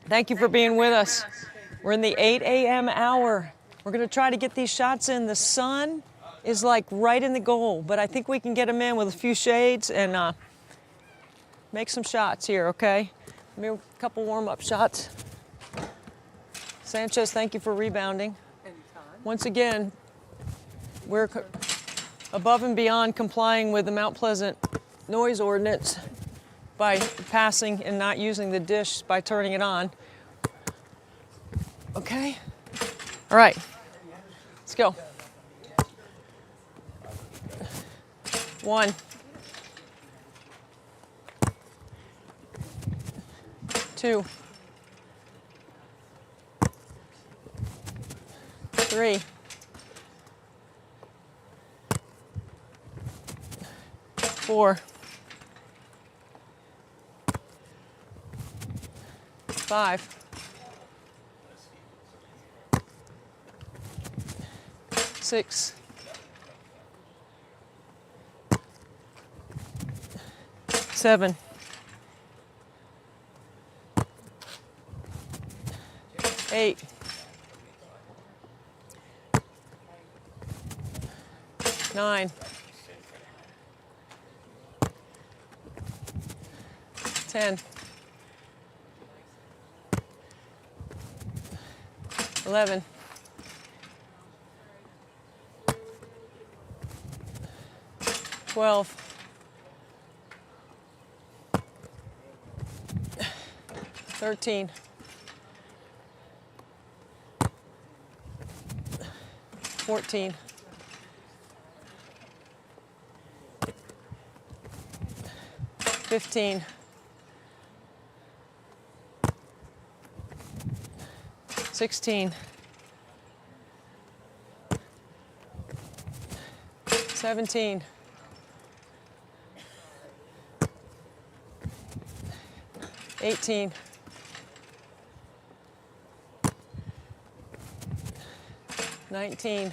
Thank you for being with us. We're in the 8 a.m. hour. We're going to try to get these shots in. The sun is like right in the goal, but I think we can get them in with a few shades and make some shots here, okay? Maybe a couple warm-up shots. Sanchez, thank you for rebounding. Once again, we're above and beyond complying with the Mount Pleasant noise ordinance by passing and not using the dish by turning it on. Okay? All right. Let's go. 1. 2. 3. 4. 5. 6. 7. 8. 9. 10. 11. 12. 13. 14. 15. 16. 17. 18. 19.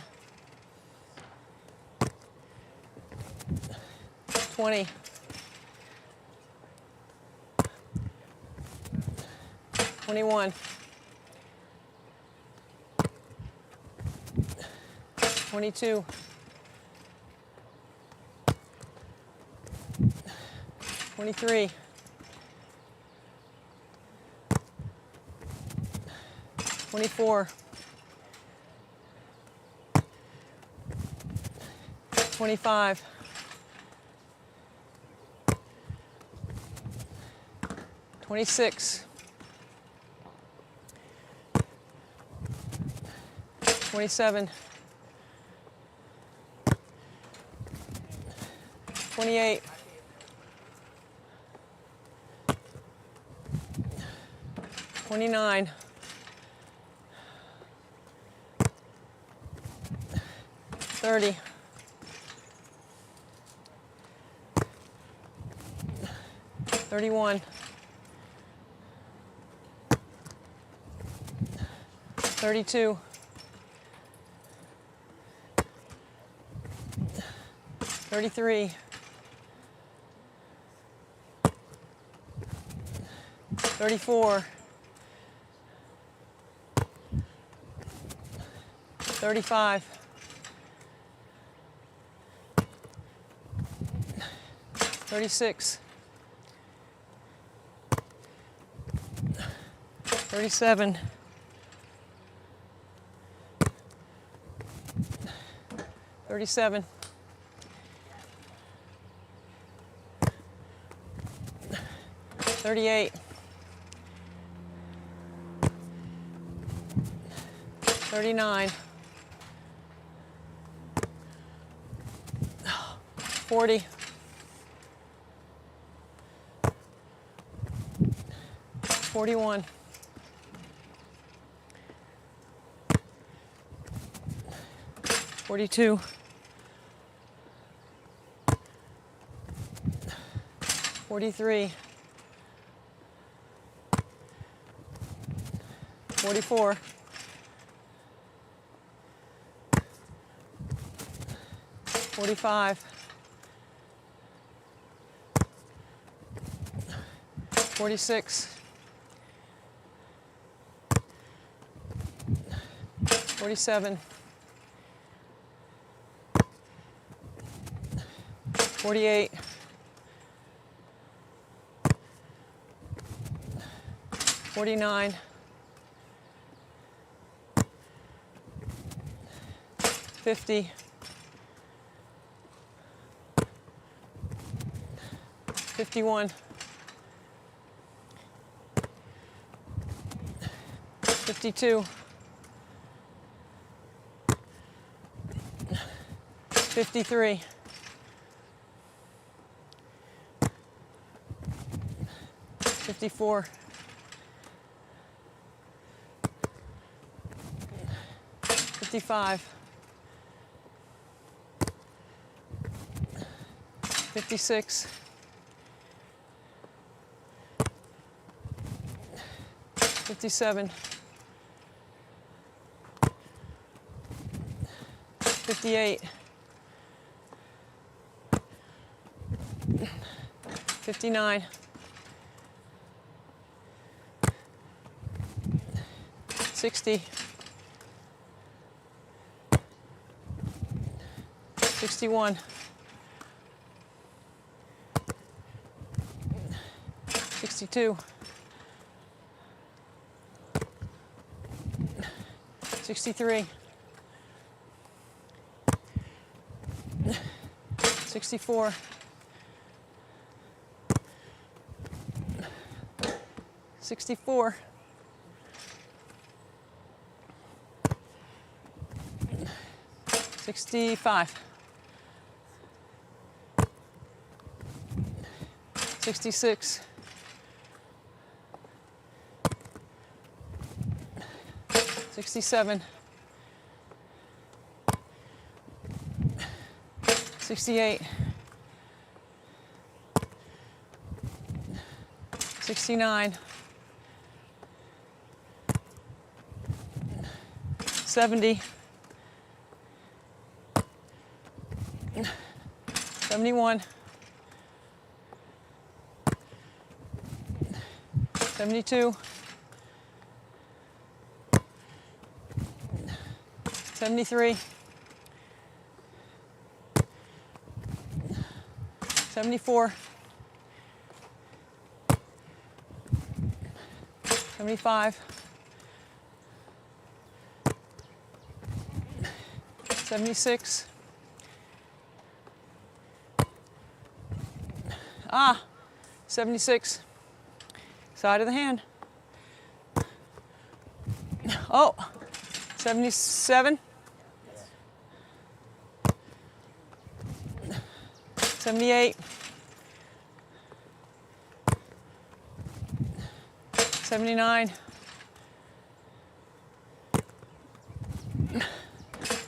20. 21. 22. 23. 24. 25. 26. 27. 28. 29. 30. 31. 32. 33. 34. 35. 36. 37. 37. 38. 39. 40. 41. 42. 43. 44. 45. 46. 47, 48, 49, 50, 51, 52, 53, 54, 55, 56, 57, 58, 59, 60, 61, 62, 63, 64, 64, 65, 66, 67, 68, 69, 70, 71, 72, 73, 74, 75, 76, 76, side of the hand. Oh, 77, 78, 79,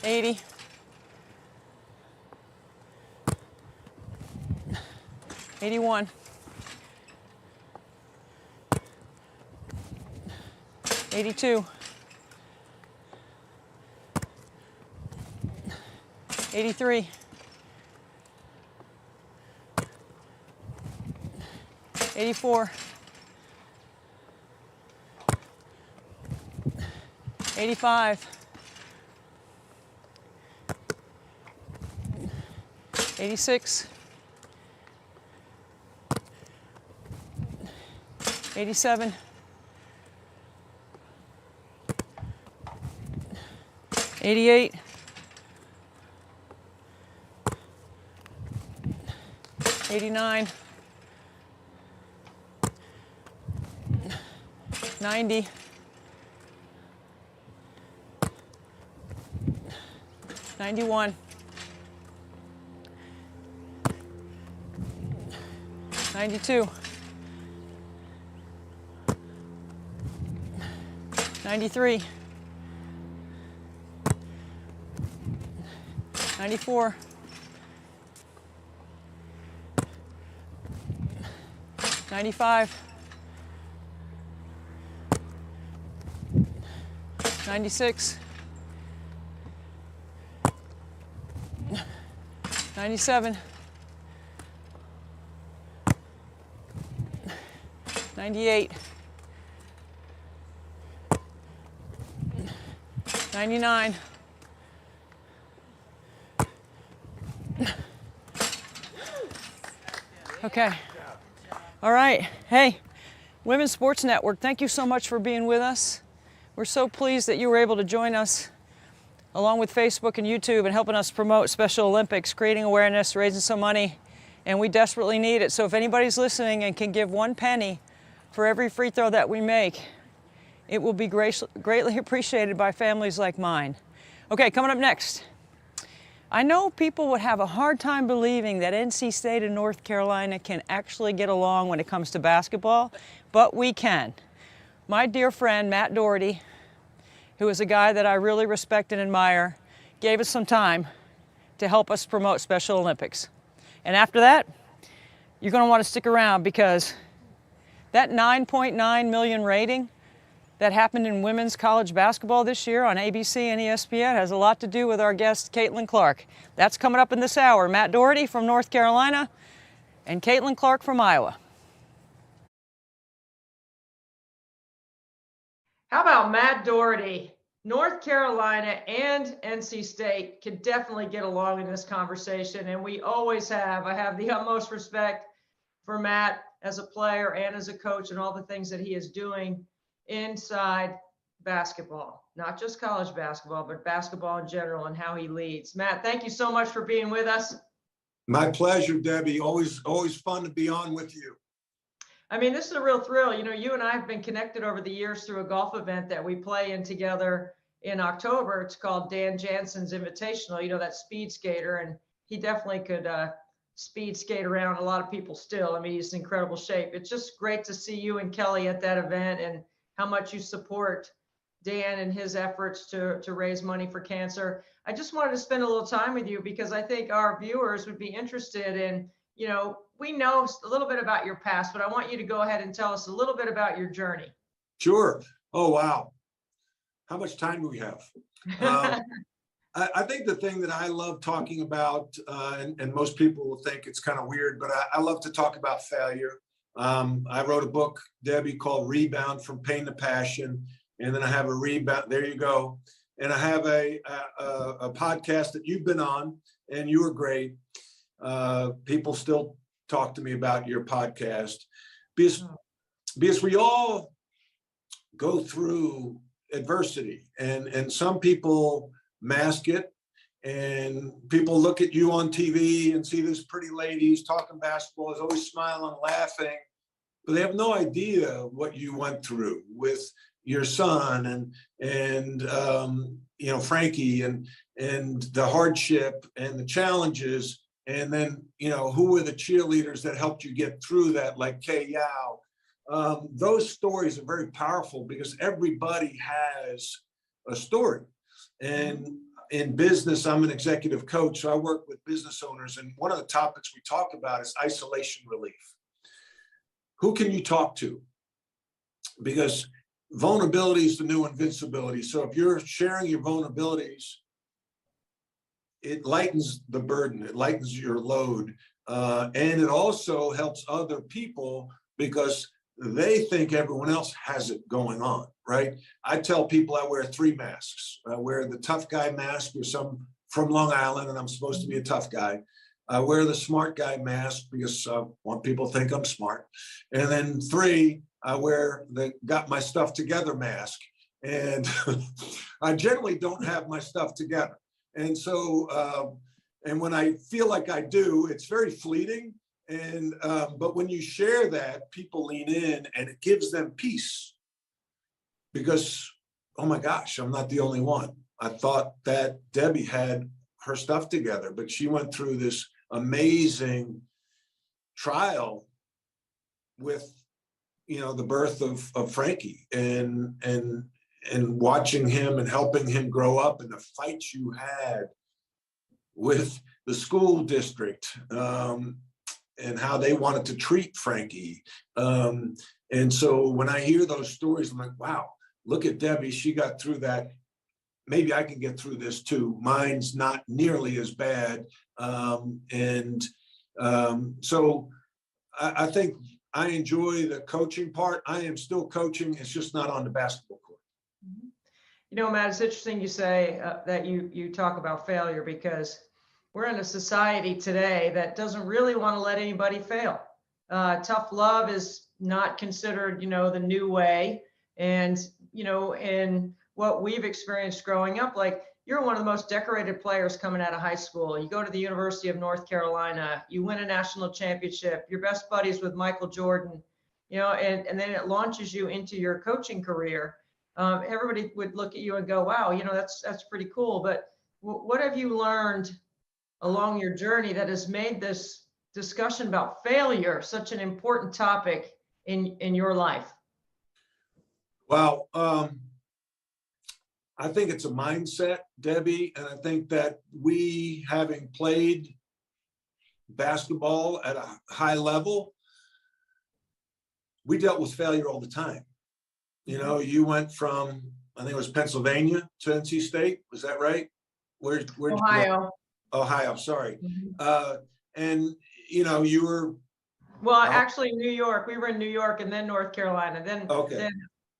80, 81, 82, 83, 84, 85, 86, 87, 88, 89, 90, 91, 92, 93, 94, 95, 96, 97, 98, 99. Okay. All right. Hey, Women's Sports Network, thank you so much for being with us. We're so pleased that you were able to join us along with Facebook and YouTube and helping us promote Special Olympics, creating awareness, raising some money, and we desperately need it. So if anybody's listening and can give 1 penny for every free throw that we make, it will be greatly appreciated by families like mine. Okay, coming up next. I know people would have a hard time believing that NC State and North Carolina can actually get along when it comes to basketball, but we can. My dear friend, Matt Doherty, who is a guy that I really respect and admire, gave us some time to help us promote Special Olympics. And after that, you're going to want to stick around because that 9.9 million rating that happened in women's college basketball this year on ABC and ESPN has a lot to do with our guest, Caitlin Clark. That's coming up in this hour. Matt Doherty from North Carolina and Caitlin Clark from Iowa. How about Matt Doherty? North Carolina and NC State can definitely get along in this conversation, and we always have. I have the utmost respect for Matt as a player and as a coach and all the things that he is doing inside basketball, not just college basketball, but basketball in general and how he leads. Matt, thank you so much for being with us. My pleasure, Debbie. Always fun to be on with you. I mean, this is a real thrill. You know, you and I have been connected over the years through a golf event that we play in together in October. It's called Dan Jansen's Invitational, you know, that speed skater, and he definitely could speed skate around a lot of people still. I mean, he's in incredible shape. It's just great to see you and Kelly at that event and how much you support Dan and his efforts to raise money for cancer. I just wanted to spend a little time with you because I think our viewers would be interested in, you know, we know a little bit about your past, but I want you to go ahead and tell us a little bit about your journey. Sure. Oh, wow. How much time do we have? I think the thing that I love talking about, and most people will think it's kind of weird, but I love to talk about failure. I wrote a book, Debbie, called Rebound from Pain to Passion. And then I have a rebound. There you go. And I have a podcast that you've been on, and you were great. People still talk to me about your podcast because we all go through adversity, and some people mask it, and people look at you on TV and see these pretty ladies talking basketball, is always smiling, laughing, but they have no idea what you went through with your son and you know, Frankie, and the hardship and the challenges. And then, you know, who were the cheerleaders that helped you get through that, like Kay Yao? Those stories are very powerful because everybody has a story. And in business, I'm an executive coach, so I work with business owners. And one of the topics we talk about is isolation relief. Who can you talk to? Because vulnerability is the new invincibility. So if you're sharing your vulnerabilities, it lightens the burden, it lightens your load. And it also helps other people because they think everyone else has it going on, right? I tell people I wear 3 masks. I wear the tough guy mask because I'm from Long Island and I'm supposed to be a tough guy. I wear the smart guy mask because I want people to think I'm smart. And then 3, I wear the got my stuff together mask. And I generally don't have my stuff together. And so, and when I feel like I do, it's very fleeting. And, but when you share that, people lean in and it gives them peace because, oh my gosh, I'm not the only one. I thought that Debbie had her stuff together, but she went through this amazing trial with, you know, the birth of Frankie and watching him and helping him grow up, and the fights you had with the school district, and how they wanted to treat Frankie. And so when I hear those stories, I'm like, wow, look at Debbie, she got through that. Maybe I can get through this too. Mine's not nearly as bad. So I think I enjoy the coaching part. I am still coaching. It's just not on the basketball court. You know, Matt, it's interesting you say that you talk about failure, because we're in a society today that doesn't really want to let anybody fail. Tough love is not considered, the new way. And, in what we've experienced growing up, like, you're one of the most decorated players coming out of high school. You go to the University of North Carolina, you win a national championship, you're best buddies with Michael Jordan, and then it launches you into your coaching career. Everybody would look at you and go, wow, that's pretty cool. But what have you learned along your journey that has made this discussion about failure such an important topic in your life? Well, I think it's a mindset, Debbie, and I think that we, having played basketball at a high level, we dealt with failure all the time. You went from, I think it was Pennsylvania to NC State. Was that right? Where Ohio. Ohio, sorry. Mm-hmm. And, you were. Well, actually New York. We were in New York and then North Carolina. Then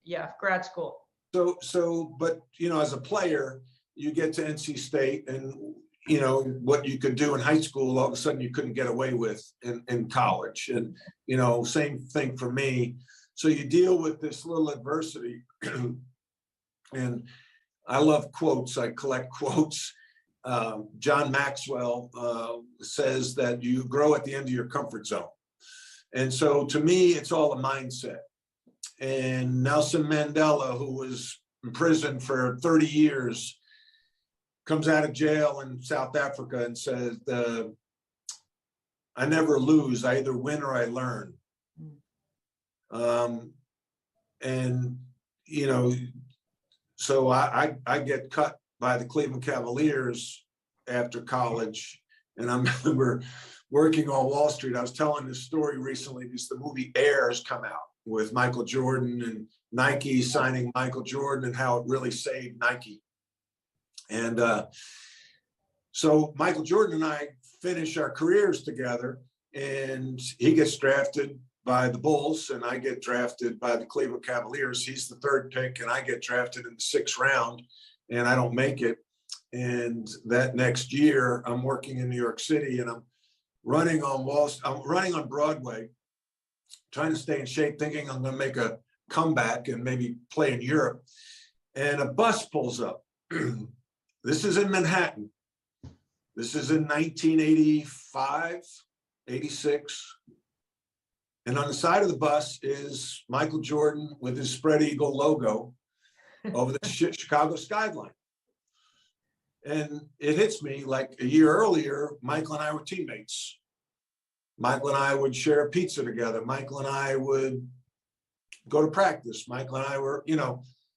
yeah, grad school. But, as a player, you get to NC State, and, what you could do in high school, all of a sudden you couldn't get away with in college. And, same thing for me. So you deal with this little adversity. And I love quotes. I collect quotes. John Maxwell says that you grow at the end of your comfort zone. And so to me, it's all a mindset. And Nelson Mandela, who was in prison for 30 years, comes out of jail in South Africa and says, I never lose. I either win or I learn. And, so I get cut by the Cleveland Cavaliers after college. And I remember working on Wall Street. I was telling this story recently because the movie Air has come out with Michael Jordan and Nike signing Michael Jordan and how it really saved Nike. And so Michael Jordan and I finish our careers together, and he gets drafted by the Bulls and I get drafted by the Cleveland Cavaliers. He's the third pick and I get drafted in the 6th round, and I don't make it. And that next year I'm working in New York City, and I'm running on Broadway, trying to stay in shape, thinking I'm going to make a comeback and maybe play in Europe. And a bus pulls up. This is in Manhattan. This is in 1985, 86. And on the side of the bus is Michael Jordan with his spread eagle logo over the Chicago skyline. And it hits me, like a year earlier, Michael and I were teammates. Michael and I would share a pizza together. Michael and I would go to practice. Michael and I were,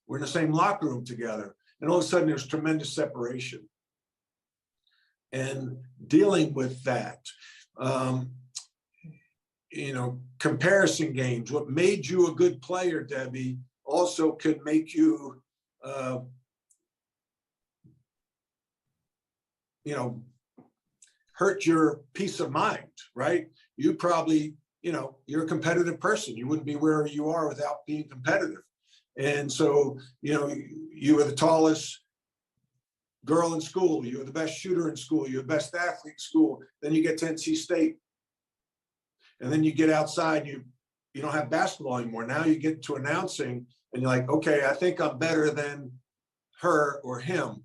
we're in the same locker room together. And all of a sudden there's tremendous separation. And dealing with that, comparison games, what made you a good player, Debbie, also could make you, hurt your peace of mind, right? You probably, you're a competitive person. You wouldn't be where you are without being competitive. And so, you were the tallest girl in school. You were the best shooter in school. You're the best athlete in school. Then you get to NC State. And then you get outside, you don't have basketball anymore. Now you get to announcing and you're like, okay, I think I'm better than her or him.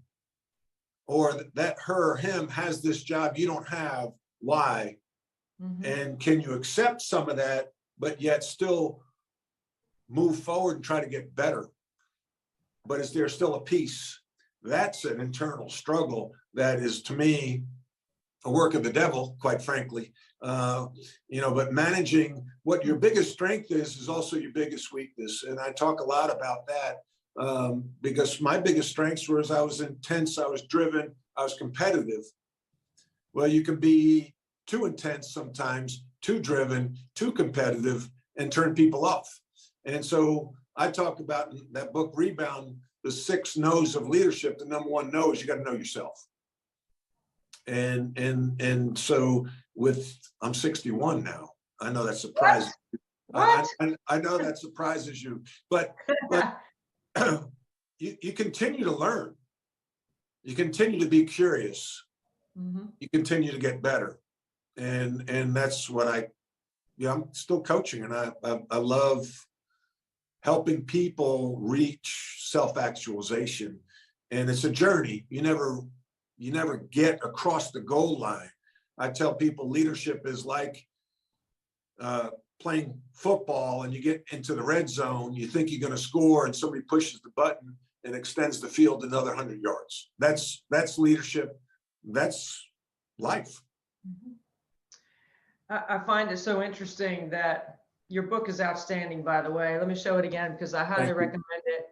Or that her or him has this job you don't have. Why? Mm-hmm. And can you accept some of that, but yet still move forward and try to get better? But is there still a piece? That's an internal struggle that is, to me, a work of the devil, quite frankly. But managing what your biggest strength is also your biggest weakness. And I talk a lot about that because my biggest strengths was I was intense, I was driven, I was competitive. Well, you can be too intense sometimes, too driven, too competitive, and turn people off. And so I talk about in that book, Rebound, the 6 no's of leadership. The number 1 no is you got to know yourself. And so I'm 61 now. I know that surprises you. I know that surprises you, but you continue to learn. You continue to be curious. Mm-hmm. You continue to get better. And that's what I'm still coaching, and I love helping people reach self-actualization. And it's a journey. You never get across the goal line. I tell people leadership is like playing football, and you get into the red zone, you think you're going to score, and somebody pushes the button and extends the field another 100 yards. That's leadership. That's life. Mm-hmm. I find it so interesting that your book is outstanding, by the way. Let me show it again because I highly recommend it.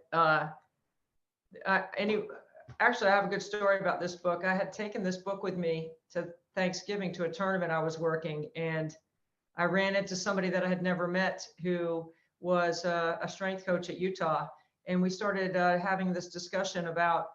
Actually, I have a good story about this book. I had taken this book with me to Thanksgiving to a tournament I was working, and I ran into somebody that I had never met who was a strength coach at Utah. And we started having this discussion about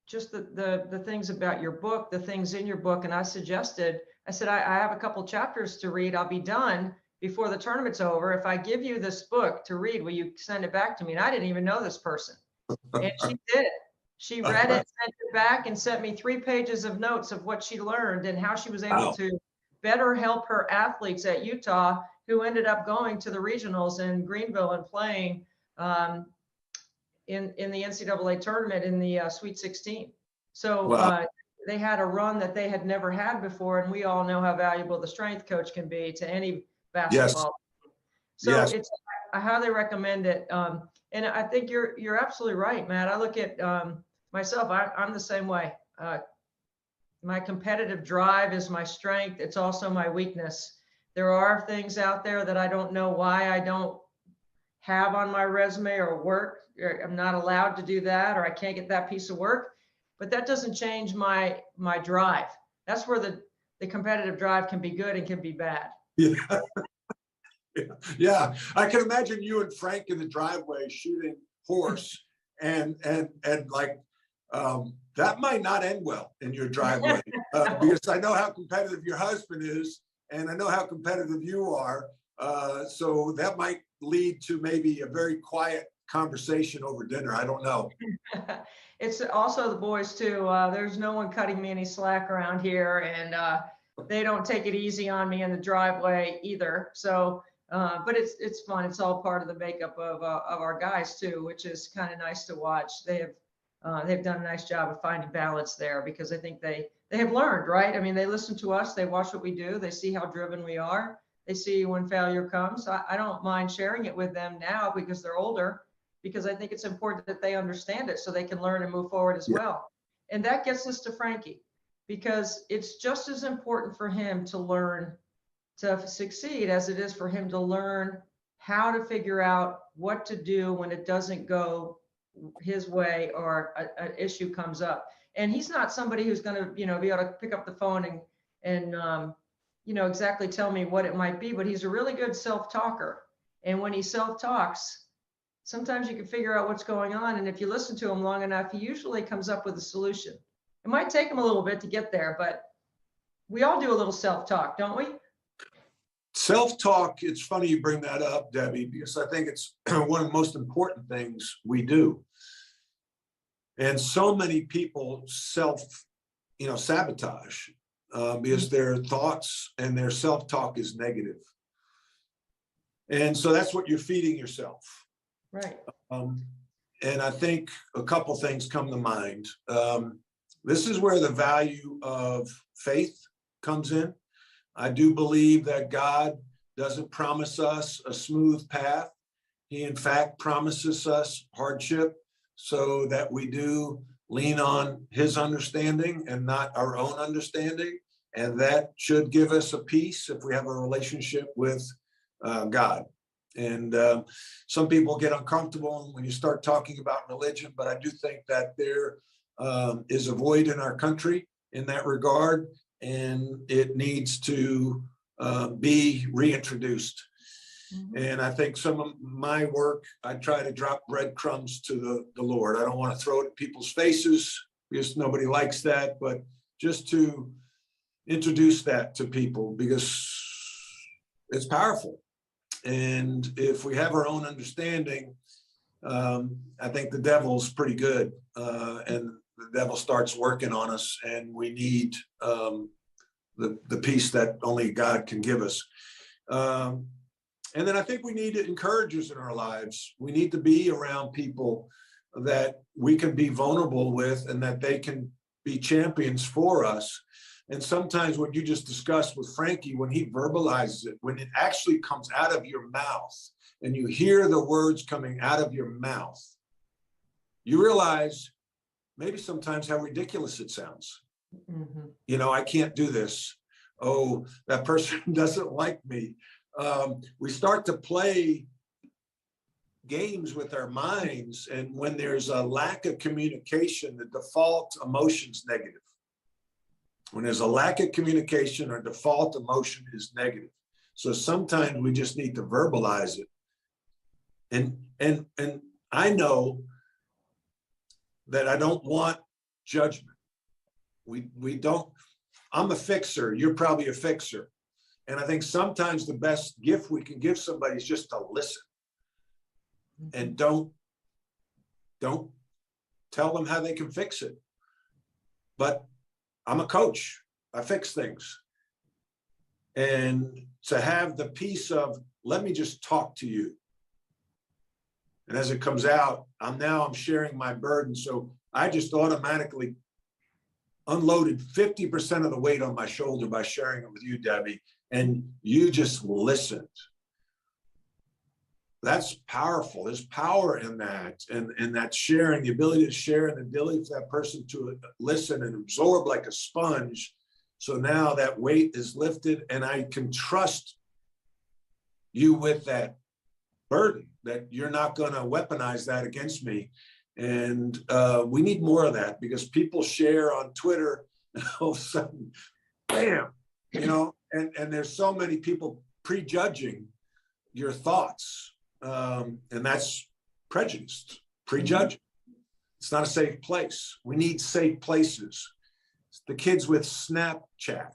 just the things about your book, the things in your book. And I said, I have a couple chapters to read. I'll be done before the tournament's over. If I give you this book to read, will you send it back to me? And I didn't even know this person. And she did. She read it, sent it back, and sent me 3 pages of notes of what she learned and how she was able to better help her athletes at Utah, who ended up going to the regionals in Greenville and playing in the NCAA tournament in the Sweet 16. So they had a run that they had never had before, and we all know how valuable the strength coach can be to any basketball. Yes. So I highly recommend it. And I think you're absolutely right, Matt. I look at myself, I'm the same way. My competitive drive is my strength. It's also my weakness. There are things out there that I don't know why I don't have on my resume or work. I'm not allowed to do that, or I can't get that piece of work. But that doesn't change my drive. That's where the competitive drive can be good and can be bad. Yeah. Yeah. I can imagine you and Frank in the driveway shooting horse and like that might not end well in your driveway because I know how competitive your husband is, and I know how competitive you are. So that might lead to maybe a very quiet conversation over dinner. I don't know. It's also the boys too. There's no one cutting me any slack around here, and they don't take it easy on me in the driveway either. So, but it's fun. It's all part of the makeup of our guys too, which is kind of nice to watch. They've done a nice job of finding balance there, because I think they have learned, right? I mean, they listen to us, they watch what we do, they see how driven we are, they see when failure comes. I don't mind sharing it with them now because they're older, because I think it's important that they understand it so they can learn and move forward as well. And that gets us to Frankie, because it's just as important for him to learn to succeed as it is for him to learn how to figure out what to do when it doesn't go his way or an issue comes up. And he's not somebody who's going to, be able to pick up the phone and exactly tell me what it might be, but he's a really good self-talker. And when he self-talks, sometimes you can figure out what's going on. And if you listen to him long enough, he usually comes up with a solution. It might take him a little bit to get there, but we all do a little self-talk, don't we? Self-talk, it's funny you bring that up, Debbie, because I think it's one of the most important things we do. And so many people sabotage because their thoughts and their self-talk is negative. And so that's what you're feeding yourself. Right. And I think a couple things come to mind. This is where the value of faith comes in. I do believe that God doesn't promise us a smooth path. He, in fact, promises us hardship so that we do lean on his understanding and not our own understanding. And that should give us a peace if we have a relationship with God. And some people get uncomfortable when you start talking about religion, but I do think that there is a void in our country in that regard, and it needs to be reintroduced. Mm-hmm. And I think some of my work, I try to drop breadcrumbs to the Lord. I don't want to throw it at people's faces because nobody likes that, but just to introduce that to people because it's powerful. And if we have our own understanding, I think the devil's pretty good, and the devil starts working on us, and we need the peace that only God can give us. And then I think we need encouragers in our lives. We need to be around people that we can be vulnerable with and that they can be champions for us. And sometimes what you just discussed with Frankie, when he verbalizes it, when it actually comes out of your mouth and you hear the words coming out of your mouth, you realize maybe sometimes how ridiculous it sounds. Mm-hmm. You know, I can't do this. Oh, that person doesn't like me. We start to play games with our minds, and when there's a lack of communication, the default emotion's negative. When there's a lack of communication, our default emotion is negative. So sometimes we just need to verbalize it. And I know that I don't want judgment. We don't. I'm a fixer. You're probably a fixer. And I think sometimes the best gift we can give somebody is just to listen. And don't tell them how they can fix it. But I'm a coach. I fix things. And to have the piece of, let me just talk to you. And as it comes out, I'm sharing my burden. So I just automatically unloaded 50% of the weight on my shoulder by sharing it with you, Debbie. And you just listened. That's powerful. There's power in that, and that sharing, the ability to share, and the ability for that person to listen and absorb like a sponge. So now that weight is lifted, and I can trust you with that burden, that you're not going to weaponize that against me. And we need more of that, because people share on Twitter, and all of a sudden, bam, you know, and there's so many people prejudging your thoughts. And that's prejudiced, prejudging. It's not a safe place. We need safe places. The kids with Snapchat,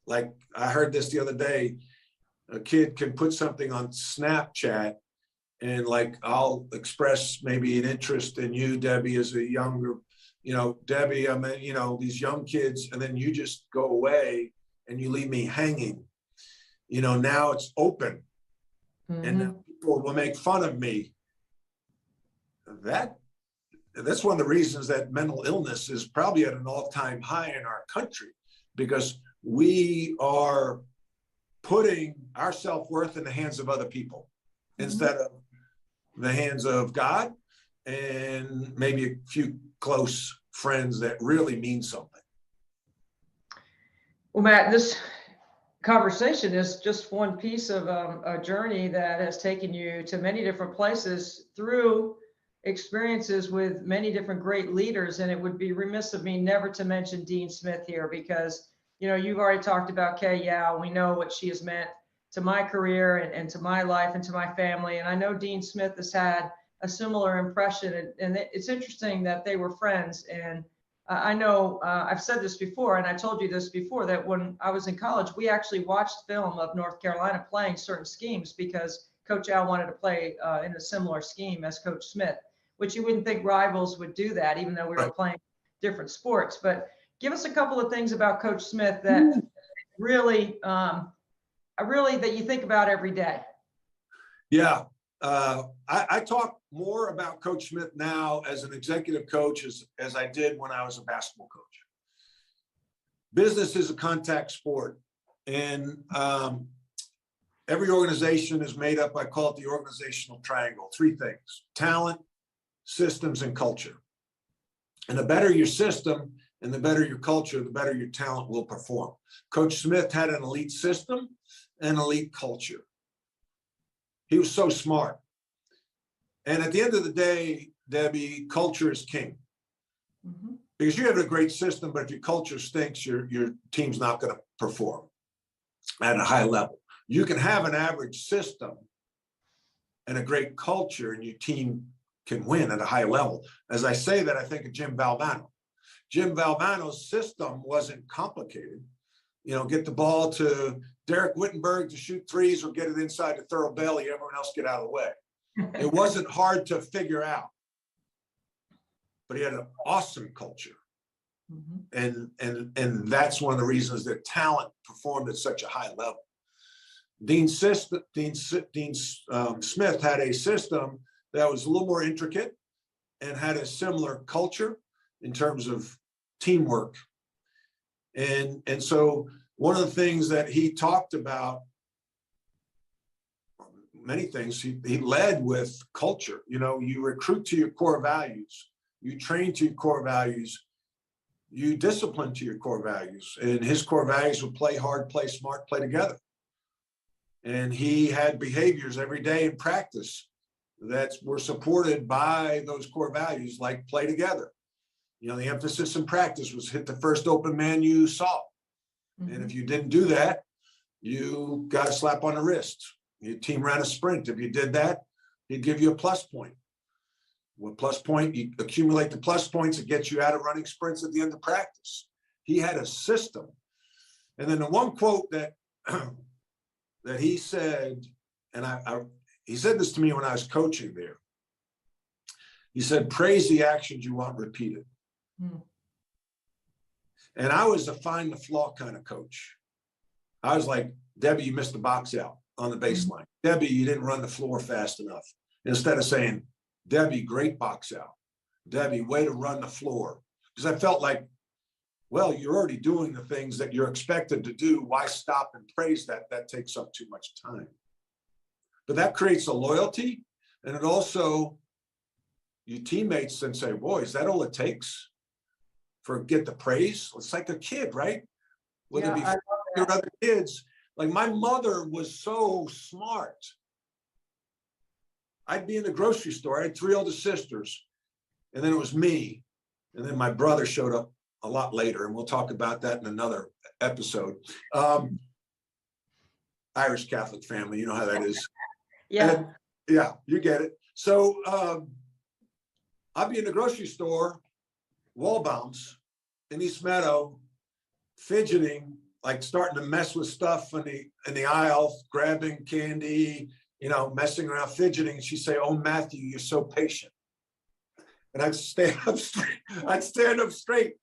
like I heard this the other day, a kid can put something on Snapchat, and like I'll express maybe an interest in you, Debbie, as a younger, you know, Debbie, I mean, you know, these young kids, and then you just go away and you leave me hanging. You know, now it's open. Mm-hmm. And now people will make fun of me. That's one of the reasons that mental illness is probably at an all-time high in our country, because we are putting our self-worth in the hands of other people, mm-hmm. instead of the hands of God and maybe a few close friends that really mean something. Well, Matt, this conversation is just one piece of a journey that has taken you to many different places through experiences with many different great leaders. And it would be remiss of me never to mention Dean Smith here, because, you know, you've already talked about Kay Yow. We know what she has meant to my career and to my life and to my family. And I know Dean Smith has had a similar impression. And it's interesting that they were friends. And I know I've said this before, and I told you this before, that when I was in college, we actually watched film of North Carolina playing certain schemes, because Coach Yow wanted to play in a similar scheme as Coach Smith, which you wouldn't think rivals would do that, even though we were playing different sports. But give us a couple of things about Coach Smith that really, that you think about every day. Yeah, I talk more about Coach Smith now as an executive coach as I did when I was a basketball coach. Business is a contact sport, and every organization is made up, I call it the organizational triangle, 3 things: talent, systems, and culture. And the better your system and the better your culture, the better your talent will perform. Coach Smith had an elite system and elite culture. He was so smart. And at the end of the day, Debbie, culture is king. Mm-hmm. Because you have a great system, but if your culture stinks, your team's not going to perform at a high level. You can have an average system and a great culture, and your team can win at a high level. As I say that, I think of Jim Valvano. Jim Valvano's system wasn't complicated. You know, get the ball to Derek Wittenberg to shoot threes, or get it inside to Thurl Bailey, everyone else get out of the way. It wasn't hard to figure out, but he had an awesome culture. Mhm. And that's one of the reasons that talent performed at such a high level. Dean Smith had a system that was a little more intricate and had a similar culture in terms of teamwork. And so one of the things that he talked about, many things, he led with culture. You know, you recruit to your core values, you train to your core values, you discipline to your core values. And his core values were play hard, play smart, play together. And he had behaviors every day in practice that were supported by those core values, like play together. You know, the emphasis in practice was hit the first open man you saw. And if you didn't do that, you got a slap on the wrist. Your team ran a sprint. If you did that, he'd give you a plus point. With plus point, you accumulate the plus points, it gets you out of running sprints at the end of practice. He had a system. And then the one quote that that he said, and he said this to me when I was coaching there. He said, praise the actions you want repeated. And I was a find the flaw kind of coach. I was like, Debbie, you missed the box out on the baseline. Debbie, you didn't run the floor fast enough. Instead of saying, Debbie, great box out. Debbie, way to run the floor. Because I felt like, well, you're already doing the things that you're expected to do. Why stop and praise that? That takes up too much time. But that creates a loyalty. And it also, your teammates then say, boy, is that all it takes for get the praise? It's like a kid, right? Whether it be your other kids. Like my mother was so smart. I'd be in the grocery store. I had 3 older sisters, and then it was me. And then my brother showed up a lot later, and we'll talk about that in another episode. Irish Catholic family, you know how that is. Yeah. Yeah, you get it. So I'd be in the grocery store, wall bounce in East Meadow, fidgeting, like starting to mess with stuff in the aisle, grabbing candy, you know, messing around, fidgeting. And she'd say, oh, Matthew, you're so patient. And I'd stand up straight. I'd stand up straight.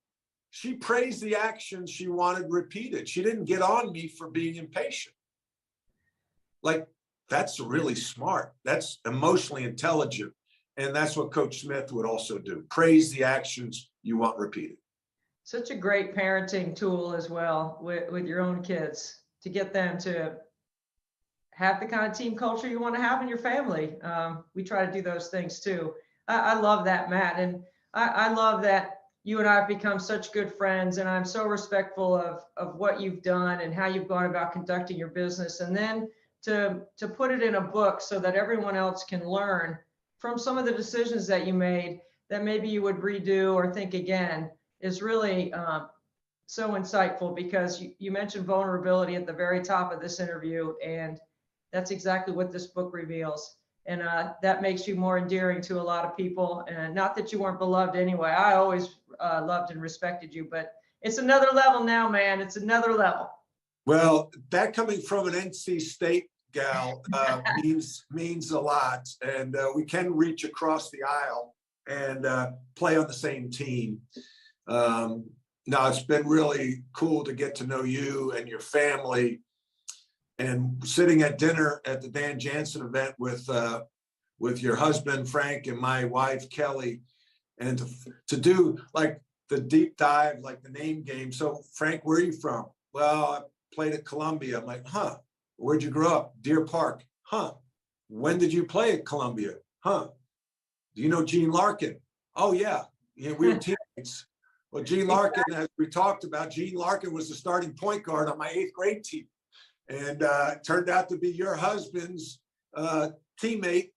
She praised the action she wanted repeated. She didn't get on me for being impatient. Like, that's really smart. That's emotionally intelligent. And that's what Coach Smith would also do. Praise the actions you want repeated. Such a great parenting tool as well with your own kids to get them to have the kind of team culture you want to have in your family. We try to do those things too. I love that, Matt. And I love that you and I have become such good friends, and I'm so respectful of what you've done and how you've gone about conducting your business. And then to put it in a book so that everyone else can learn from some of the decisions that you made that maybe you would redo or think again is really so insightful, because you mentioned vulnerability at the very top of this interview, and that's exactly what this book reveals. And that makes you more endearing to a lot of people. And not that you weren't beloved anyway. I always loved and respected you, but it's another level now, man. It's another level. Well, that coming from an NC State gal means a lot. And we can reach across the aisle and play on the same team. Now, it's been really cool to get to know you and your family, and sitting at dinner at the Dan Jansen event with your husband, Frank, and my wife, Kelly, and to do like the deep dive, like the name game. So Frank, where are you from? Well, I played at Columbia. I'm like, huh, where'd you grow up? Deer Park. Huh, when did you play at Columbia? Huh, do you know Gene Larkin? Oh yeah, we were teammates. Well, Gene Larkin, as we talked about, Gene Larkin was the starting point guard on my 8th grade team. And turned out to be your husband's teammate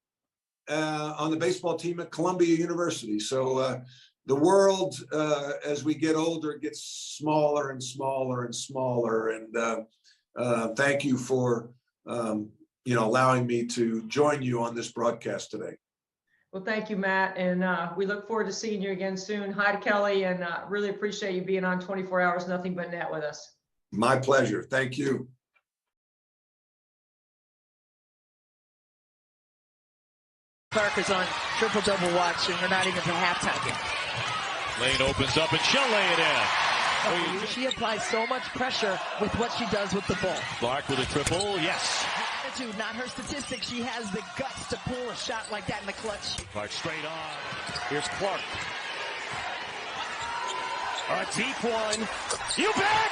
on the baseball team at Columbia University. So the world, as we get older, gets smaller and smaller and smaller. And thank you for allowing me to join you on this broadcast today. Well, thank you, Matt. And we look forward to seeing you again soon. Hi to Kelly, and really appreciate you being on 24 Hours Nothing But Net with us. My pleasure. Thank you. Clark is on triple-double watch, and we're not even to halftime yet. Lane opens up, and she'll lay it in. She applies so much pressure with what she does with the ball. Clark with a triple, yes. Attitude, not her statistics. She has the guts to pull a shot like that in the clutch. Clark straight on. Here's Clark. A deep one. You bet!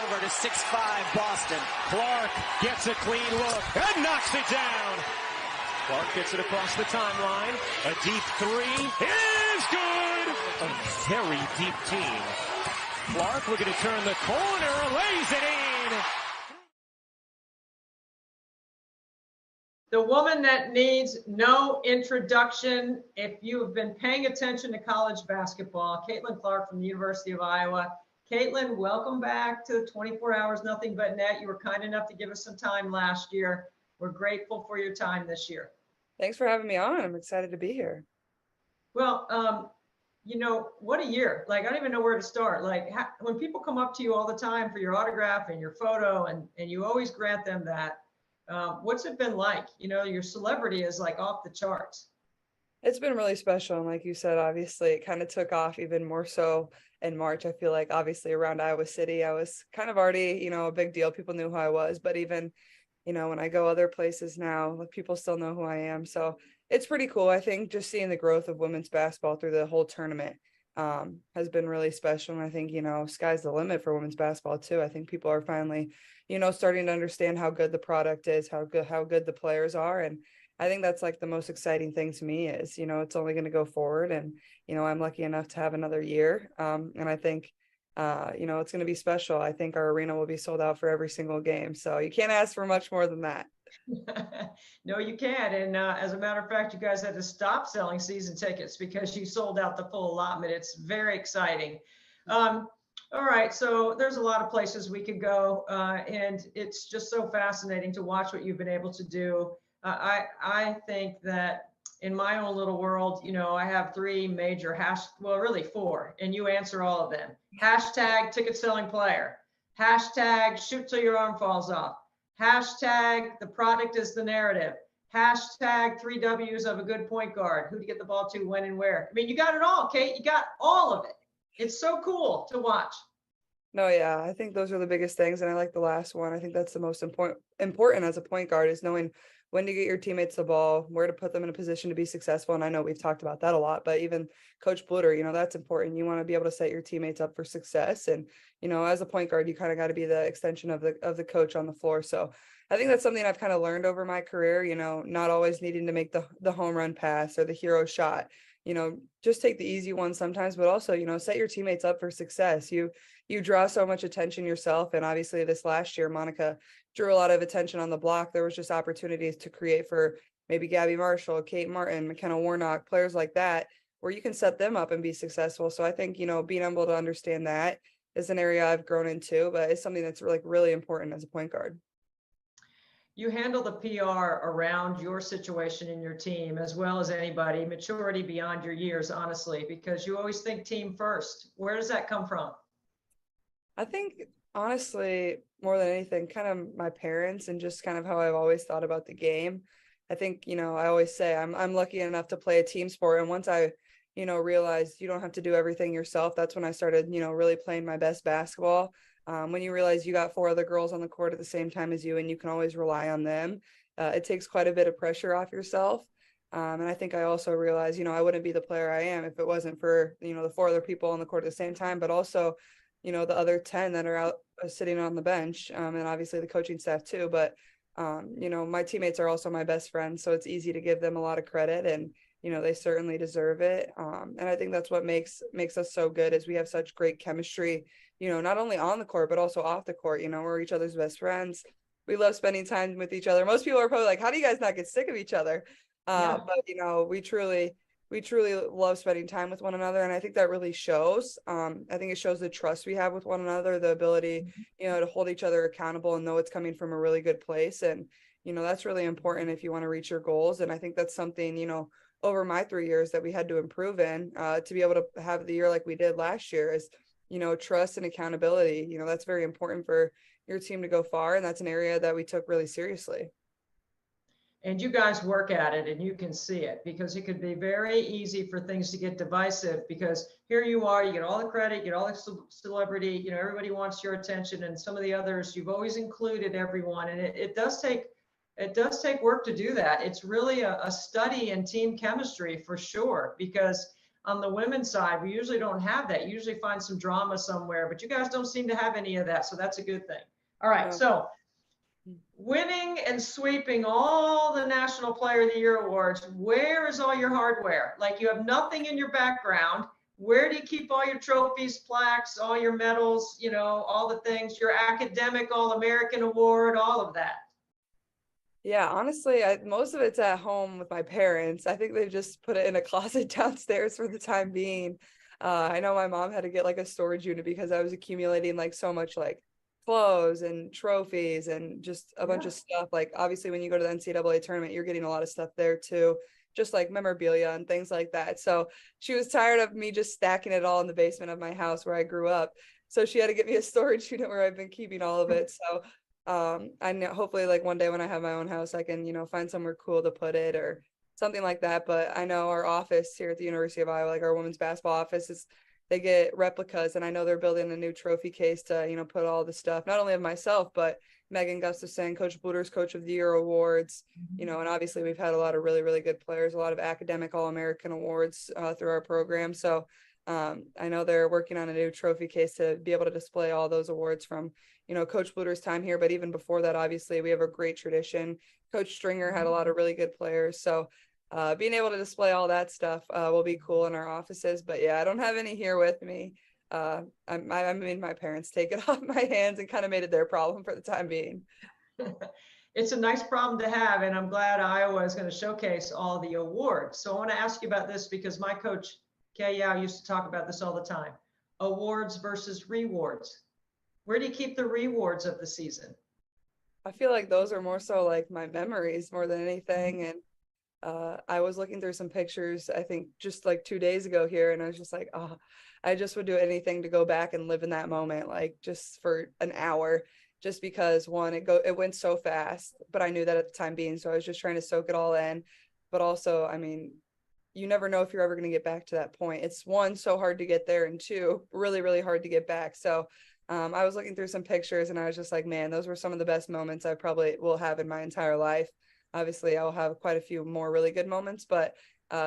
Over to 6'5" Boston. Clark gets a clean look and knocks it down. Clark gets it across the timeline. A deep three is good. A very deep team. Clark looking to turn the corner, lays it in. The woman that needs no introduction, if you have been paying attention to college basketball, Caitlin Clark from the University of Iowa. Caitlin, welcome back to 24 Hours Nothing But Net. You were kind enough to give us some time last year. We're grateful for your time this year. Thanks for having me on. I'm excited to be here. Well, you know, what a year. Like, I don't even know where to start. Like, when people come up to you all the time for your autograph and your photo, and you always grant them that, what's it been like? You know, your celebrity is like off the charts. It's been really special. And like you said, obviously it kind of took off even more so in March. I feel like obviously around Iowa City, I was kind of already, you know, a big deal. People knew who I was, but even, you know, when I go other places now, people still know who I am. So it's pretty cool. I think just seeing the growth of women's basketball through the whole tournament has been really special. And I think, you know, sky's the limit for women's basketball too. I think people are finally, you know, starting to understand how good the product is, how good the players are. And I think that's like the most exciting thing to me is, you know, it's only going to go forward. And, you know, I'm lucky enough to have another year. And I think, you know, it's going to be special. I think our arena will be sold out for every single game. So you can't ask for much more than that. No, you can't. And as a matter of fact, you guys had to stop selling season tickets because you sold out the full allotment. It's very exciting. All right, so there's a lot of places we could go, and it's just so fascinating to watch what you've been able to do. I think that in my own little world, you know, I have three major well, really four, and you answer all of them. Hashtag ticket selling player. Hashtag shoot till your arm falls off. Hashtag the product is the narrative. Hashtag 3 W's of a good point guard. Who to get the ball to, when, and where. I mean, you got it all, Kate. You got all of it. It's so cool to watch. No, yeah, I think those are the biggest things. And I like the last one. I think that's the most important as a point guard is knowing when to get your teammates the ball, where to put them in a position to be successful. And I know we've talked about that a lot, but even Coach Bluter, you know, that's important. You want to be able to set your teammates up for success. And, you know, as a point guard, you kind of got to be the extension of the coach on the floor. So I think that's something I've kind of learned over my career, you know, not always needing to make the home run pass or the hero shot. You know, just take the easy one sometimes, but also, you know, set your teammates up for success. You draw so much attention yourself. And obviously this last year, Monica drew a lot of attention on the block. There was just opportunities to create for maybe Gabby Marshall, Kate Martin, McKenna Warnock, players like that, where you can set them up and be successful. So I think, you know, being able to understand that is an area I've grown into, but it's something that's like really important as a point guard. You handle the PR around your situation in your team as well as anybody, maturity beyond your years, honestly, because you always think team first. Where does that come from? I think, honestly, more than anything, kind of my parents and just kind of how I've always thought about the game. I think, you know, I always say I'm lucky enough to play a team sport. And once I, you know, realized you don't have to do everything yourself, that's when I started, you know, really playing my best basketball. When you realize you got 4 other girls on the court at the same time as you, and you can always rely on them, it takes quite a bit of pressure off yourself. And I think I also realized, you know, I wouldn't be the player I am if it wasn't for, you know, the 4 other people on the court at the same time, but also, you know, the other 10 that are out sitting on the bench, and obviously the coaching staff too. But, you know, my teammates are also my best friends, so it's easy to give them a lot of credit, and, you know, they certainly deserve it. And I think that's what makes us so good is we have such great chemistry, you know, not only on the court, but also off the court. You know, we're each other's best friends. We love spending time with each other. Most people are probably like, how do you guys not get sick of each other? But, you know, we truly love spending time with one another. And I think that really shows. I think it shows the trust we have with one another, the ability, you know, to hold each other accountable and know it's coming from a really good place. And, you know, that's really important if you want to reach your goals. And I think that's something, you know, over my 3 years that we had to improve in, to be able to have the year like we did last year is, you know, trust and accountability. You know, that's very important for your team to go far. And that's an area that we took really seriously. And you guys work at it and you can see it, because it could be very easy for things to get divisive, because here you are, you get all the credit, you get all the celebrity, you know, everybody wants your attention, and some of the others, you've always included everyone. And it does take work to do that. It's really a study in team chemistry for sure, because on the women's side, we usually don't have that. You usually find some drama somewhere, but you guys don't seem to have any of that. So that's a good thing. All right. No. So winning and sweeping all the National Player of the Year awards, where is all your hardware? Like, you have nothing in your background. Where do you keep all your trophies, plaques, all your medals, you know, all the things, your academic All-American award, all of that? Yeah, honestly, most of it's at home with my parents. I think they've just put it in a closet downstairs for the time being. I know my mom had to get like a storage unit because I was accumulating like so much like clothes and trophies and just a bunch of stuff. Like, obviously when you go to the NCAA tournament, you're getting a lot of stuff there too, just like memorabilia and things like that. So she was tired of me just stacking it all in the basement of my house where I grew up. So she had to get me a storage unit where I've been keeping all of it. So I know hopefully like one day when I have my own house, I can, you know, find somewhere cool to put it or something like that. But I know our office here at the University of Iowa, like our women's basketball office, is they get replicas, and I know they're building a new trophy case to, you know, put all the stuff, not only of myself, but Megan Gustafson, Coach Bluder's Coach of the Year awards, you know, and obviously we've had a lot of really, really good players, a lot of academic All-American awards through our program. So I know they're working on a new trophy case to be able to display all those awards from, you know, Coach Bluder's time here. But even before that, obviously, we have a great tradition. Coach Stringer had a lot of really good players. So being able to display all that stuff will be cool in our offices. But yeah, I don't have any here with me. I made my parents take it off my hands and kind of made it their problem for the time being. It's a nice problem to have, and I'm glad Iowa is going to showcase all the awards. So I want to ask you about this, because my coach, Kay Yao, used to talk about this all the time. Awards versus rewards. Where do you keep the rewards of the season? I feel like those are more so like my memories more than anything. And I was looking through some pictures, I think just like 2 days ago here, and I was just like, oh, I just would do anything to go back and live in that moment, like just for an hour, just because one, it went so fast, but I knew that at the time being, so I was just trying to soak it all in. But also, I mean, you never know if you're ever going to get back to that point. It's one, so hard to get there, and two, really, really hard to get back. So I was looking through some pictures and I was just like, man, those were some of the best moments I probably will have in my entire life. Obviously, I'll have quite a few more really good moments, but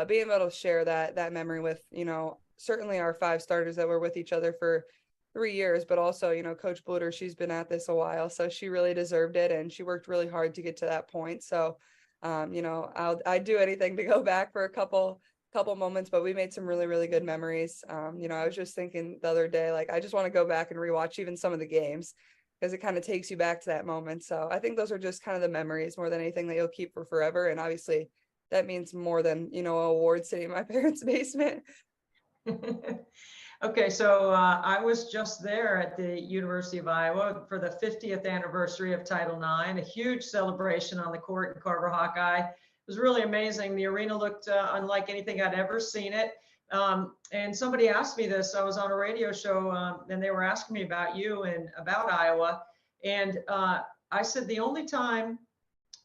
being able to share that memory with, you know, certainly our 5 starters that were with each other for 3 years, but also, you know, Coach Bluder, she's been at this a while, so she really deserved it, and she worked really hard to get to that point. So, you know, I'd do anything to go back for a couple moments, but we made some really, really good memories. You know, I was just thinking the other day, like, I just want to go back and rewatch even some of the games, because it kind of takes you back to that moment. So I think those are just kind of the memories more than anything that you'll keep for forever. And obviously that means more than, you know, an award sitting in my parents' basement. Okay, so I was just there at the University of Iowa for the 50th anniversary of Title IX, a huge celebration on the court in Carver Hawkeye. It was really amazing. The arena looked unlike anything I'd ever seen it. And somebody asked me this. I was on a radio show and they were asking me about you and about Iowa. And I said, the only time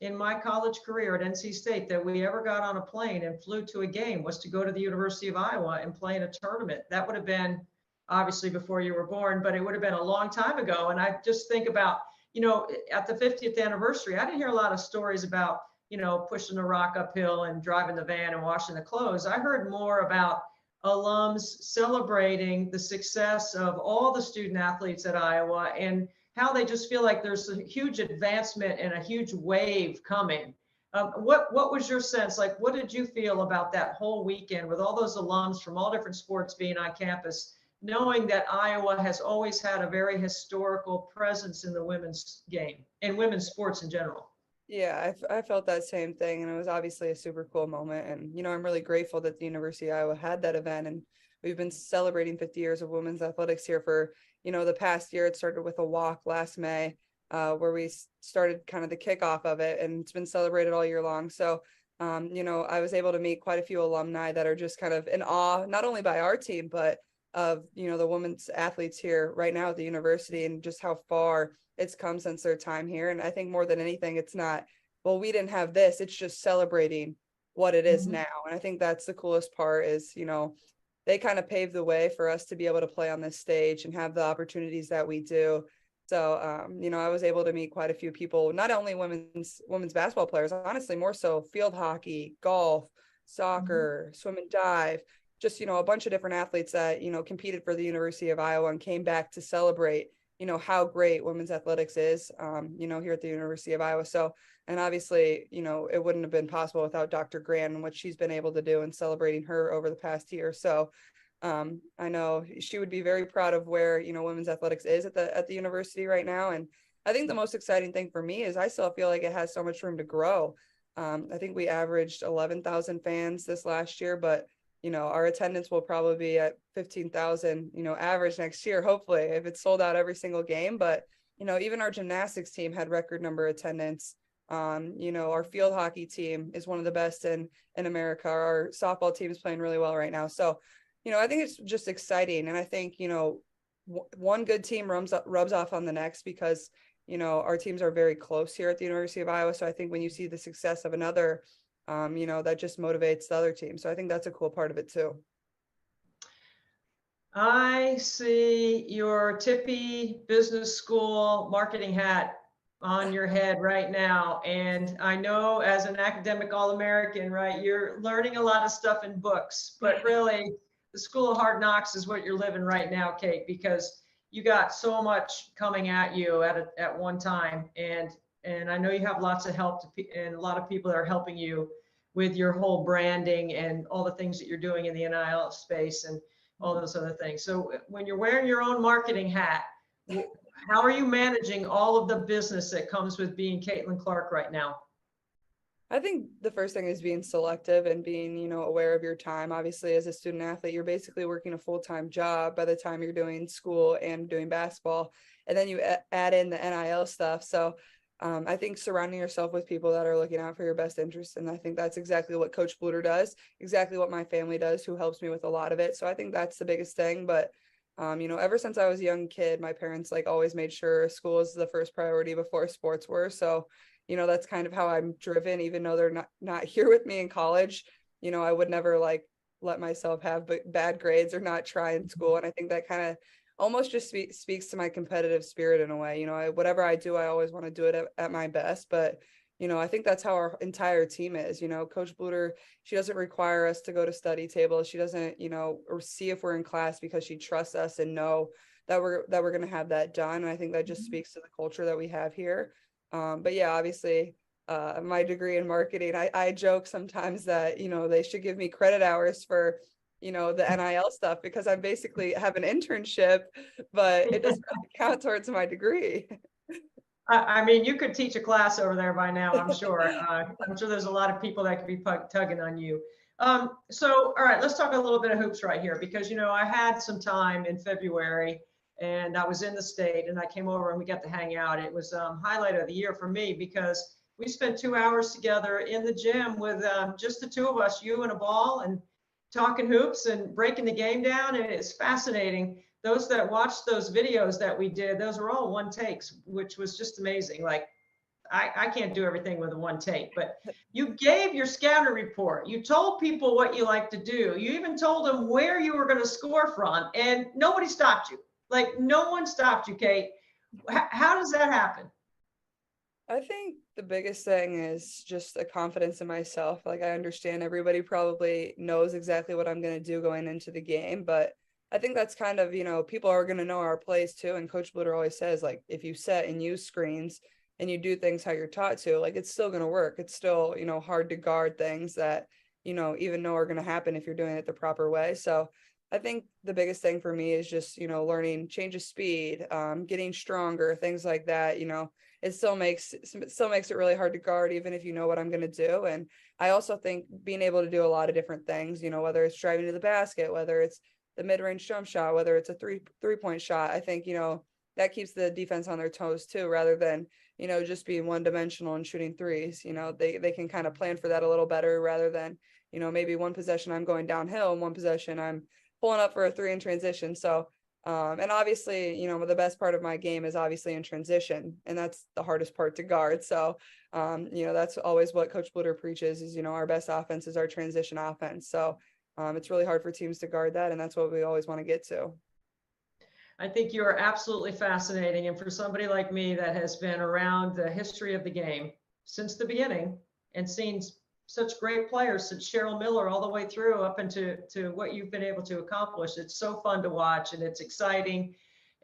in my college career at NC State that we ever got on a plane and flew to a game was to go to the University of Iowa and play in a tournament. That would have been obviously before you were born, but it would have been a long time ago. And I just think about, you know, at the 50th anniversary, I didn't hear a lot of stories about, you know, pushing the rock uphill and driving the van and washing the clothes. I heard more about alums celebrating the success of all the student athletes at Iowa and how they just feel like there's a huge advancement and a huge wave coming. What was your sense? Like, what did you feel about that whole weekend with all those alums from all different sports being on campus, knowing that Iowa has always had a very historical presence in the women's game and women's sports in general? Yeah, I felt that same thing, and it was obviously a super cool moment. And, you know, I'm really grateful that the University of Iowa had that event, and we've been celebrating 50 years of women's athletics here for, you know, the past year. It started with a walk last May, where we started kind of the kickoff of it, and it's been celebrated all year long. So, you know, I was able to meet quite a few alumni that are just kind of in awe, not only by our team, but of, you know, the women's athletes here right now at the university, and just how far it's come since their time here. And I think more than anything, it's not well, we didn't have this. It's just celebrating what it is Mhm. now. And I think that's the coolest part is, they kind of paved the way for us to be able to play on this stage and have the opportunities that we do. So, I was able to meet quite a few people, not only women's basketball players, honestly, more so field hockey, golf, soccer, swim and dive, just, a bunch of different athletes that, competed for the University of Iowa and came back to celebrate, how great women's athletics is, here at the University of Iowa. So, and obviously, it wouldn't have been possible without Dr. Grant and what she's been able to do in celebrating her over the past year. So, I know she would be very proud of where, women's athletics is at the university right now. And I think the most exciting thing for me is I still feel like it has so much room to grow. I think we averaged 11,000 fans this last year, but our attendance will probably be at 15,000, average next year, hopefully, if it's sold out every single game. But, even our gymnastics team had record number attendance. Our field hockey team is one of the best in America. Our softball team is playing really well right now. So, I think it's just exciting. And I think, one good team rubs off on the next because, our teams are very close here at the University of Iowa. So I think when you see the success of another, that just motivates the other team. So I think that's a cool part of it too. I see your Tippy Business School marketing hat on your head right now. And I know as an academic All-American, right, you're learning a lot of stuff in books, but really the School of Hard Knocks is what you're living right now, Kate, because you got so much coming at you at one time. And I know you have lots of help and a lot of people that are helping you with your whole branding and all the things that you're doing in the NIL space and all those other things. So when you're wearing your own marketing hat, how are you managing all of the business that comes with being Caitlin Clark right now? I think the first thing is being selective and being, aware of your time. Obviously, as a student athlete, you're basically working a full-time job by the time you're doing school and doing basketball. And then you add in the NIL stuff. So I think surrounding yourself with people that are looking out for your best interest. And I think that's exactly what Coach Bluter does, exactly what my family does, who helps me with a lot of it. So I think that's the biggest thing. But ever since I was a young kid, my parents always made sure school is the first priority before sports were. So, that's kind of how I'm driven, even though they're not here with me in college. I would never let myself have bad grades or not try in school. And I think that kind of almost just speaks to my competitive spirit in a way. Whatever I do, I always want to do it at my best. But I think that's how our entire team is. Coach Bluter, she doesn't require us to go to study tables. She doesn't, or see if we're in class because she trusts us and know that we're going to have that done. And I think that just speaks to the culture that we have here. But yeah, obviously, my degree in marketing, I joke sometimes that, they should give me credit hours for, the NIL stuff because I basically have an internship, but it doesn't really count towards my degree. I mean, you could teach a class over there by now, I'm sure. I'm sure there's a lot of people that could be tugging on you. So, all right, let's talk a little bit of hoops right here because, I had some time in February and I was in the state and I came over and we got to hang out. It was highlight of the year for me because we spent 2 hours together in the gym with just the two of us, you and a ball, and talking hoops and breaking the game down. And it's fascinating. Those that watched those videos that we did, those were all one takes, which was just amazing. Like I can't do everything with a one take, but you gave your scouting report. You told people what you like to do. You even told them where you were going to score from, and nobody stopped you. Like no one stopped you, Kate. How does that happen? I think the biggest thing is just a confidence in myself. I understand everybody probably knows exactly what I'm going to do going into the game, but I think that's kind of, people are going to know our plays too. And Coach Bluter always says, if you set and use screens and you do things how you're taught to, it's still going to work. It's still, hard to guard things that, even know are going to happen if you're doing it the proper way. So I think the biggest thing for me is just, learning change of speed, getting stronger, things like that. It still makes it really hard to guard, even if you know what I'm going to do. And I also think being able to do a lot of different things, whether it's driving to the basket, whether it's the mid-range jump shot, whether it's a three-point shot, I think, that keeps the defense on their toes too, rather than, just being one-dimensional and shooting threes. They can kind of plan for that a little better rather than, maybe one possession I'm going downhill and one possession I'm pulling up for a three in transition. So And obviously, you know, the best part of my game is obviously in transition, and that's the hardest part to guard. So, you know, that's always what Coach Bluder preaches is, you know, our best offense is our transition offense. So it's really hard for teams to guard that, and that's what we always want to get to. I think you are absolutely fascinating. And for somebody like me that has been around the history of the game since the beginning and seen such great players since Cheryl Miller all the way through up into what you've been able to accomplish, it's so fun to watch, and it's exciting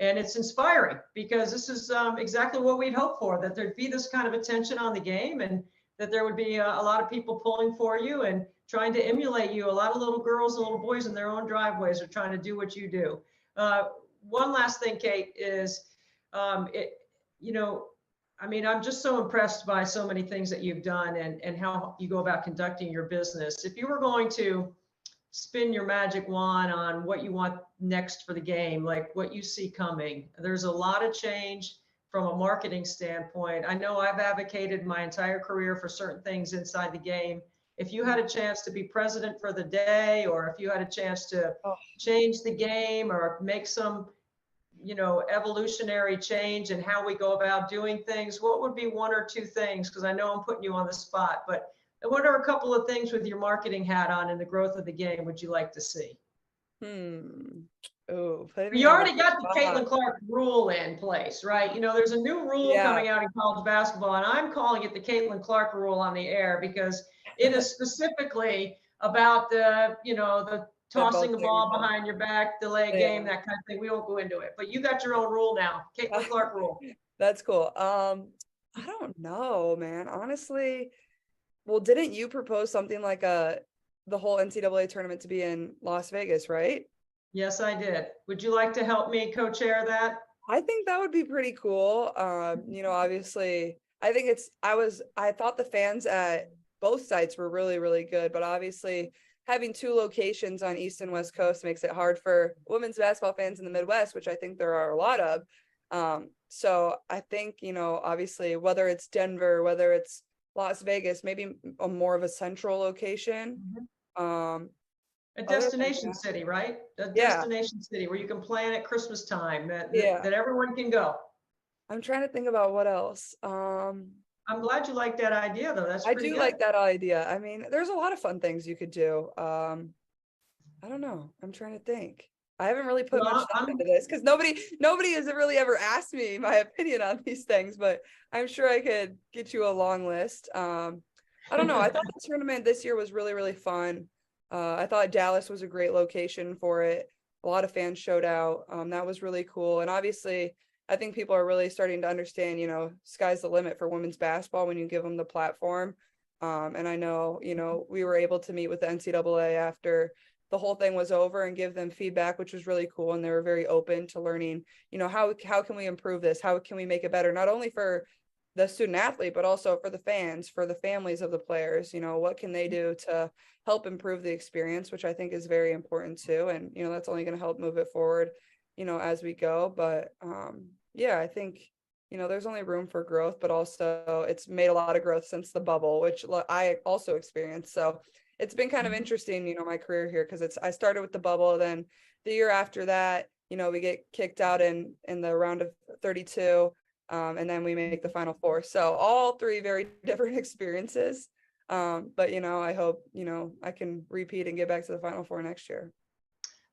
and it's inspiring, because this is exactly what we'd hoped for, that there'd be this kind of attention on the game, and that there would be a lot of people pulling for you and trying to emulate you. A lot of little girls and little boys in their own driveways are trying to do what you do. One last thing, Kate, is you know, I mean, I'm just so impressed by so many things that you've done and how you go about conducting your business. If you were going to spin your magic wand on what you want next for the game, like what you see coming, there's a lot of change from a marketing standpoint. I know I've advocated my entire career for certain things inside the game. If you had a chance to be president for the day, or if you had a chance to change the game or make some, you know, evolutionary change in how we go about doing things, what would be one or two things? Because I know I'm putting you on the spot, but what are a couple of things with your marketing hat on and the growth of the game would you like to see? Oh, You already got the Caitlin Clark rule in place, right? You know, there's a new rule coming out in college basketball, and I'm calling it the Caitlin Clark rule on the air, because it is specifically about the, you know, the tossing the ball behind your back, delay game, that kind of thing. We won't go into it, but you got your own rule now, Caitlin Clark rule. That's cool. I don't know, man. Honestly, well, didn't you propose something like the whole NCAA tournament to be in Las Vegas, right? Yes, I did. Would you like to help me co-chair that? I think that would be pretty cool. You know, obviously, I think I thought the fans at both sites were really, really good, but obviously having two locations on East and West Coast makes it hard for women's basketball fans in the Midwest, which I think there are a lot of. So I think, you know, obviously, whether it's Denver, whether it's Las Vegas, maybe more of a central location. A destination city, right? A destination city where you can plan at Christmas time, that everyone can go. I'm trying to think about what else. I'm glad you like that idea, though. That's pretty good. Like that idea. I mean, there's a lot of fun things you could do. I don't know. I'm trying to think. I haven't really put much thought into this, because nobody has really ever asked me my opinion on these things, but I'm sure I could get you a long list. I don't know. I thought the tournament this year was really, really fun. I thought Dallas was a great location for it. A lot of fans showed out. That was really cool. And obviously, I think people are really starting to understand, you know, sky's the limit for women's basketball when you give them the platform. And I know, you know, we were able to meet with the NCAA after the whole thing was over and give them feedback, which was really cool. And they were very open to learning, you know, how can we improve this? How can we make it better? Not only for the student athlete, but also for the fans, for the families of the players. You know, what can they do to help improve the experience, which I think is very important too. And, you know, that's only going to help move it forward, you know, as we go. But yeah, I think, you know, there's only room for growth, but also it's made a lot of growth since the bubble, which I also experienced. So it's been kind of interesting, you know, my career here, because I started with the bubble. Then the year after that, you know, we get kicked out in the round of 32. And then we make the Final Four. So all three very different experiences. But, you know, I hope, you know, I can repeat and get back to the Final Four next year.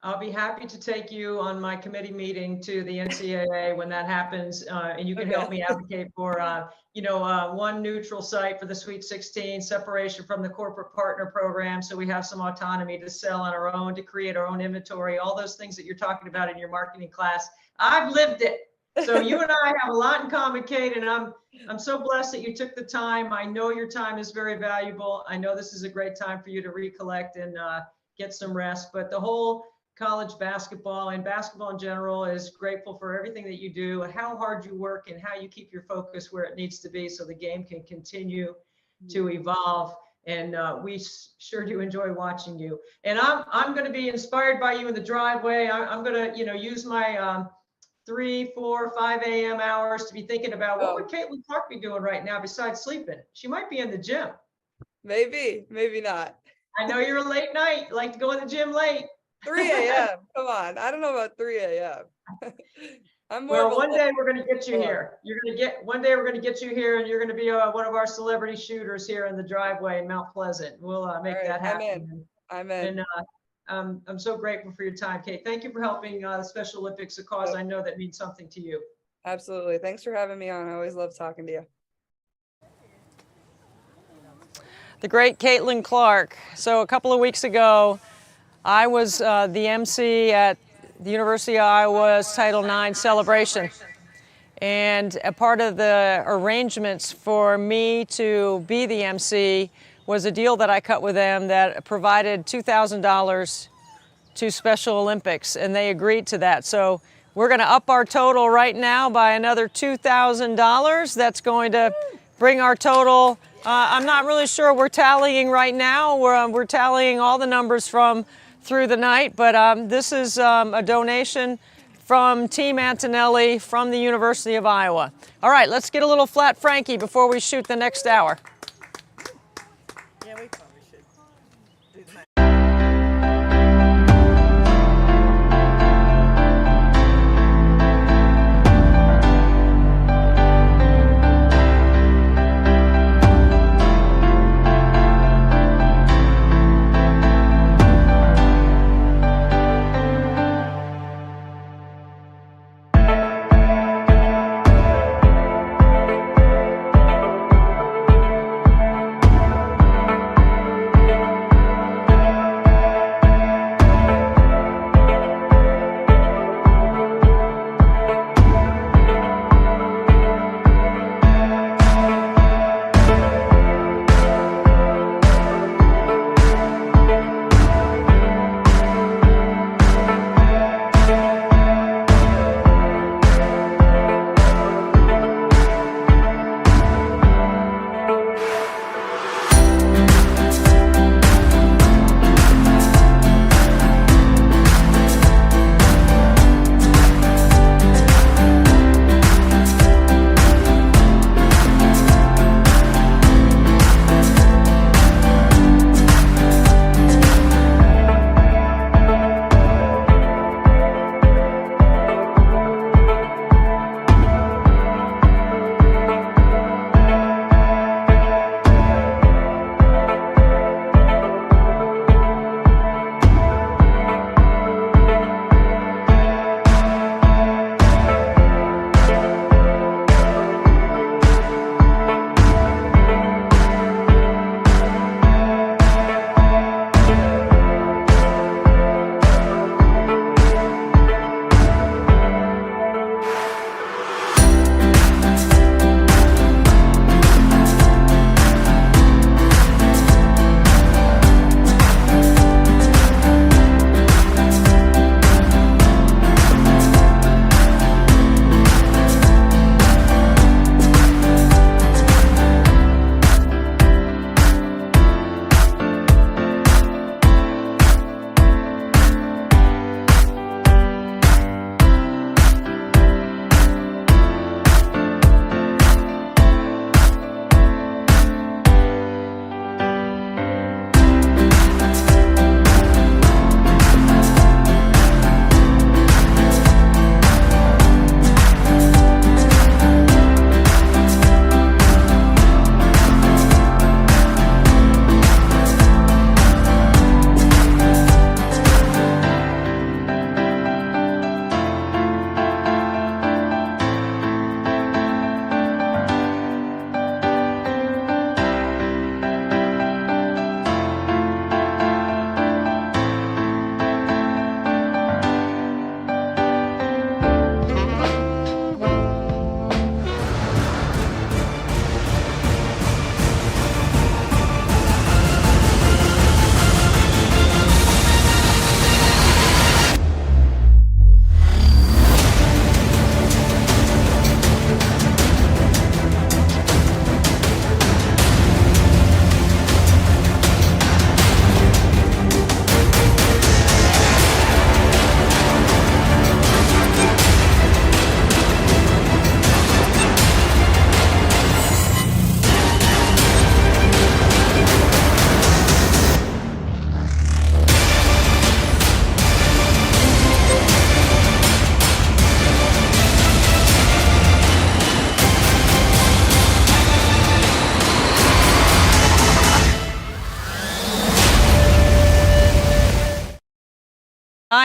I'll be happy to take you on my committee meeting to the NCAA when that happens, and you can help me advocate for, you know, one neutral site for the Sweet 16, separation from the corporate partner program, so we have some autonomy to sell on our own, to create our own inventory, all those things that you're talking about in your marketing class. I've lived it. So you and I have a lot in common, Kate, and I'm so blessed that you took the time. I know your time is very valuable. I know this is a great time for you to recollect and get some rest, but the whole college basketball and basketball in general is grateful for everything that you do and how hard you work and how you keep your focus where it needs to be so the game can continue to evolve. And we sure do enjoy watching you. And I'm going to be inspired by you in the driveway. I'm going to, you know, use my 3, 4, 5 a.m. hours to be thinking about what would Caitlin Clark be doing right now besides sleeping? She might be in the gym. Maybe not. I know you're a late night, like to go in the gym late. 3 a.m. Come on. I don't know about 3 a.m. I'm more Well, of a one look- day we're going to get you Sure. here. One day we're going to get you here, and you're going to be one of our celebrity shooters here in the driveway in Mount Pleasant. We'll make All right, that I'm in. happen. I'm in. And I'm so grateful for your time, Kate. Thank you for helping Special Olympics, a cause Yep. I know that means something to you. Absolutely. Thanks for having me on. I always love talking to you. The great Caitlin Clark. So a couple of weeks ago, I was the MC at the University of Iowa's Title IX celebration. And a part of the arrangements for me to be the MC was a deal that I cut with them that provided $2,000 to Special Olympics, and they agreed to that. So we're going to up our total right now by another $2,000. That's going to bring our total. I'm not really sure. We're tallying right now. We're tallying all the numbers from through the night, but this is a donation from Team Antonelli from the University of Iowa. All right, let's get a little Flat Frankie before we shoot the next hour.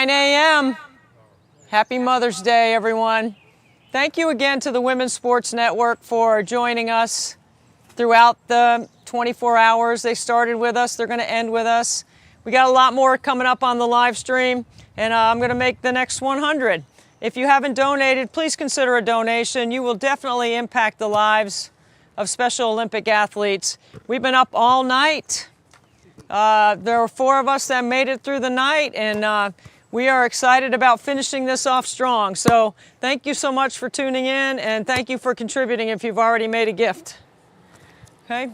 9 a.m. Happy Mother's Day, everyone. Thank you again to the Women's Sports Network for joining us throughout the 24 hours they started with us. They're going to end with us. We got a lot more coming up on the live stream, and I'm going to make the next 100. If you haven't donated, please consider a donation. You will definitely impact the lives of Special Olympic athletes. We've been up all night. There were 4 of us that made it through the night, and we are excited about finishing this off strong. So thank you so much for tuning in, and thank you for contributing if you've already made a gift. Okay?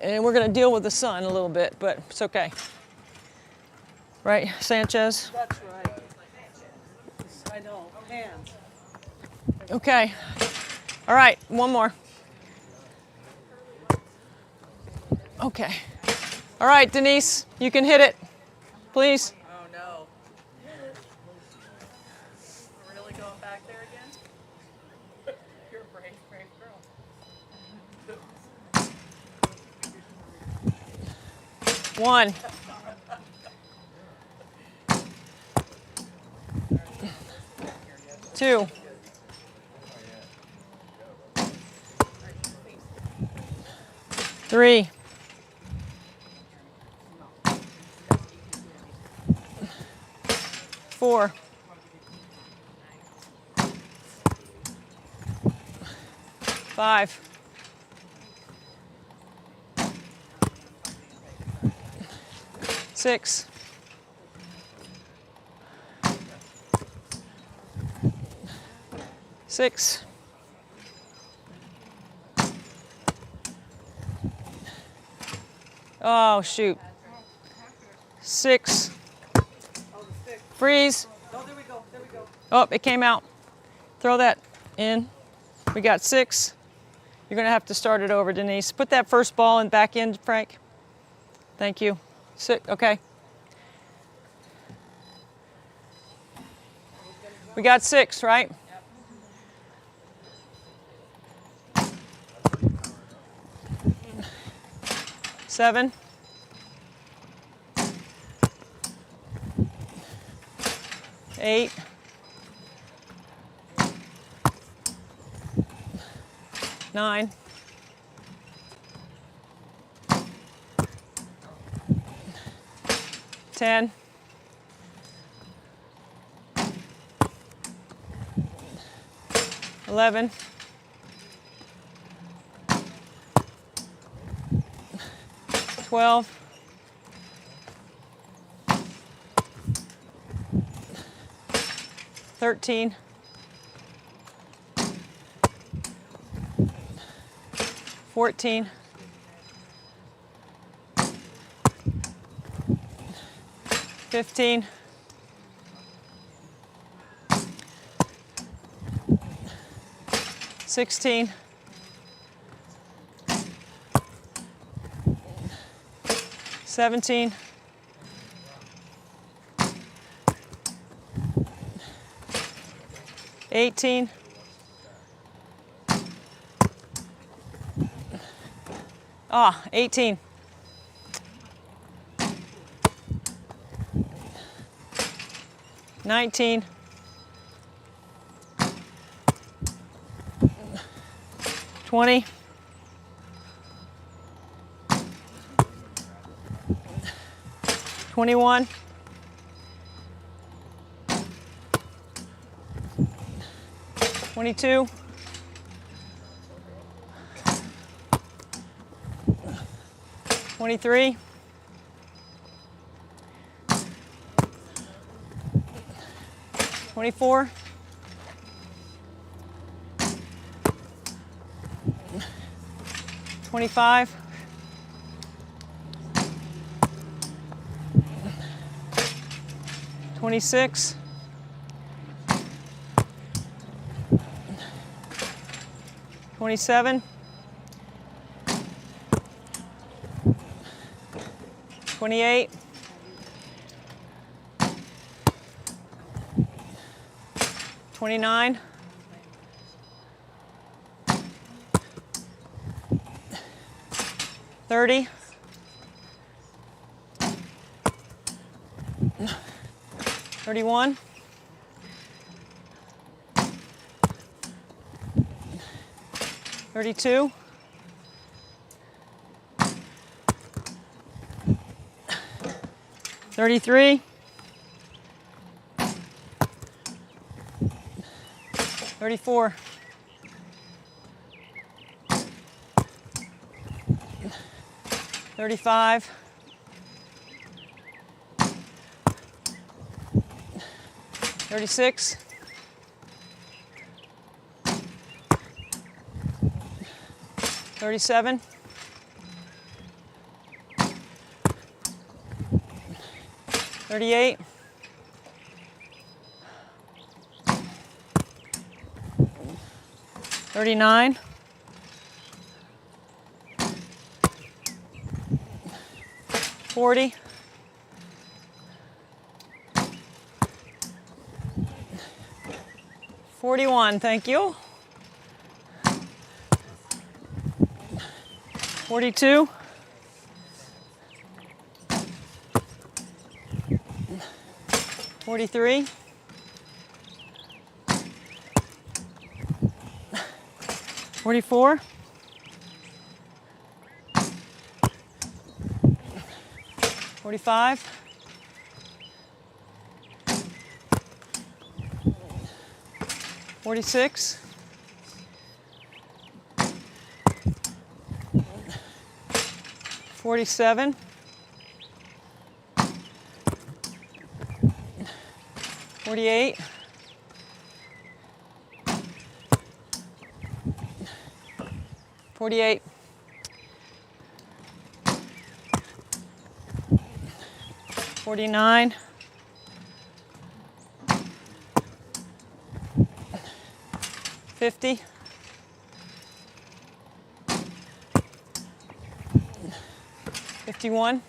And we're going to deal with the sun a little bit, but it's okay. Right, Sanchez? That's right. I know. Hands. Okay. All right, one more. Okay. All right, Denise, you can hit it, please. Oh no. Really going back there again? You're a brave, brave girl. 1. 2. 3. 4. 5. 6. 6. Oh, shoot. 6. Freeze. Oh, there we go. There we go. Oh, it came out. Throw that in. We got 6. You're going to have to start it over, Denise. Put that first ball in back in, Frank. Thank you. 6. Okay. We got 6, right? Seven. 8. 9. 10. 11. 12. 13. 14. 15. 16. 17. 18. 18. 19. 20. 21. 22. 23. 24. 25. 26. 27. 28. 29. 30. 31. 32. 33. 34. 35. 36. 37. 38. 39. 40. 41, thank you. 42. 43. 44. 45. 46. 47. 48. 48. 49. 50. 51.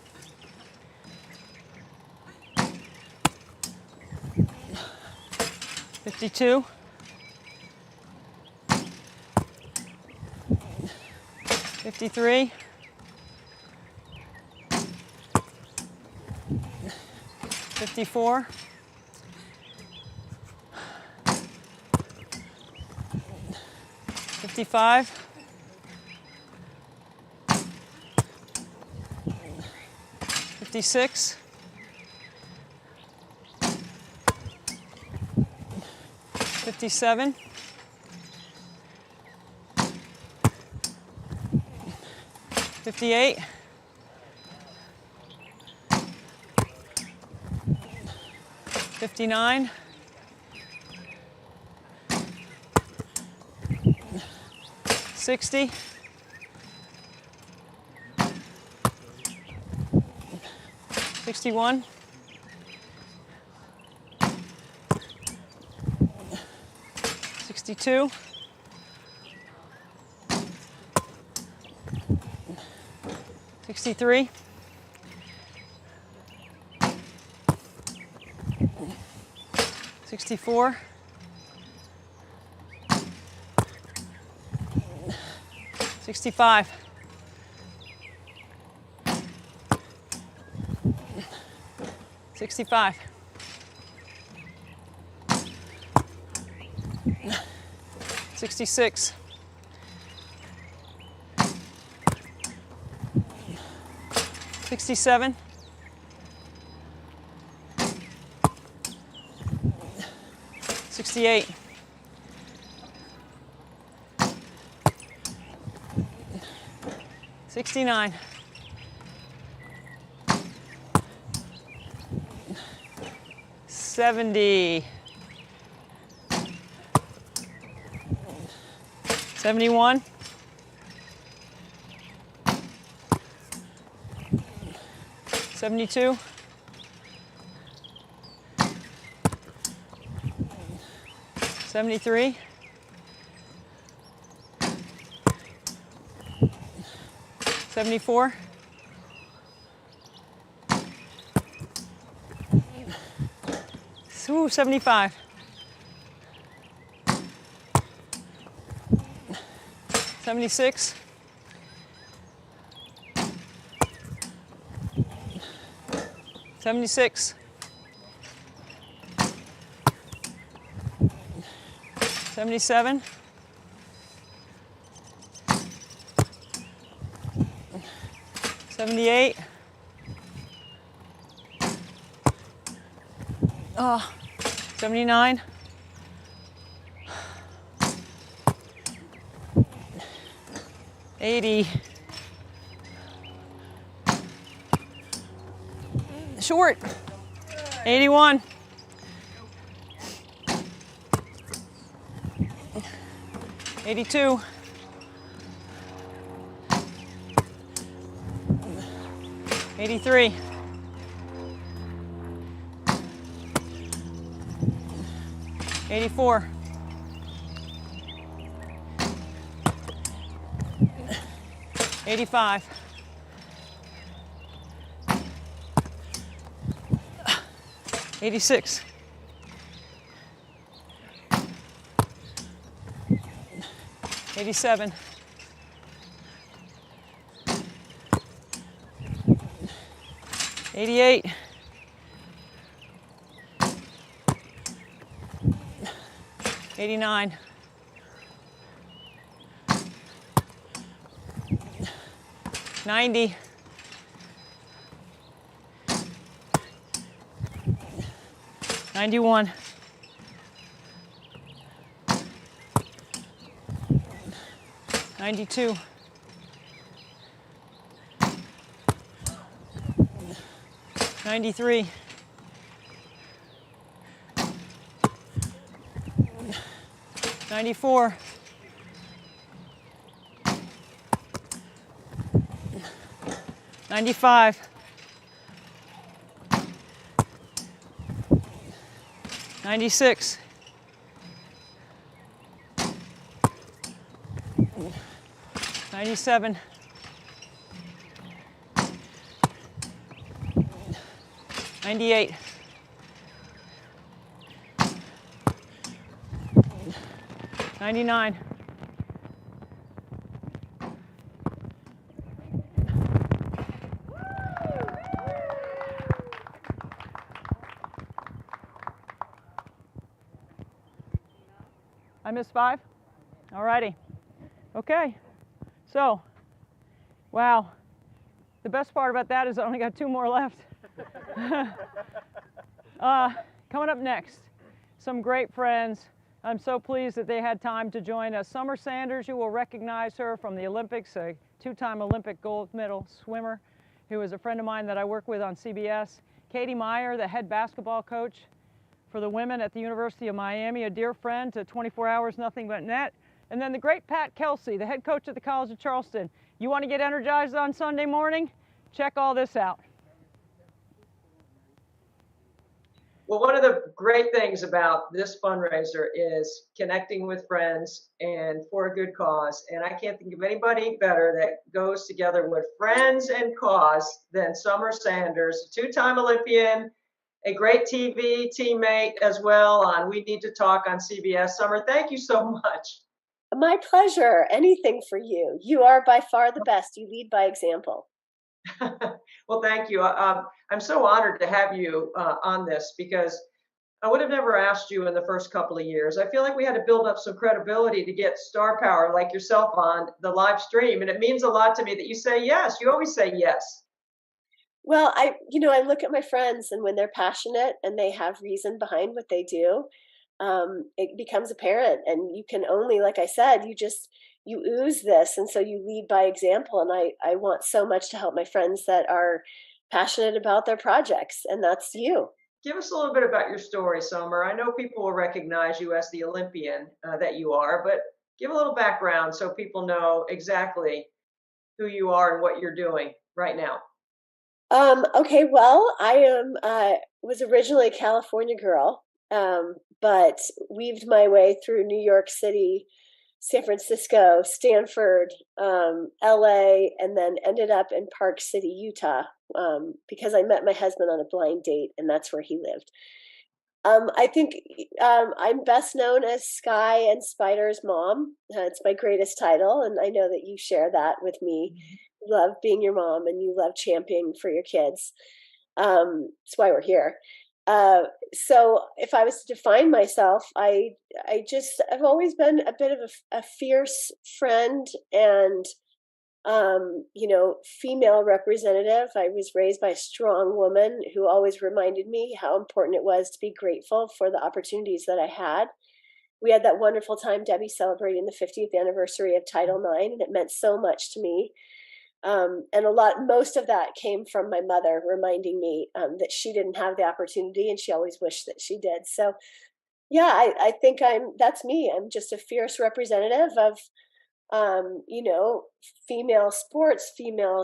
52. 53. 54. 55. 56. 57. 58. 59. 60. 61. 62. 63. 64. 65. 65. 66. 67. 68. 69. 70. 71. 72. 73. 74. 75. 76. 76. 77. 78. 79. 80. Short. 81. 82. 83. 84. 85. 86. 87. 88. 89. 90. 91. 92. 93. 94. 95. 96. 97. 98. 99. 5? All righty. Okay. So, wow. The best part about that is I only got 2 more left. Coming up next, some great friends. I'm so pleased that they had time to join us. Summer Sanders, you will recognize her from the Olympics, a 2-time Olympic gold medal swimmer who is a friend of mine that I work with on CBS. Katie Meyer, the head basketball coach for the women at the University of Miami, a dear friend to 24 Hours Nothing But Net. And then the great Pat Kelsey, the head coach at the College of Charleston. You want to get energized on Sunday morning? Check all this out. Well, one of the great things about this fundraiser is connecting with friends and for a good cause. And I can't think of anybody better that goes together with friends and cause than Summer Sanders, a 2-time Olympian, a great TV teammate as well on We Need to Talk on CBS. Summer, thank you so much. My pleasure. Anything for you. You are by far the best. You lead by example. Well, thank you. I'm so honored to have you on this because I would have never asked you in the first couple of years. I feel like we had to build up some credibility to get star power like yourself on the live stream. And it means a lot to me that you say yes. You always say yes. Well, I look at my friends, and when they're passionate and they have reason behind what they do, it becomes apparent. And you can only, like I said, you ooze this. And so you lead by example. And I want so much to help my friends that are passionate about their projects. And that's you. Give us a little bit about your story, Summer. I know people will recognize you as the Olympian that you are, but give a little background so people know exactly who you are and what you're doing right now. Okay, well, was originally a California girl, but weaved my way through New York City, San Francisco, Stanford, LA, and then ended up in Park City, Utah, because I met my husband on a blind date, and that's where he lived. I think I'm best known as Sky and Spider's mom. It's my greatest title, and I know that you share that with me. You love being your mom, and you love championing for your kids. That's why we're here. So if I was to define myself, I've always been a bit of a fierce friend and female representative. I was raised by a strong woman who always reminded me how important it was to be grateful for the opportunities that I had. We had that wonderful time, Debbie, celebrating the 50th anniversary of Title IX, and it meant so much to me. And most of that came from my mother reminding me that she didn't have the opportunity and she always wished that she did. So, yeah, I think that's me. I'm just a fierce representative of female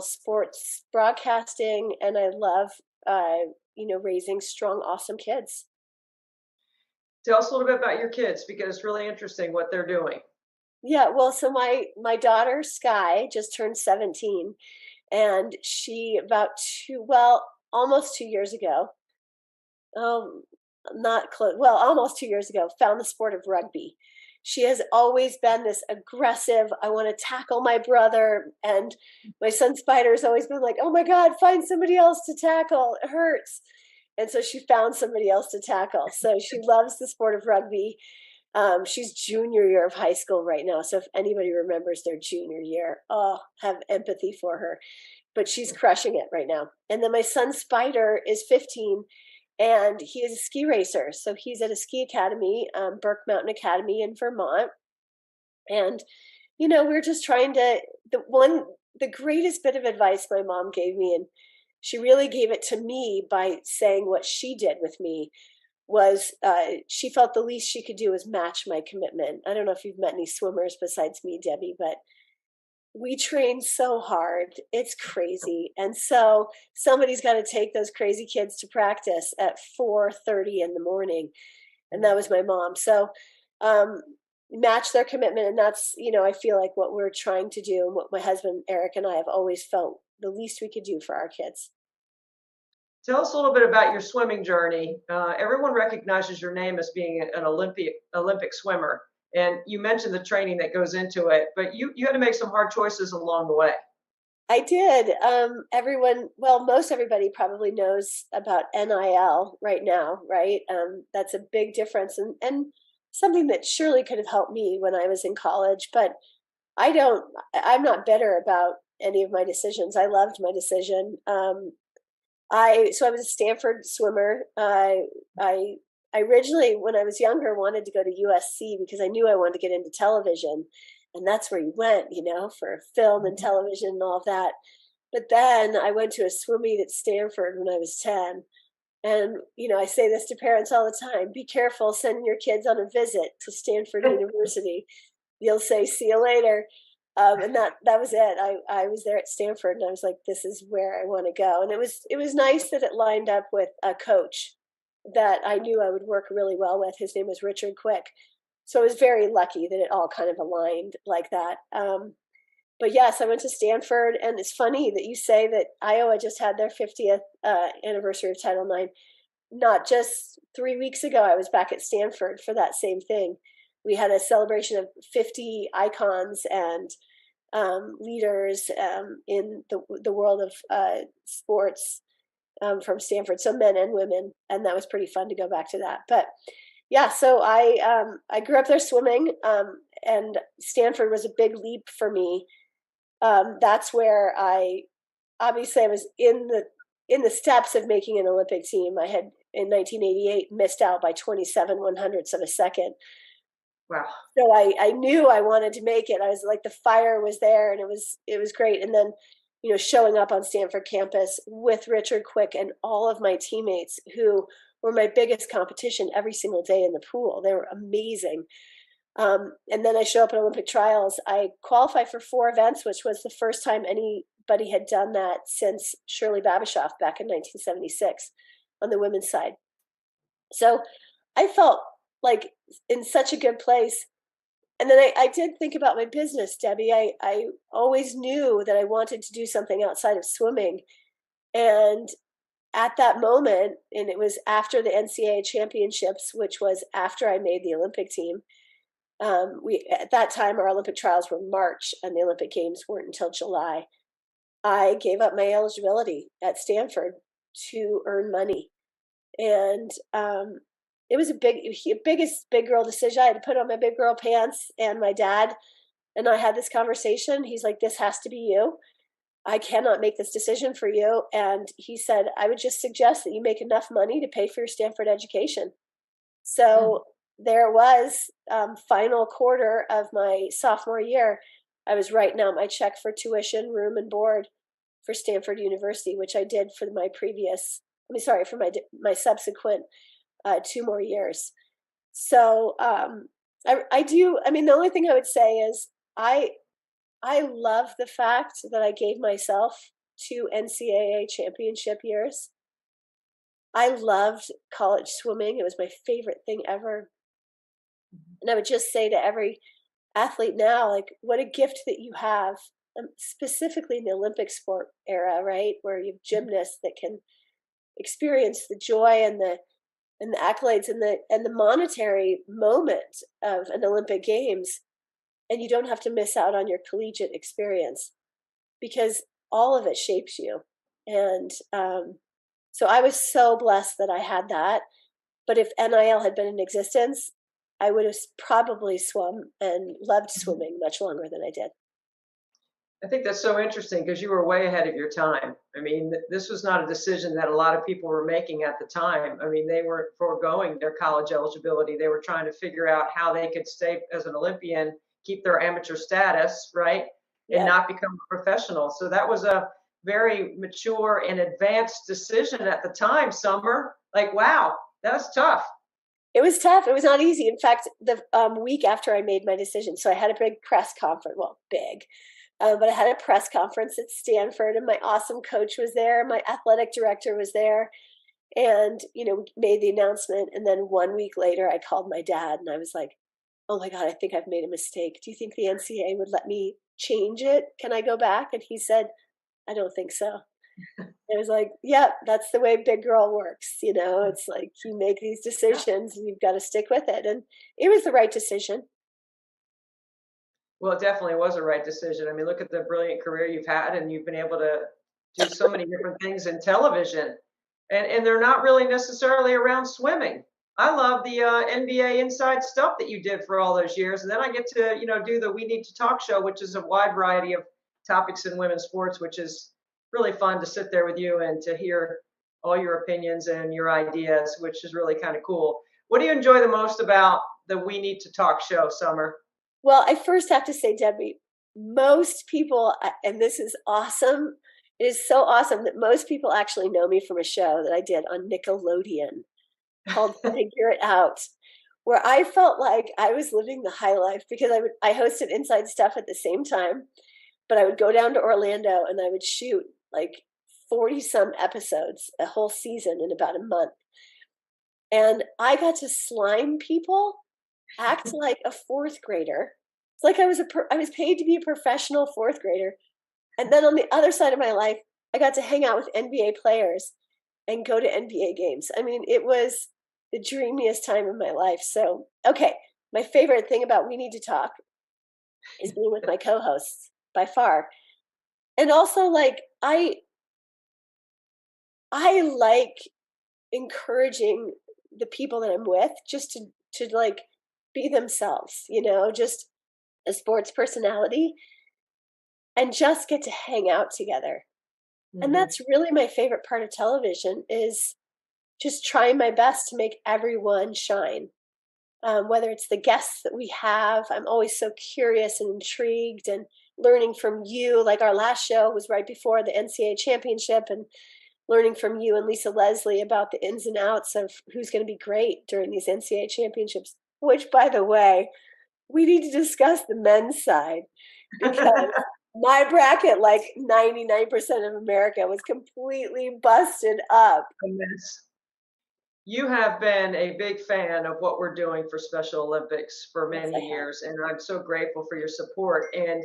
sports broadcasting, and I love, raising strong, awesome kids. Tell us a little bit about your kids because it's really interesting what they're doing. Yeah, well, so my daughter Sky just turned 17, and she almost 2 years ago, not close, well, almost 2 years ago, found the sport of rugby. She has always been this aggressive, I want to tackle my brother. And my son Spider has always been like, oh my God, find somebody else to tackle. It hurts. And so she found somebody else to tackle. So she loves the sport of rugby. She's junior year of high school right now. So if anybody remembers their junior year, have empathy for her. But she's crushing it right now. And then my son Spider is 15, and he is a ski racer. So he's at a ski academy, Burke Mountain Academy in Vermont. And, we're just trying to, the greatest bit of advice my mom gave me, and she really gave it to me by saying what she did with me, was she felt the least she could do was match my commitment. I don't know if you've met any swimmers besides me, Debbie, but we train so hard. It's crazy. And so somebody's got to take those crazy kids to practice at 4:30 in the morning. And that was my mom. So match their commitment. And that's, I feel like what we're trying to do, and what my husband, Eric, and I have always felt the least we could do for our kids. Tell us a little bit about your swimming journey. Everyone recognizes your name as being an Olympic swimmer. And you mentioned the training that goes into it, but you had to make some hard choices along the way. I did. Most everybody probably knows about NIL right now, right? That's a big difference, and something that surely could have helped me when I was in college. But I'm not bitter about any of my decisions. I loved my decision. I was a Stanford swimmer. I originally, when I was younger, wanted to go to USC because I knew I wanted to get into television. And that's where you went, for film and television and all of that. But then I went to a swim meet at Stanford when I was 10. And, I say this to parents all the time: be careful sending your kids on a visit to Stanford University. You'll say, see you later. And that was it. I was there at Stanford, and I was like, this is where I want to go. And it was nice that it lined up with a coach that I knew I would work really well with. His name was Richard Quick. So I was very lucky that it all kind of aligned like that. But yes, I went to Stanford, and it's funny that you say that Iowa just had their 50th anniversary of Title IX. Not just 3 weeks ago, I was back at Stanford for that same thing. We had a celebration of 50 icons and leaders in the world of sports from Stanford, so men and women, and that was pretty fun to go back to that. But yeah, so I grew up there swimming, and Stanford was a big leap for me. That's where I was in the steps of making an Olympic team. I had in 1988 missed out by 27/100ths of a second. Wow. So I knew I wanted to make it. I was like, the fire was there, and it was great. And then, showing up on Stanford campus with Richard Quick and all of my teammates, who were my biggest competition every single day in the pool. They were amazing. And then I show up at Olympic trials. I qualified for 4 events, which was the first time anybody had done that since Shirley Babashoff back in 1976 on the women's side. So I felt like in such a good place. And then I did think about my business, Debbie. I always knew that I wanted to do something outside of swimming. And at that moment, and it was after the NCAA championships, which was after I made the Olympic team. At that time, our Olympic trials were March, and the Olympic Games weren't until July. I gave up my eligibility at Stanford to earn money. And it was biggest big girl decision. I had to put on my big girl pants, and my dad and I had this conversation. He's like, "This has to be you. I cannot make this decision for you." And he said, "I would just suggest that you make enough money to pay for your Stanford education." So there was final quarter of my sophomore year. I was writing out my check for tuition, room, and board for Stanford University, which I did for for my subsequent 2 more years. So I do. I mean, the only thing I would say is I love the fact that I gave myself 2 NCAA championship years. I loved college swimming. It was my favorite thing ever. And I would just say to every athlete now, like, what a gift that you have, specifically in the Olympic sport era, right? Where you have gymnasts that can experience the joy and the accolades and the monetary moment of an Olympic Games, and you don't have to miss out on your collegiate experience because all of it shapes you. And so I was so blessed that I had that. But if NIL had been in existence, I would have probably swum and loved swimming much longer than I did. I think that's so interesting because you were way ahead of your time. I mean, this was not a decision that a lot of people were making at the time. I mean, they were foregoing their college eligibility. They were trying to figure out how they could stay as an Olympian, keep their amateur status, right? And not become a professional. So that was a very mature and advanced decision at the time, Summer. Like, wow, that's tough. It was tough. It was not easy. In fact, the week after I made my decision, so I had a big press conference. Well, big. But I had a press conference at Stanford, and my awesome coach was there. My athletic director was there, and made the announcement. And then 1 week later, I called my dad, and I was like, "Oh my God, I think I've made a mistake. Do you think the NCAA would let me change it? Can I go back?" And he said, "I don't think so." It was like, "Yeah, that's the way big girl works." It's like you make these decisions, and you've got to stick with it. And it was the right decision. Well, it definitely was a right decision. I mean, look at the brilliant career you've had, and you've been able to do so many different things in television, and they're not really necessarily around swimming. I love the NBA inside stuff that you did for all those years, and then I get to do the We Need to Talk show, which is a wide variety of topics in women's sports, which is really fun to sit there with you and to hear all your opinions and your ideas, which is really kind of cool. What do you enjoy the most about the We Need to Talk show, Summer? Well, I first have to say, Debbie, most people, and this is awesome, it is so awesome that most people actually know me from a show that I did on Nickelodeon called Figure It Out, where I felt like I was living the high life because I hosted Inside Stuff at the same time, but I would go down to Orlando and I would shoot like 40 some episodes, a whole season in about a month. And I got to slime people, act like a 4th grader. It's like I was paid to be a professional 4th grader. And then on the other side of my life, I got to hang out with NBA players and go to NBA games. I mean, it was the dreamiest time of my life. So, okay, my favorite thing about We Need to Talk is being with my co-hosts by far. And also, like, I like encouraging the people that I'm with just to like be themselves, just a sports personality, and just get to hang out together. Mm-hmm. And that's really my favorite part of television, is just trying my best to make everyone shine. Whether it's the guests that we have, I'm always so curious and intrigued and learning from you. Like our last show was right before the NCAA championship, and learning from you and Lisa Leslie about the ins and outs of who's going to be great during these NCAA championships, which, by the way, we need to discuss the men's side, because my bracket, like 99% of America, was completely busted up. You have been a big fan of what we're doing for Special Olympics for many years, and I'm so grateful for your support. And,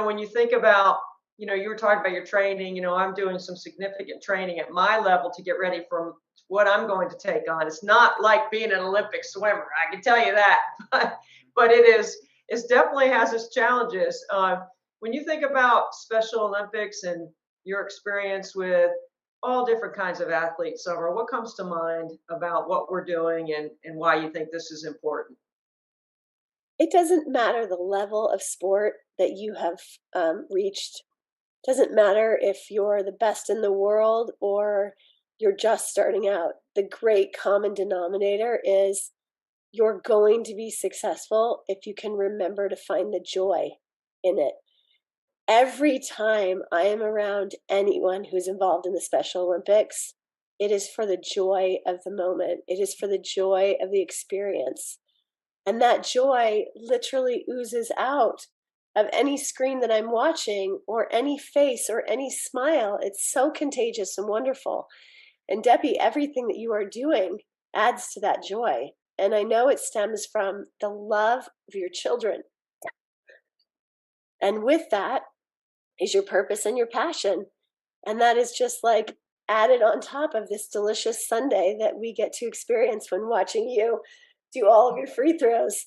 when you think about, you were talking about your training, I'm doing some significant training at my level to get ready for what I'm going to take on. It's not like being an Olympic swimmer, I can tell you that, but it definitely has its challenges. When you think about Special Olympics and your experience with all different kinds of athletes. Summer, what comes to mind about what we're doing and why you think this is important? It doesn't matter the level of sport that you have reached. Doesn't matter if you're the best in the world or you're just starting out. The great common denominator is you're going to be successful if you can remember to find the joy in it. Every time I am around anyone who's involved in the Special Olympics, it is for the joy of the moment. It is for the joy of the experience. And that joy literally oozes out of any screen that I'm watching or any face or any smile. It's so contagious and wonderful. And Debbie, everything that you are doing adds to that joy. And I know it stems from the love of your children. And with that is your purpose and your passion. And that is just like added on top of this delicious Sunday that we get to experience when watching you do all of your free throws.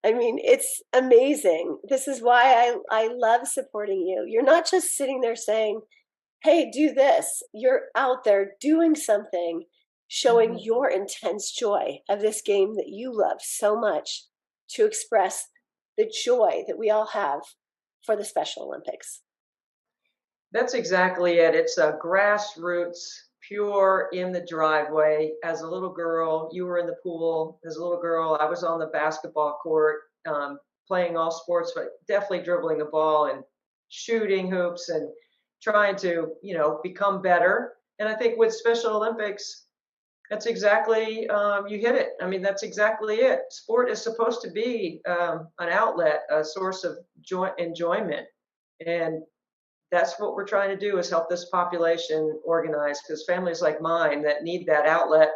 I mean, it's amazing. This is why I love supporting you. You're not just sitting there saying, hey, do this. You're out there doing something, showing your intense joy of this game that you love so much to express the joy that we all have for the Special Olympics. That's exactly it. It's a grassroots, pure in the driveway. As a little girl, you were in the pool. As a little girl, I was on the basketball court, playing all sports, but definitely dribbling a ball and shooting hoops and trying to, become better. And I think with Special Olympics, that's exactly, you hit it. I mean, that's exactly it. Sport is supposed to be an outlet, a source of enjoyment. And that's what we're trying to do, is help this population organize, because families like mine that need that outlet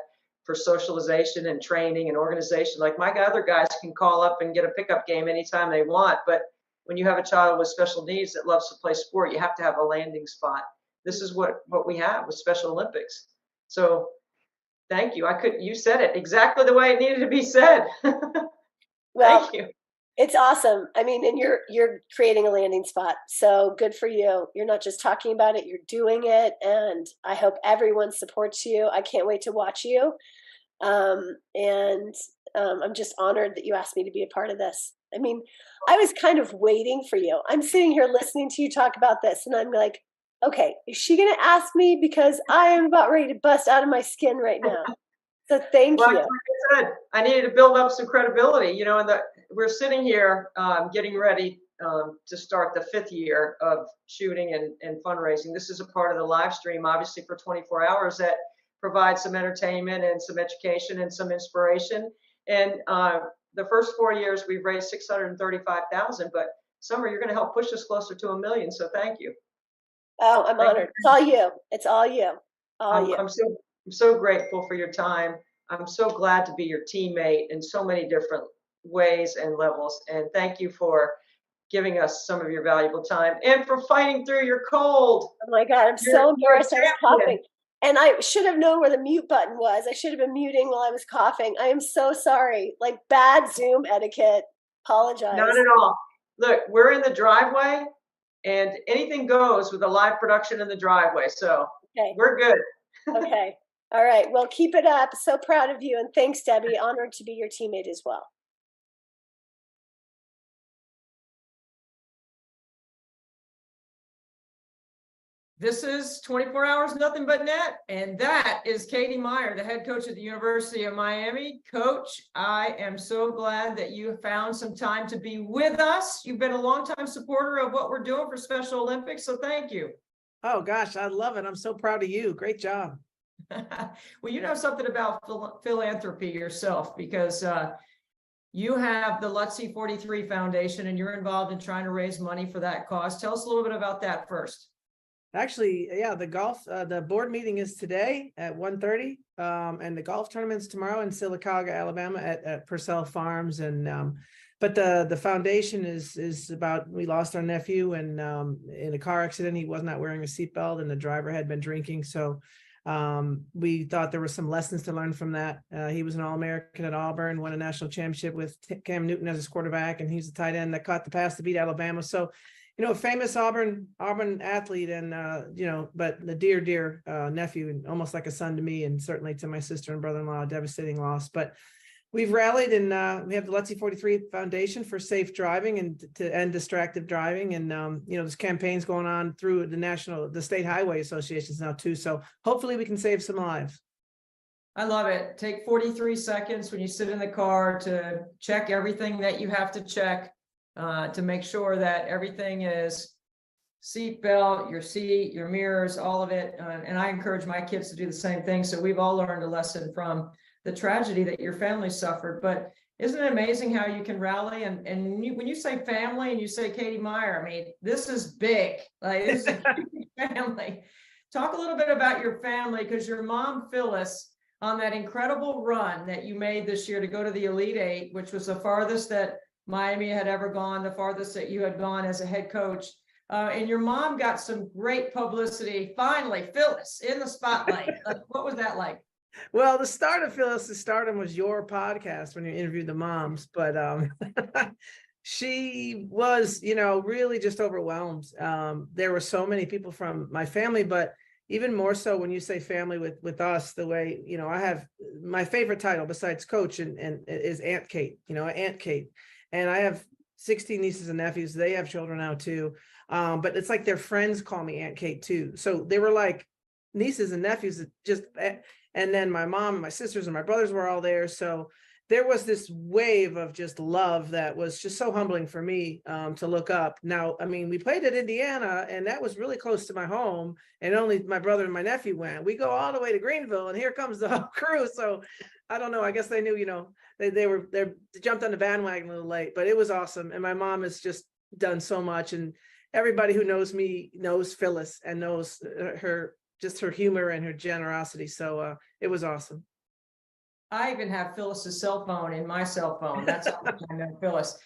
for socialization and training and organization, like my other guys can call up and get a pickup game anytime they want. But when you have a child with special needs that loves to play sport, you have to have a landing spot. This is what we have with Special Olympics. So thank you. You said it exactly the way it needed to be said. Well, thank you. It's awesome. I mean, and you're creating a landing spot. So good for you. You're not just talking about it, you're doing it. And I hope everyone supports you. I can't wait to watch you. I'm just honored that you asked me to be a part of this. I mean, I was kind of waiting for you. I'm sitting here listening to you talk about this, and I'm like, okay, is she going to ask me? Because I am about ready to bust out of my skin right now. So thank you. Like I said, I needed to build up some credibility, and we're sitting here getting ready to start the 5th year of shooting and fundraising. This is a part of the live stream, obviously, for 24 hours that provides some entertainment and some education and some inspiration. And the first 4 years, we've raised $635,000. But Summer, you're going to help push us closer to $1 million. So thank you. Oh, I'm honored. It's all you. It's all you. All you. I'm so grateful for your time. I'm so glad to be your teammate in so many different ways and levels. And thank you for giving us some of your valuable time and for fighting through your cold. Oh my God, I'm so embarrassed. I was coughing. And I should have known where the mute button was. I should have been muting while I was coughing. I am so sorry. Like bad Zoom etiquette. Apologize. Not at all. Look, we're in the driveway and anything goes with a live production in the driveway. So we're good. Okay. All right. Well, keep it up. So proud of you. And thanks, Debbie. Honored to be your teammate as well. This is 24 Hours Nothing But Net, and that is Katie Meyer, the head coach at the University of Miami. Coach, I am so glad that you found some time to be with us. You've been a longtime supporter of what we're doing for Special Olympics, so thank you. Oh, gosh, I love it. I'm so proud of you. Great job. Well, you know something about philanthropy yourself, because you have the LUTC 43 Foundation, and you're involved in trying to raise money for that cause. Tell us a little bit about that first. Actually, yeah, the board meeting is today at 1:30, and the golf tournament's tomorrow in Sylacauga, Alabama at Purcell Farms. And but the foundation is about, we lost our nephew and in a car accident. He was not wearing a seatbelt and the driver had been drinking. So we thought there were some lessons to learn from that. He was an All-American at Auburn, won a national championship with Cam Newton as his quarterback, and he's the tight end that caught the pass to beat Alabama. So a famous Auburn athlete, and but the dear nephew, and almost like a son to me, and certainly to my sister and brother-in-law, a devastating loss. But we've rallied, and we have the LETC 43 Foundation for safe driving and to end distracted driving, and there's campaigns going on through the state highway associations now too. So hopefully we can save some lives. I love it. Take 43 seconds when you sit in the car to check everything that you have to check, to make sure that everything is seat belt, your seat, your mirrors, all of it. And I encourage my kids to do the same thing. So we've all learned a lesson from the tragedy that your family suffered. But isn't it amazing how you can rally? And when you say family and you say Katie Meyer, I mean, this is big. Like, this is a big family. Talk a little bit about your family, because your mom, Phyllis, on that incredible run that you made this year to go to the Elite Eight, which was the farthest that Miami had ever gone, the farthest that you had gone as a head coach. And your mom got some great publicity. Finally, Phyllis in the spotlight. What was that like? Well, the start of Phyllis's stardom was your podcast when you interviewed the moms, but she was, really just overwhelmed. There were so many people from my family, but even more so when you say family with us, the way, I have my favorite title besides coach and is Aunt Kate, Aunt Kate. And I have 16 nieces and nephews. They have children now too. But it's like their friends call me Aunt Kate too. So they were like nieces and nephews that just, and then my mom and my sisters and my brothers were all there. So there was this wave of just love that was just so humbling for me to look up. Now, I mean, we played at Indiana, and that was really close to my home, and only my brother and my nephew went. We go all the way to Greenville, and here comes the whole crew. So I don't know. I guess they knew, they jumped on the bandwagon a little late, but it was awesome. And my mom has just done so much, and everybody who knows me knows Phyllis and knows her humor and her generosity. So it was awesome. I even have Phyllis's cell phone in my cell phone. That's how much I know Phyllis.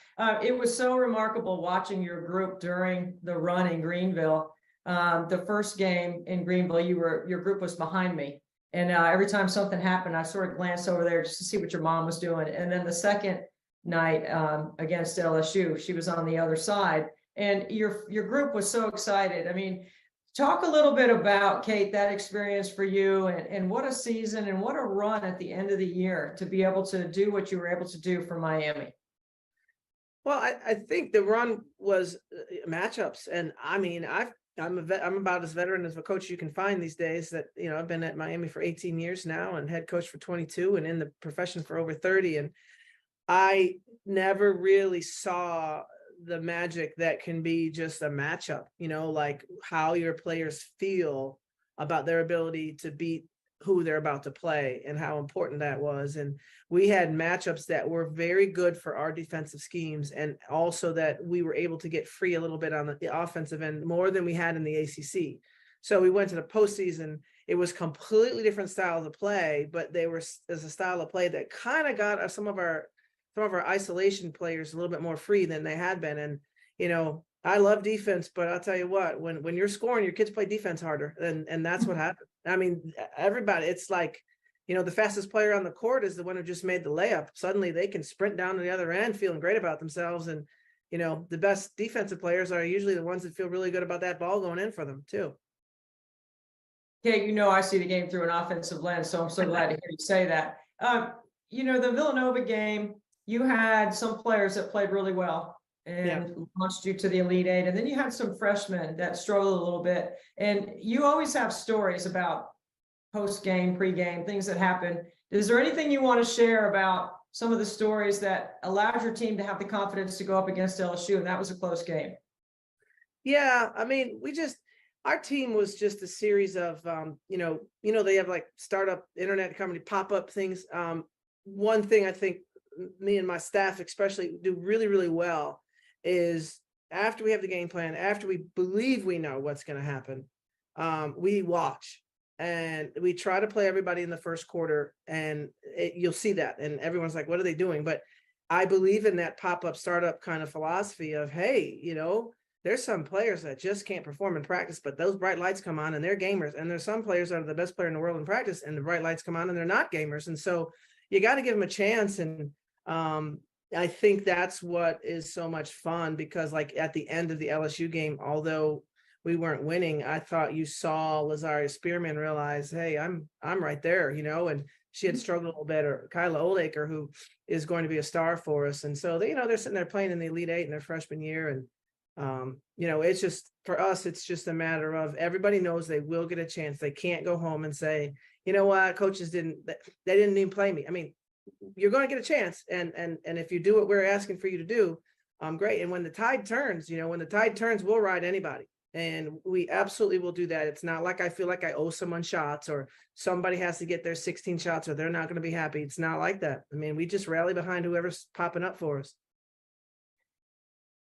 It was so remarkable watching your group during the run in Greenville. The first game in Greenville, your group was behind me. And every time something happened, I sort of glanced over there just to see what your mom was doing. And then the second night against LSU, she was on the other side. And your group was so excited. I mean, talk a little bit about, Kate, that experience for you, and what a season and what a run at the end of the year to be able to do what you were able to do for Miami. Well, I think the run was matchups. And I mean, I'm about as veteran as a coach you can find these days. That, I've been at Miami for 18 years now and head coach for 22 and in the profession for over 30. And I never really saw the magic that can be just a matchup, like how your players feel about their ability to beat who they're about to play and how important that was. And we had matchups that were very good for our defensive schemes, and also that we were able to get free a little bit on the offensive end more than we had in the ACC. So we went to the postseason. It was completely different styles of play, but they were as a style of play that kind of got some of our isolation players a little bit more free than they had been. And, I love defense, but I'll tell you what, when you're scoring, your kids play defense harder. And that's what happened. I mean, everybody, it's like, the fastest player on the court is the one who just made the layup. Suddenly they can sprint down to the other end feeling great about themselves. And, the best defensive players are usually the ones that feel really good about that ball going in for them too. Okay, I see the game through an offensive lens, so I'm so glad to hear you say that. The Villanova game, you had some players that played really well and launched you to the Elite Eight. And then you had some freshmen that struggled a little bit. And you always have stories about post-game, pre-game, things that happen. Is there anything you want to share about some of the stories that allowed your team to have the confidence to go up against LSU? And that was a close game. Yeah, I mean, our team was just a series of, they have like startup internet company pop-up things. One thing I think me and my staff especially do really, really well is after we have the game plan, after we believe we know what's going to happen, we watch and we try to play everybody in the first quarter, and you'll see that. And everyone's like, what are they doing? But I believe in that pop-up startup kind of philosophy of, hey, there's some players that just can't perform in practice, but those bright lights come on and they're gamers. And there's some players that are the best player in the world in practice and the bright lights come on and they're not gamers. And so you got to give them a chance. And I think that's what is so much fun, because like at the end of the LSU game, although we weren't winning, I thought you saw Lazaria Spearman realize, hey, I'm right there, you know, and she had struggled a little bit, or Kyla Oldacre, who is going to be a star for us. And so they, you know, they're sitting there playing in the Elite Eight in their freshman year. And you know, it's just, for us, it's just a matter of everybody knows they will get a chance. They can't go home and say, you know what, coaches they didn't even play me. I mean, you're going to get a chance. And if you do what we're asking for you to do, great. And when the tide turns, you know, when the tide turns, we'll ride anybody. And we absolutely will do that. It's not like I feel like I owe someone shots, or somebody has to get their 16 shots or they're not going to be happy. It's not like that. I mean, we just rally behind whoever's popping up for us.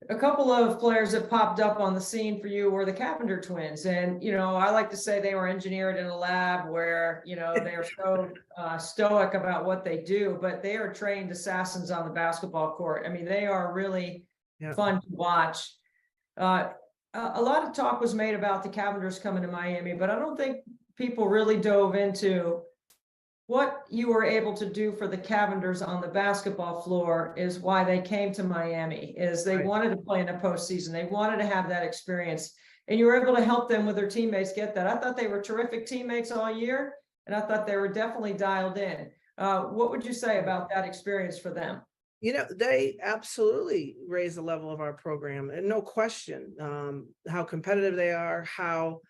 A couple of players that popped up on the scene for you were the Carpenter twins. And, you know, I like to say they were engineered in a lab where, you know, they are so stoic about what they do, but they are trained assassins on the basketball court. I mean, they are really fun to watch. A lot of talk was made about the Cavenders coming to Miami, but I don't think people really dove into what you were able to do for the Cavenders on the basketball floor. Is why they came to Miami, is they wanted to play in the postseason. They wanted to have that experience, and you were able to help them with their teammates get that. I thought they were terrific teammates all year, and I thought they were definitely dialed in. What would you say about that experience for them? You know, they absolutely raise the level of our program, and no question, how competitive they are, how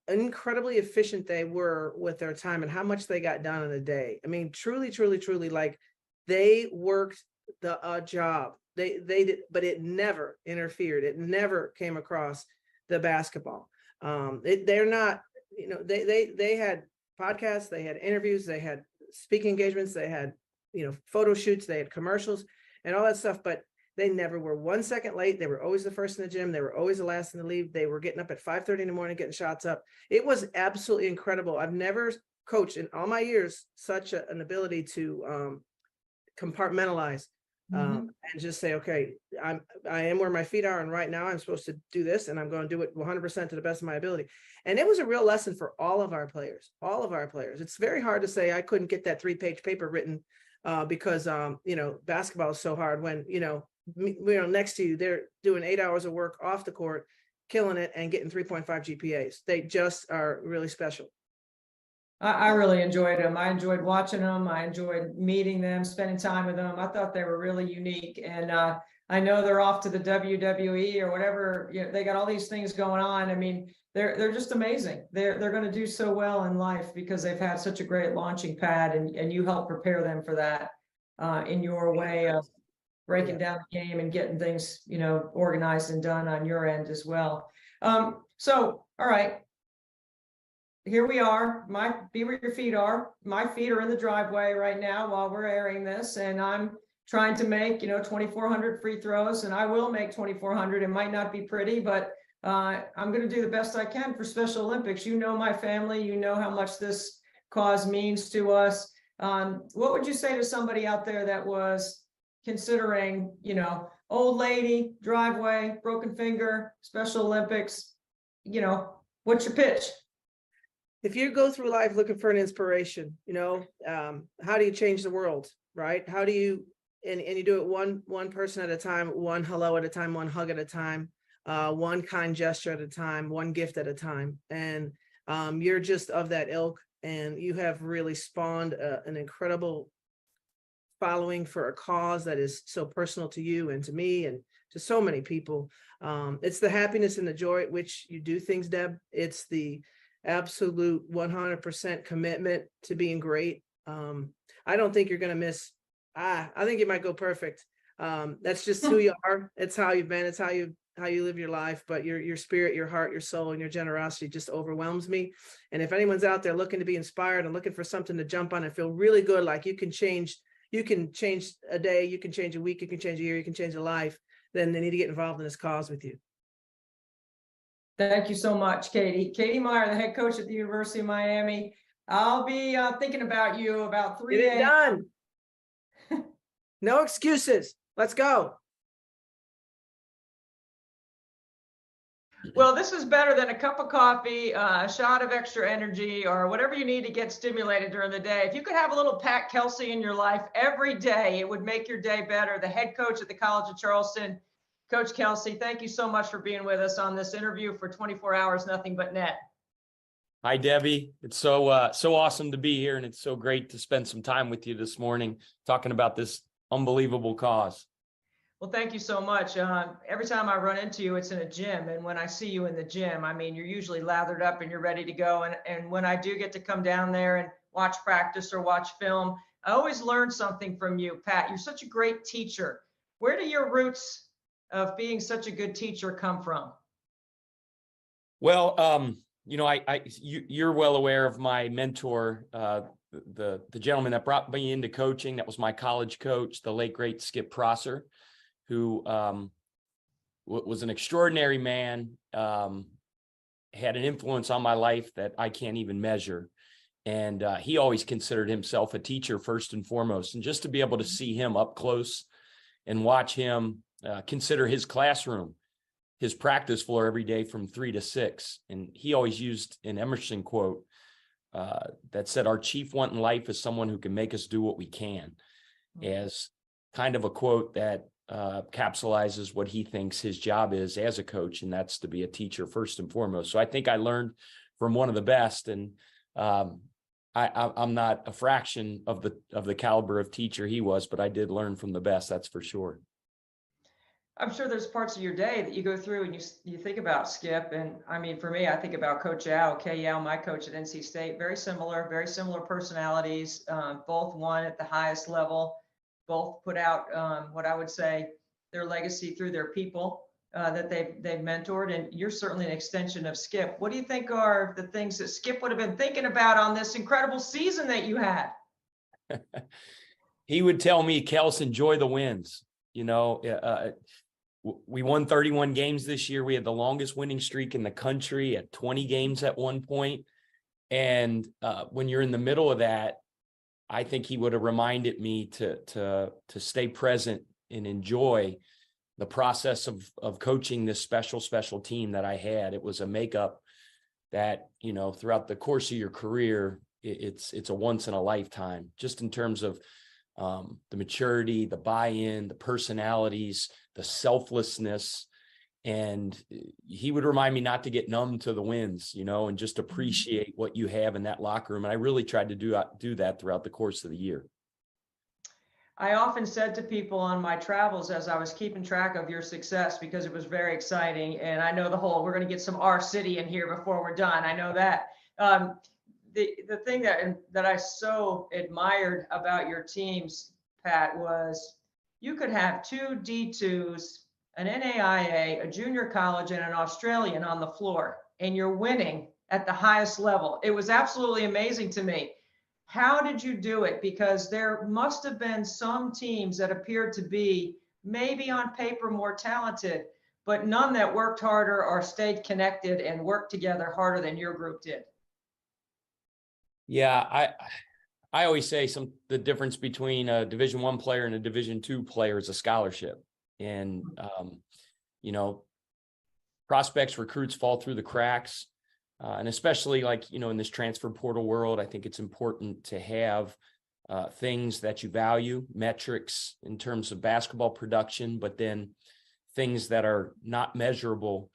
incredibly efficient they were with their time, and how much they got done in a day. I mean, truly, truly, truly, like they worked the job. They did, but it never interfered. It never came across the basketball. They're not, you know, they had podcasts, they had interviews, they had speaking engagements, they had, you know, photo shoots, they had commercials and all that stuff, but they never were 1 second late. They were always the first in the gym. They were always the last in the leave. They were getting up at 5:30 in the morning, getting shots up. It was absolutely incredible. I've never coached in all my years such an ability to compartmentalize and just say, okay, I am where my feet are, and right now I'm supposed to do this, and I'm going to do it 100% to the best of my ability. And it was a real lesson for all of our players. All of our players. It's very hard to say I couldn't get that 3-page paper written because you know, basketball is so hard when, you know, next to you, they're doing 8 hours of work off the court, killing it, and getting 3.5 GPAs. They just are really special. I really enjoyed them. I enjoyed watching them. I enjoyed meeting them, spending time with them. I thought they were really unique. And I know they're off to the WWE or whatever. You know, they got all these things going on. I mean, they're just amazing. They're going to do so well in life because they've had such a great launching pad, and you help prepare them for that in your way of breaking down the game and getting things, you know, organized and done on your end as well. So, all right, here we are. Be where your feet are. My feet are in the driveway right now while we're airing this, and I'm trying to make, you know, 2,400 free throws, and I will make 2,400. It might not be pretty, but I'm going to do the best I can for Special Olympics. You know my family. You know how much this cause means to us. What would you say to somebody out there that was considering, you know, old lady, driveway, broken finger, Special Olympics? You know, what's your pitch? If you go through life looking for an inspiration, you know, how do you change the world, right? How do you, and you do it one person at a time, one hello at a time, one hug at a time, one kind gesture at a time, one gift at a time. And you're just of that ilk, and you have really spawned an incredible following for a cause that is so personal to you and to me and to so many people. It's the happiness and the joy at which you do things, Deb. It's the absolute 100% commitment to being great. I don't think you're going to miss. I think you might go perfect. That's just who you are. It's how you've been. It's how you live your life. But your spirit, your heart, your soul, and your generosity just overwhelms me. And if anyone's out there looking to be inspired and looking for something to jump on and feel really good, like you can change a day, you can change a week, you can change a year, you can change a life, then they need to get involved in this cause with you. Thank you so much, Katie. Katie Meyer, the head coach at the University of Miami. I'll be thinking about you about 3 days. Done. No excuses. Let's go. Well, this is better than a cup of coffee, a shot of extra energy, or whatever you need to get stimulated during the day. If you could have a little Pat Kelsey in your life every day, it would make your day better. The head coach at the College of Charleston, Coach Kelsey, thank you so much for being with us on this interview for 24 Hours Nothing But Net. Hi, Debbie. It's so awesome to be here, and it's so great to spend some time with you this morning talking about this unbelievable cause. Well, thank you so much. Every time I run into you, it's in a gym. And when I see you in the gym, I mean, you're usually lathered up and you're ready to go. And when I do get to come down there and watch practice or watch film, I always learn something from you, Pat. You're such a great teacher. Where do your roots of being such a good teacher come from? Well, you're well aware of my mentor, the gentleman that brought me into coaching. That was my college coach, the late great Skip Prosser, who was an extraordinary man, had an influence on my life that I can't even measure. And he always considered himself a teacher first and foremost. And just to be able to see him up close and watch him consider his classroom, his practice floor every day from 3 to 6. And he always used an Emerson quote that said, "Our chief want in life is someone who can make us do what we can," as kind of a quote that capsulizes what he thinks his job is as a coach, and that's to be a teacher first and foremost. So I think I learned from one of the best, and I'm not a fraction of the caliber of teacher he was, but I did learn from the best, that's for sure. I'm sure there's parts of your day that you go through and you think about Skip. And I mean, for me, I think about Coach Yao, Kay Yao, my coach at NC State. Very similar personalities. Both won at the highest level. Both put out what I would say their legacy through their people that they've mentored. And you're certainly an extension of Skip. What do you think are the things that Skip would have been thinking about on this incredible season that you had? He would tell me, "Kels, enjoy the wins." We won 31 games this year. We had the longest winning streak in the country at 20 games at one point. And when you're in the middle of that, I think he would have reminded me to stay present and enjoy the process of coaching this special team that I had. It was a makeup that, throughout the course of your career, it's a once in a lifetime, just in terms of the maturity, the buy-in, the personalities, the selflessness. And he would remind me not to get numb to the wins, and just appreciate what you have in that locker room. And I really tried to do that throughout the course of the year. I often said to people on my travels as I was keeping track of your success, because it was very exciting. And I know we're going to get some R City in here before we're done. I know that. The thing that I so admired about your teams, Pat, was you could have 2 D2s, an NAIA, a junior college, and an Australian on the floor, and you're winning at the highest level. It was absolutely amazing to me. How did you do it? Because there must have been some teams that appeared to be maybe on paper more talented, but none that worked harder or stayed connected and worked together harder than your group did. Yeah, I always say the difference between a Division I player and a Division II player is a scholarship. And, prospects, recruits fall through the cracks. And especially in this transfer portal world, I think it's important to have things that you value, metrics in terms of basketball production, but then things that are not measurable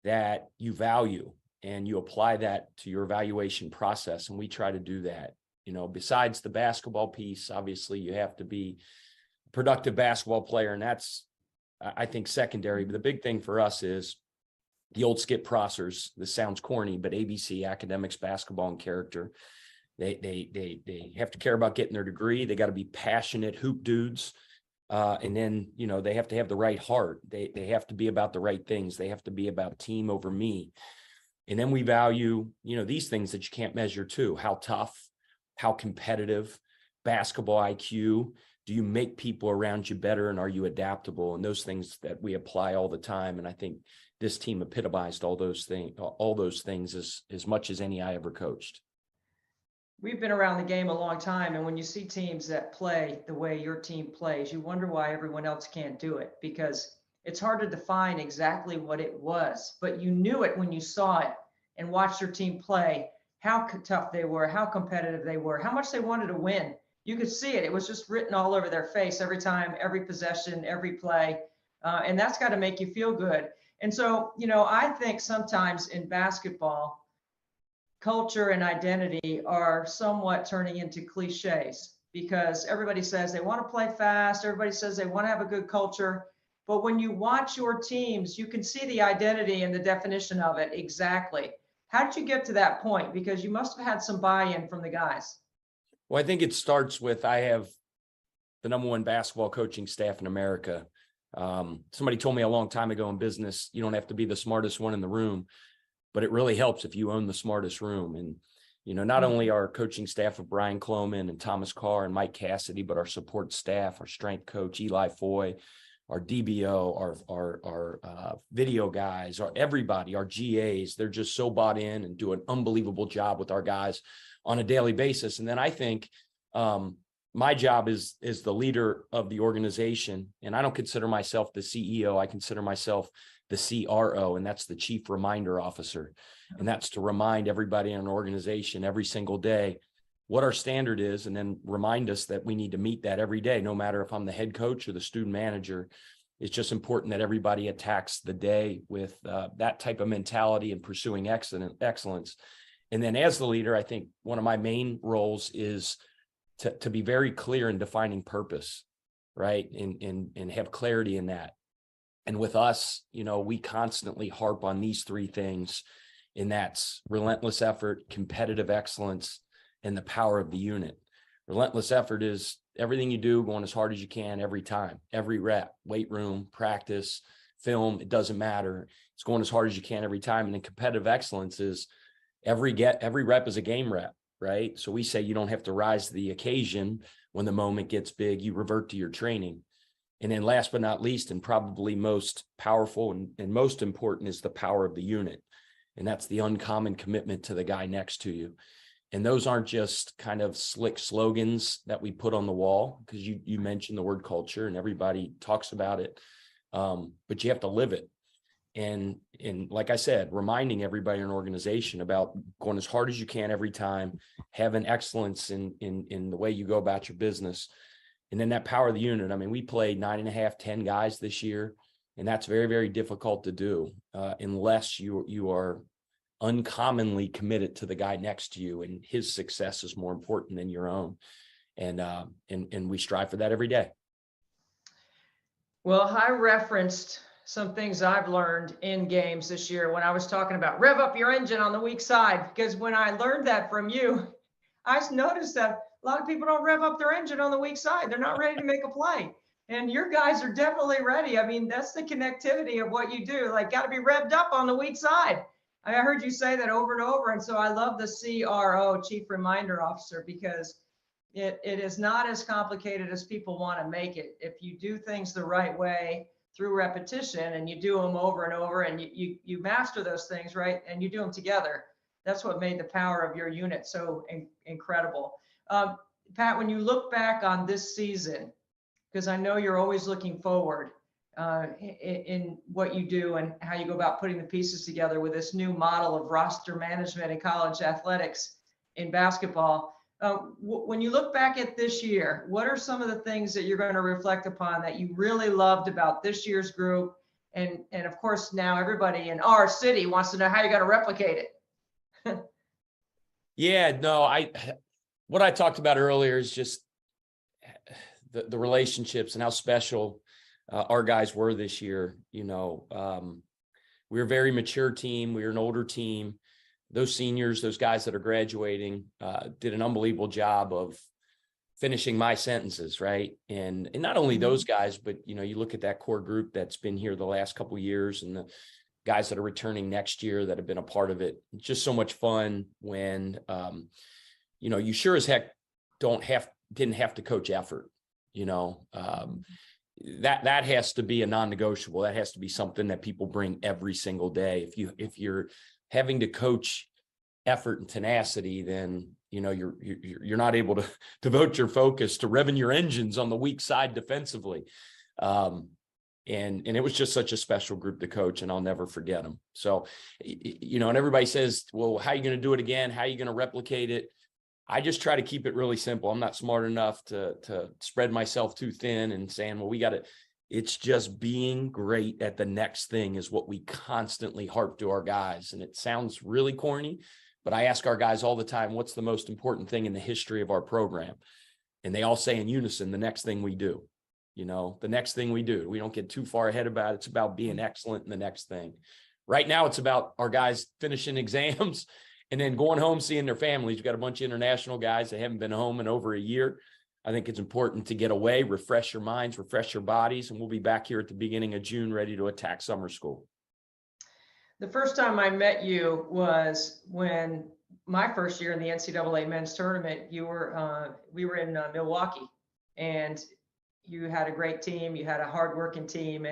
that you value, and you apply that to your evaluation process. And we try to do that. Besides the basketball piece, obviously you have to be a productive basketball player, and that's, I think, secondary. But the big thing for us is the old Skip Prossers. This sounds corny, but ABC, academics, basketball, and character. They have to care about getting their degree. They got to be passionate hoop dudes. And then, they have to have the right heart. They have to be about the right things. They have to be about team over me. And then we value, these things that you can't measure too. How tough, how competitive, basketball IQ. Do you make people around you better, and are you adaptable? And those things that we apply all the time. And I think this team epitomized all those things as much as any I ever coached. We've been around the game a long time, and when you see teams that play the way your team plays, you wonder why everyone else can't do it, because it's hard to define exactly what it was, but you knew it when you saw it and watched your team play, how tough they were, how competitive they were, how much they wanted to win. You could see it. It was just written all over their face every time, every possession, every play. And that's got to make you feel good. And so, you know, I think sometimes in basketball, culture and identity are somewhat turning into cliches because everybody says they want to play fast. Everybody says they want to have a good culture. But when you watch your teams, you can see the identity and the definition of it exactly. How did you get to that point? Because you must have had some buy-in from the guys. Well, I think it starts with, I have the #1 basketball coaching staff in America. Somebody told me a long time ago in business, you don't have to be the smartest one in the room, but it really helps if you own the smartest room. And, you know, not only our coaching staff of Brian Cloman and Thomas Carr and Mike Cassidy, but our support staff, our strength coach, Eli Foy, our DBO, our video guys, everybody, our GAs, they're just so bought in and do an unbelievable job with our guys on a daily basis. And then I think my job is the leader of the organization, and I don't consider myself the CEO. I consider myself the CRO, and that's the Chief Reminder Officer. And that's to remind everybody in an organization every single day what our standard is, and then remind us that we need to meet that every day, no matter if I'm the head coach or the student manager. It's just important that everybody attacks the day with that type of mentality and pursuing excellence. And then as the leader, I think one of my main roles is to be very clear in defining purpose, right? And have clarity in that. And with us, you know, we constantly harp on these three things, and that's relentless effort, competitive excellence, and the power of the unit. Relentless effort is everything you do going as hard as you can every time, every rep, weight room, practice, film, it doesn't matter. It's going as hard as you can every time. And then competitive excellence is every rep is a game rep, right? So we say you don't have to rise to the occasion when the moment gets big, you revert to your training. And then last but not least, and probably most powerful and most important, is the power of the unit. And that's the uncommon commitment to the guy next to you. And those aren't just kind of slick slogans that we put on the wall, because you mentioned the word culture and everybody talks about it, but you have to live it. And like I said, reminding everybody in an organization about going as hard as you can every time, having excellence in the way you go about your business. And then that power of the unit. I mean, we played 9.5, 10 guys this year, and that's very, very difficult to do unless you are uncommonly committed to the guy next to you, and his success is more important than your own. And we strive for that every day. Well, I referenced some things I've learned in games this year when I was talking about rev up your engine on the weak side, because when I learned that from you, I noticed that a lot of people don't rev up their engine on the weak side. They're not ready to make a play. And your guys are definitely ready. I mean, that's the connectivity of what you do. Like, got to be revved up on the weak side. I heard you say that over and over. And so I love the CRO, Chief Reminder Officer, because it is not as complicated as people want to make it. If you do things the right way through repetition, and you do them over and over, and you master those things, right? And you do them together. That's what made the power of your unit so incredible. Pat, when you look back on this season, because I know you're always looking forward in what you do and how you go about putting the pieces together with this new model of roster management in college athletics in basketball. When you look back at this year, what are some of the things that you're going to reflect upon that you really loved about this year's group? And of course, now everybody in our city wants to know how you're going to replicate it. Yeah, no, what I talked about earlier is just the relationships and how special our guys were this year. You know, we were a very mature team. We were an older team. Those seniors, those guys that are graduating, did an unbelievable job of finishing my sentences, right? And not only those guys, but, you know, you look at that core group that's been here the last couple of years, and the guys that are returning next year that have been a part of it. It's just so much fun when, you know, you sure as heck didn't have to coach effort, you know. That has to be a non-negotiable. That has to be something that people bring every single day. If you're having to coach effort and tenacity, then, you know, you're not able to devote your focus to revving your engines on the weak side defensively. And it was just such a special group to coach, and I'll never forget them. So, you know, and everybody says, well, how are you going to do it again? How are you going to replicate it? I just try to keep it really simple. I'm not smart enough to spread myself too thin and saying, well, we got to, it's just being great at the next thing is what we constantly harp to our guys. And it sounds really corny, but I ask our guys all the time, what's the most important thing in the history of our program? And they all say in unison, the next thing we do. You know, the next thing we do, we don't get too far ahead about it. It's about being excellent in the next thing. Right now, it's about our guys finishing exams and then going home, seeing their families. We've got a bunch of international guys that haven't been home in over a year. I think it's important to get away, refresh your minds, refresh your bodies, and we'll be back here at the beginning of June ready to attack summer school. The first time I met you was when my first year in the NCAA men's tournament, we were in Milwaukee, and you had a great team. You had a hardworking team,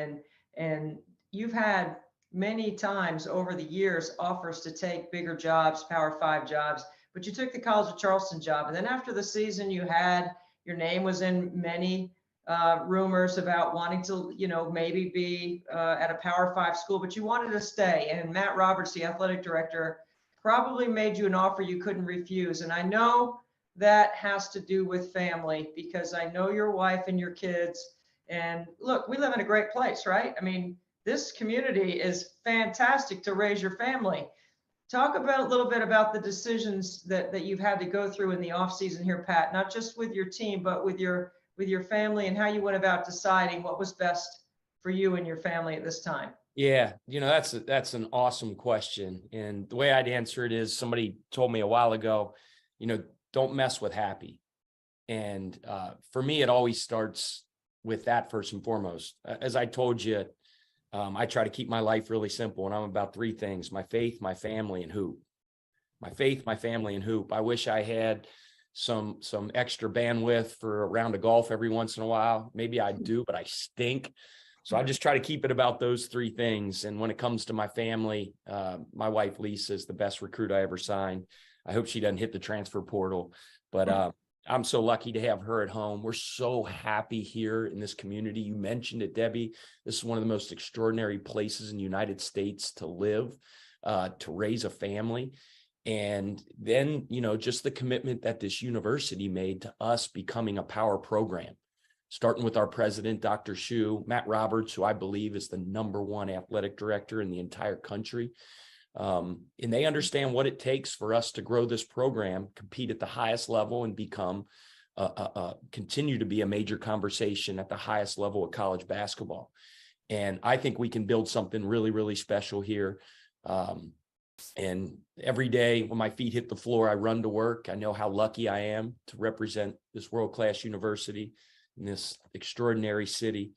and you've had many times over the years offers to take bigger jobs, Power 5 jobs, but you took the College of Charleston job. And then after the season, your name was in many rumors about wanting to, you know, maybe be at a Power 5 school, but you wanted to stay. And Matt Roberts, the athletic director, probably made you an offer you couldn't refuse. And I know that has to do with family, because I know your wife and your kids. And look, we live in a great place, right? I mean, this community is fantastic to raise your family. Talk about a little bit about the decisions that you've had to go through in the off season here, Pat, not just with your team, but with your family, and how you went about deciding what was best for you and your family at this time. Yeah, you know, that's an awesome question. And the way I'd answer it is, somebody told me a while ago, you know, don't mess with happy. And for me, it always starts with that first and foremost. As I told you, I try to keep my life really simple, and I'm about three things: my faith, my family, and hoop. My faith, my family, and hoop. I wish I had some extra bandwidth for a round of golf every once in a while. Maybe I do, but I stink. So I just try to keep it about those three things. And when it comes to my family, my wife, Lisa, is the best recruit I ever signed. I hope she doesn't hit the transfer portal, but I'm so lucky to have her at home. We're so happy here in this community. You mentioned it, Debbie. This is one of the most extraordinary places in the United States to live, to raise a family. And then, you know, just the commitment that this university made to us becoming a power program, starting with our president, Dr. Shu, Matt Roberts, who I believe is the #1 athletic director in the entire country. And they understand what it takes for us to grow this program, compete at the highest level, and become continue to be a major conversation at the highest level of college basketball. And I think we can build something really, really special here. And every day when my feet hit the floor, I run to work. I know how lucky I am to represent this world-class university in this extraordinary city,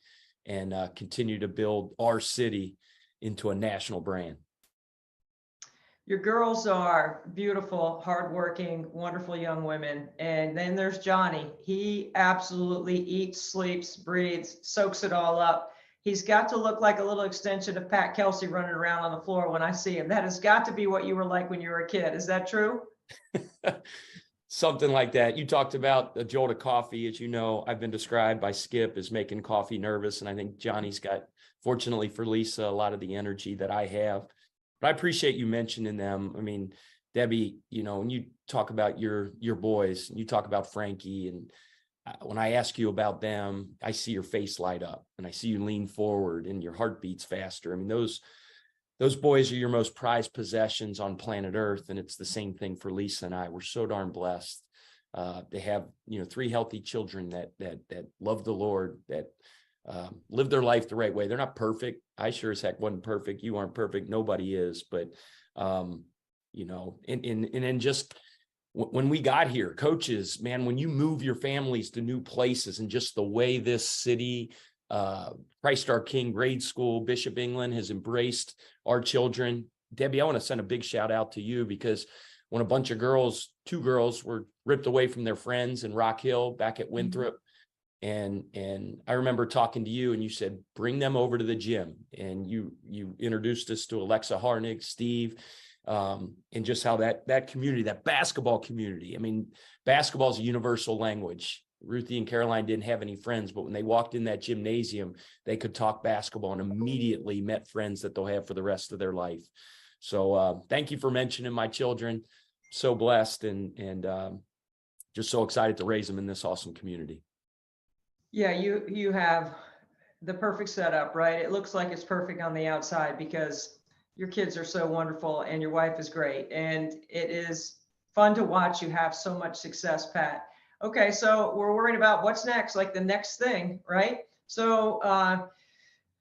and continue to build our city into a national brand. Your girls are beautiful, hardworking, wonderful young women. And then there's Johnny. He absolutely eats, sleeps, breathes, soaks it all up. He's got to look like a little extension of Pat Kelsey running around on the floor when I see him. That has got to be what you were like when you were a kid. Is that true? Something like that. You talked about a jolt of coffee. As you know, I've been described by Skip as making coffee nervous. And I think Johnny's got, fortunately for Lisa, a lot of the energy that I have. But I appreciate you mentioning them. I mean, Debbie, you know, when you talk about your boys, and you talk about Frankie, and when I ask you about them, I see your face light up, and I see you lean forward, and your heart beats faster. I mean, those boys are your most prized possessions on planet Earth, and it's the same thing for Lisa and I. We're so darn blessed. They have, you know, 3 healthy children that love the Lord, that live their life the right way. They're not perfect. I sure as heck wasn't perfect. You aren't perfect. Nobody is. But, you know, and then just when we got here, coaches, man, when you move your families to new places, and just the way this city, Christ our King grade school, Bishop England, has embraced our children. Debbie, I want to send a big shout out to you, because when a bunch of girls, 2 girls, were ripped away from their friends in Rock Hill back at Winthrop, and I remember talking to you, and you said, bring them over to the gym. And you introduced us to Alexa Harnig, Steve, and just how that community, that basketball community, I mean, basketball is a universal language. Ruthie and Caroline didn't have any friends, but when they walked in that gymnasium, they could talk basketball and immediately met friends that they'll have for the rest of their life. So thank you for mentioning my children. So blessed and just so excited to raise them in this awesome community. Yeah, you have the perfect setup, right? It looks like it's perfect on the outside because your kids are so wonderful and your wife is great. And it is fun to watch you have so much success, Pat. Okay, so we're worried about what's next, like the next thing, right? So, I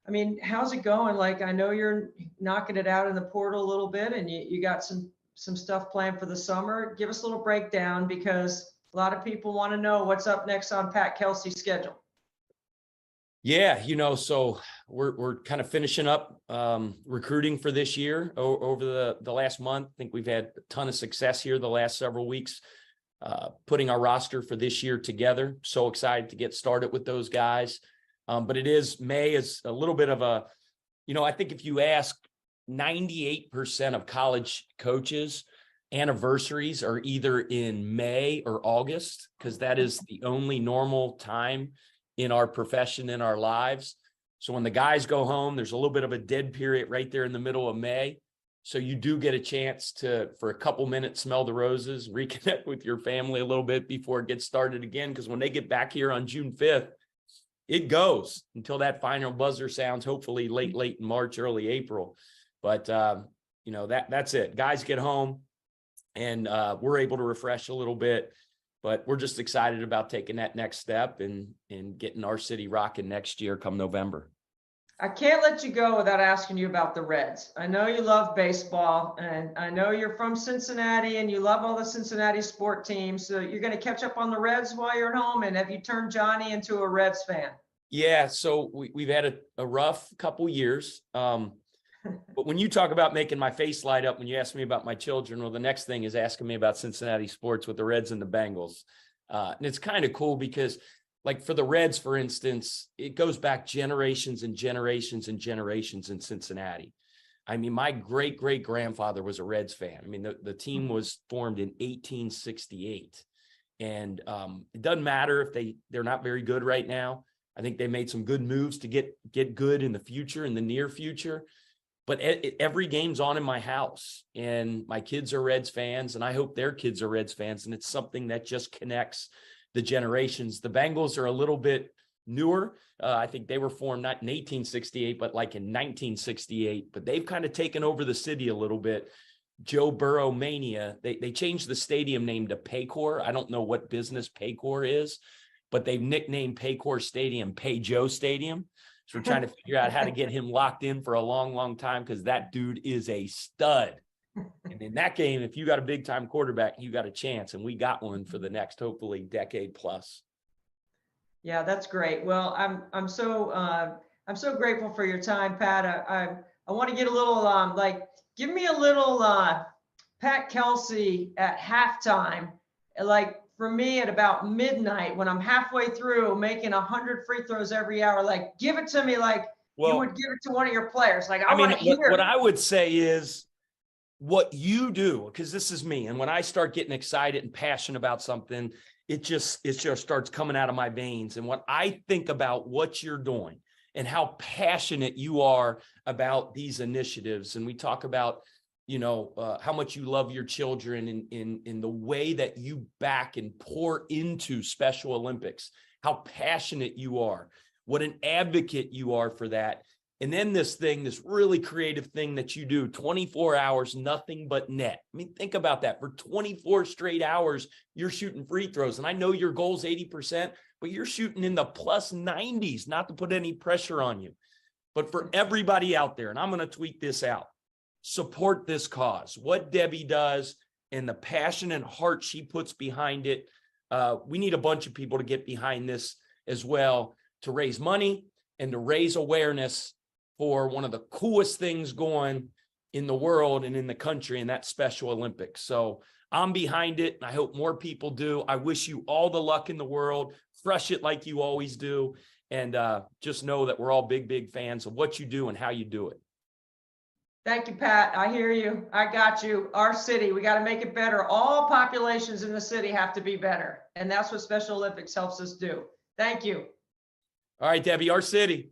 mean, how's it going? Like, I know you're knocking it out in the portal a little bit and you got some stuff planned for the summer. Give us a little breakdown because a lot of people want to know what's up next on Pat Kelsey's schedule. Yeah, so we're kind of finishing up recruiting for this year over the last month. I think we've had a ton of success here the last several weeks, putting our roster for this year together. So excited to get started with those guys. But May is a little bit of a, I think if you ask 98% of college coaches, anniversaries are either in May or August, because that is the only normal time in our profession, in our lives. So when the guys go home, there's a little bit of a dead period right there in the middle of May. So you do get a chance to, for a couple minutes, smell the roses, reconnect with your family a little bit before it gets started again. Because when they get back here on June 5th, it goes until that final buzzer sounds, hopefully late in March, early April. But, that's it. Guys get home and we're able to refresh a little bit. But we're just excited about taking that next step and getting our city rocking next year come November. I can't let you go without asking you about the Reds. I know you love baseball, and I know you're from Cincinnati and you love all the Cincinnati sport teams. So you're going to catch up on the Reds while you're at home. And have you turned Johnny into a Reds fan? Yeah, so we've had a rough couple years. But when you talk about making my face light up when you ask me about my children, well, the next thing is asking me about Cincinnati sports with the Reds and the Bengals. And it's kind of cool because, like, for the Reds, for instance, it goes back generations and generations and generations in Cincinnati. I mean, my great-great-grandfather was a Reds fan. I mean, the team was formed in 1868. And it doesn't matter if they're not very good right now. I think they made some good moves to get good in the future, in the near future. But every game's on in my house, and my kids are Reds fans, and I hope their kids are Reds fans, and it's something that just connects the generations. The Bengals are a little bit newer. I think they were formed not in 1868, but like in 1968, but they've kind of taken over the city a little bit. Joe Burrow mania. They changed the stadium name to Paycor. I don't know what business Paycor is, but they've nicknamed Paycor Stadium Pay Joe Stadium. So we're trying to figure out how to get him locked in for a long, long time, because that dude is a stud. And in that game, if you got a big time quarterback, you got a chance. And we got one for the next, hopefully, decade plus. Yeah, that's great. Well, I'm so grateful for your time, Pat. I want to get a little give me a little Pat Kelsey at halftime, like for me at about midnight when I'm halfway through making 100 free throws every hour. Like, give it to me like you would give it to one of your players. Like, I want to hear what I would say is what you do, because this is me. And when I start getting excited and passionate about something, it just starts coming out of my veins. And when I think about what you're doing and how passionate you are about these initiatives, and we talk about, how much you love your children in the way that you back and pour into Special Olympics, how passionate you are, what an advocate you are for that. And then this really creative thing that you do, 24 hours, nothing but net. I mean, think about that. For 24 straight hours, you're shooting free throws. And I know your goal's 80%, but you're shooting in the plus 90s, not to put any pressure on you. But for everybody out there, and I'm going to tweet this out, support this cause. What Debbie does and the passion and heart she puts behind it. We need a bunch of people to get behind this as well, to raise money and to raise awareness for one of the coolest things going in the world and in the country, and that's Special Olympics. So I'm behind it, and I hope more people do. I wish you all the luck in the world. Crush it like you always do. And just know that we're all big, big fans of what you do and how you do it. Thank you, Pat. I hear you. I got you. Our city, we got to make it better. All populations in the city have to be better. And that's what Special Olympics helps us do. Thank you. All right, Debbie, our city.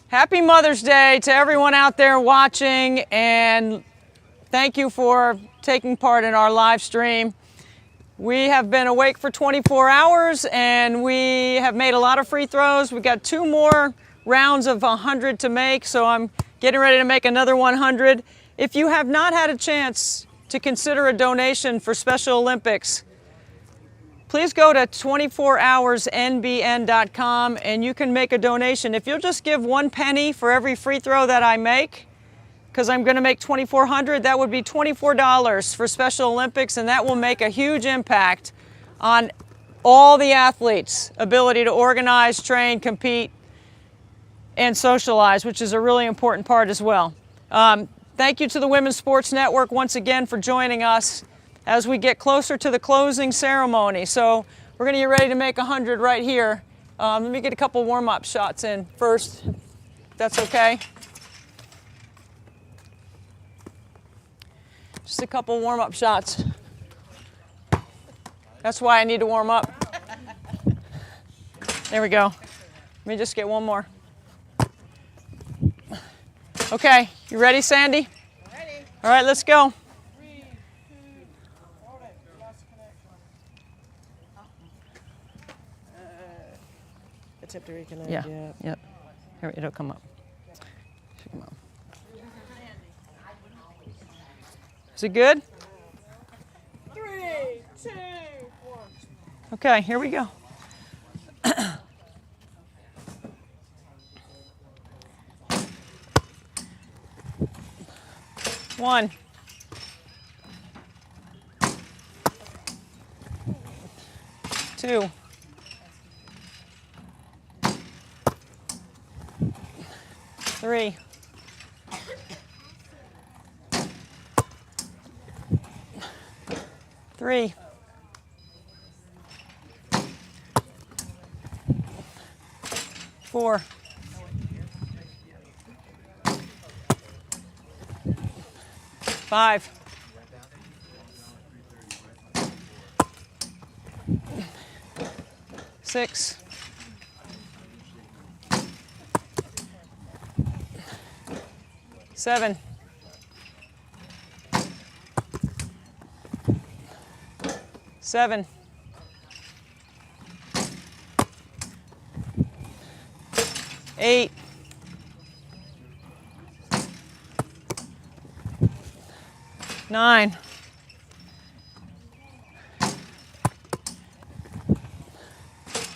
Happy Mother's Day to everyone out there watching, and thank you for taking part in our live stream. We have been awake for 24 hours and we have made a lot of free throws. We got 2 more rounds of 100 to make, so I'm getting ready to make another 100. If you have not had a chance to consider a donation for Special Olympics, please go to 24hoursnbn.com and you can make a donation. If you'll just give 1 penny for every free throw that I make, because I'm going to make 2,400, that would be $24 for Special Olympics, and that will make a huge impact on all the athletes' ability to organize, train, compete, and socialize, which is a really important part as well. Thank you to the Women's Sports Network once again for joining us as we get closer to the closing ceremony. So we're going to get ready to make 100 right here. Let me get a couple warm-up shots in first, if that's okay. Just a couple warm-up shots. That's why I need to warm up. There we go. Let me just get one more. Okay, you ready, Sandy? Ready. All right, let's go. Tip to reconnect. Yeah. Yep. Here, it'll come up. Should come up. Is it good? 3, 2, 1. Okay, here we go. One. 2. 3. 3. 4. 5. 6. 7. 7. 8. 9.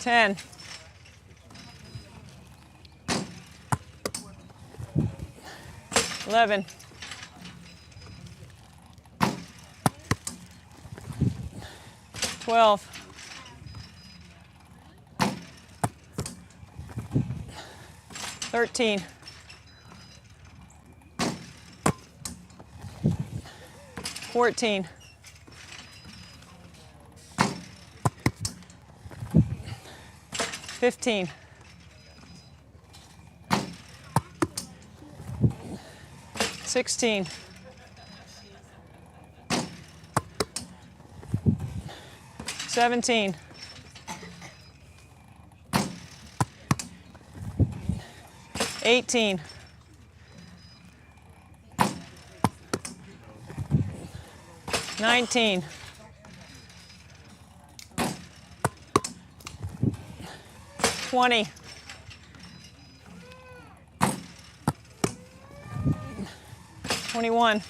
10. 11. 12. 13. 14. 15. 16. 17. 18. 19. 19. 20. 21.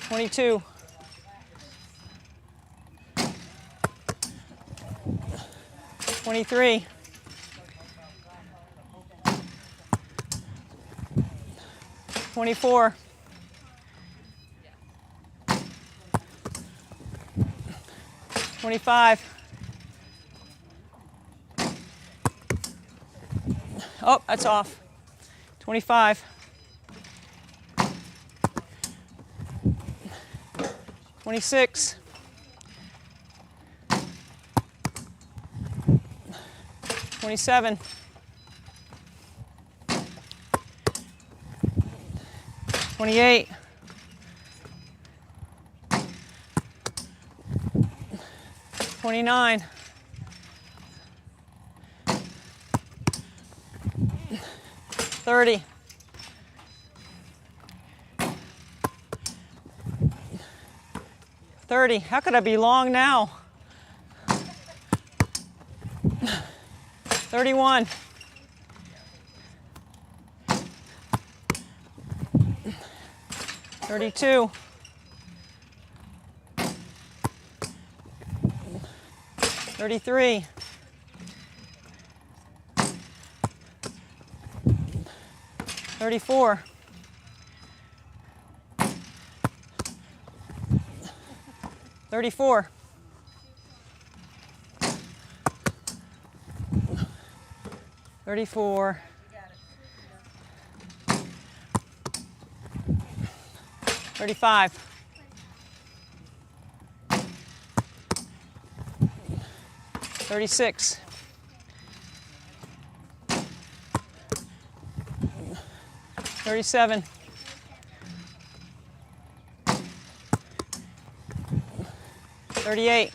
22. 23. 24. 25. Oh, that's off. 25. 26. 27. 28. 29. 30. 30. How could I be long now? 31. 32. 33. 34. 34. 34. 35. 36. 37. 38.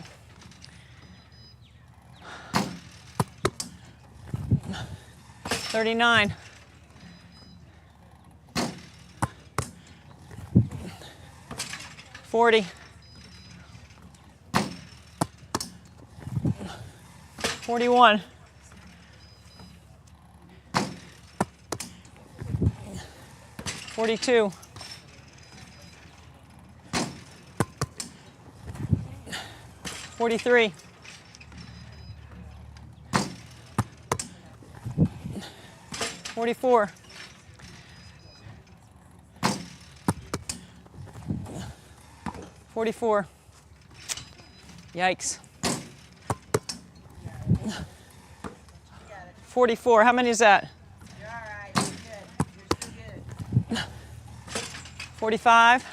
39. 40. 41. 42. 43. 44. 44. Yikes. 44. How many is that? You're all right. You're good. You're still good. 45.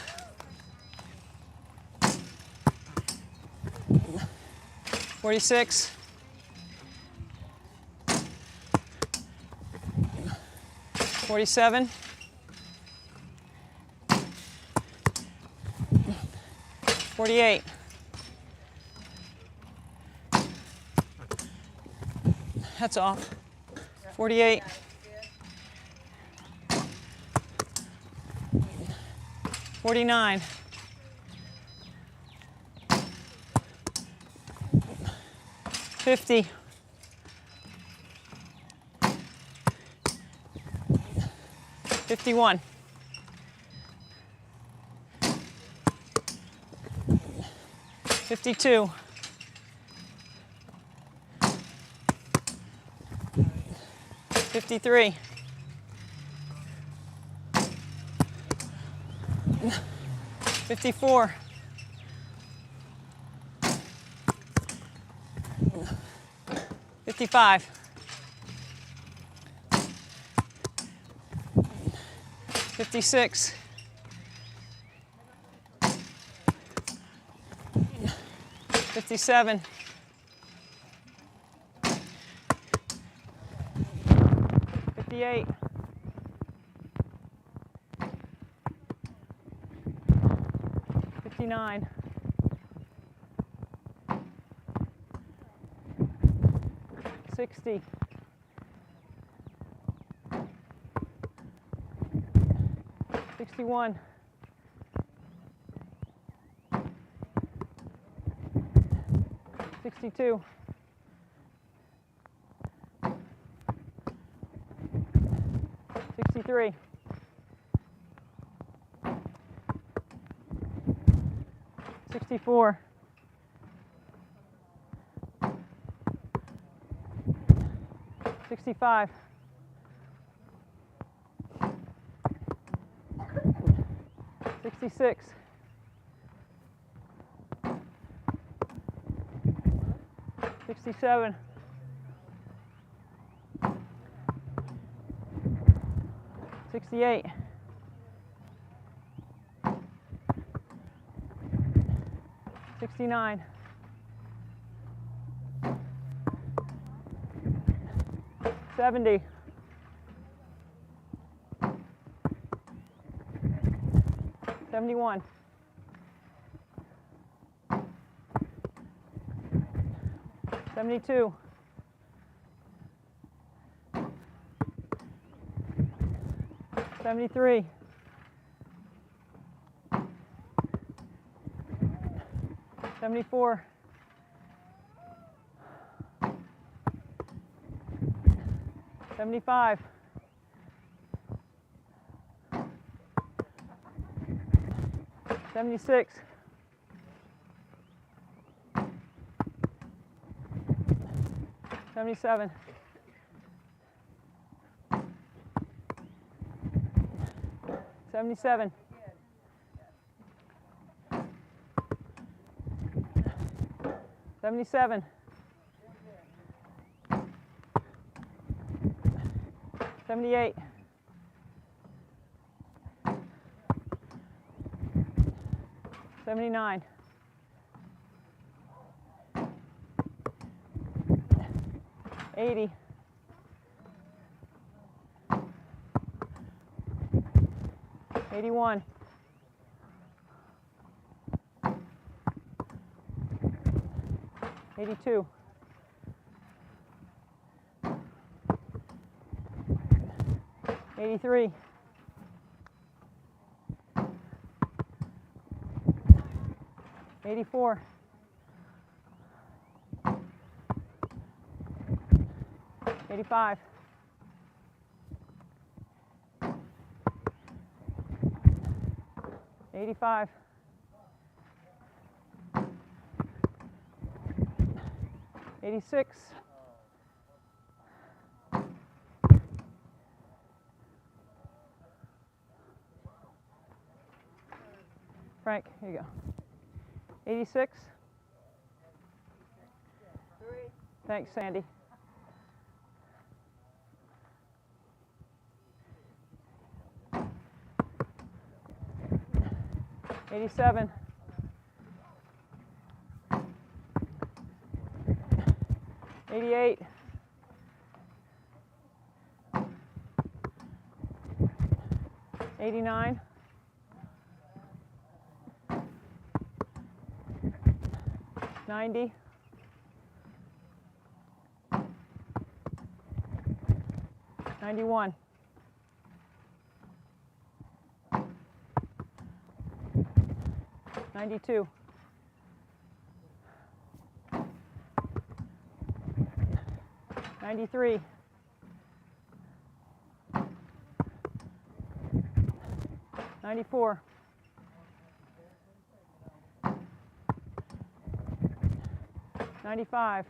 46. 47. 48. 'That's off. 48. 49. 50. 51. 52. 53. 54. 55. 56. 57. 58. 59. 60. 61. 62. 63. 64. 65. 66. 67. 68. 69. 70. 71. 72. 73. 74. 75. 76. 77. 77. 77. 78. 79. 80. 81. 82. 83. 84. 85. 85. 86. 'Frank, here you go. 86. Thanks, Sandy. 87. 88. 89. 90. 91. 92. 93. 94. 95.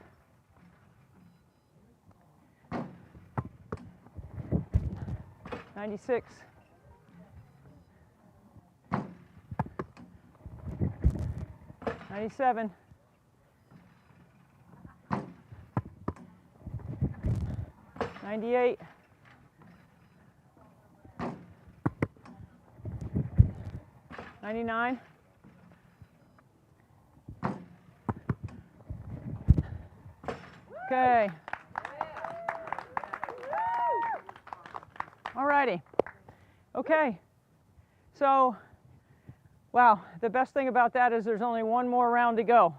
96. 97. 98. 99. 'Kay. All righty. Okay. So, wow, the best thing about that is there's only one more round to go.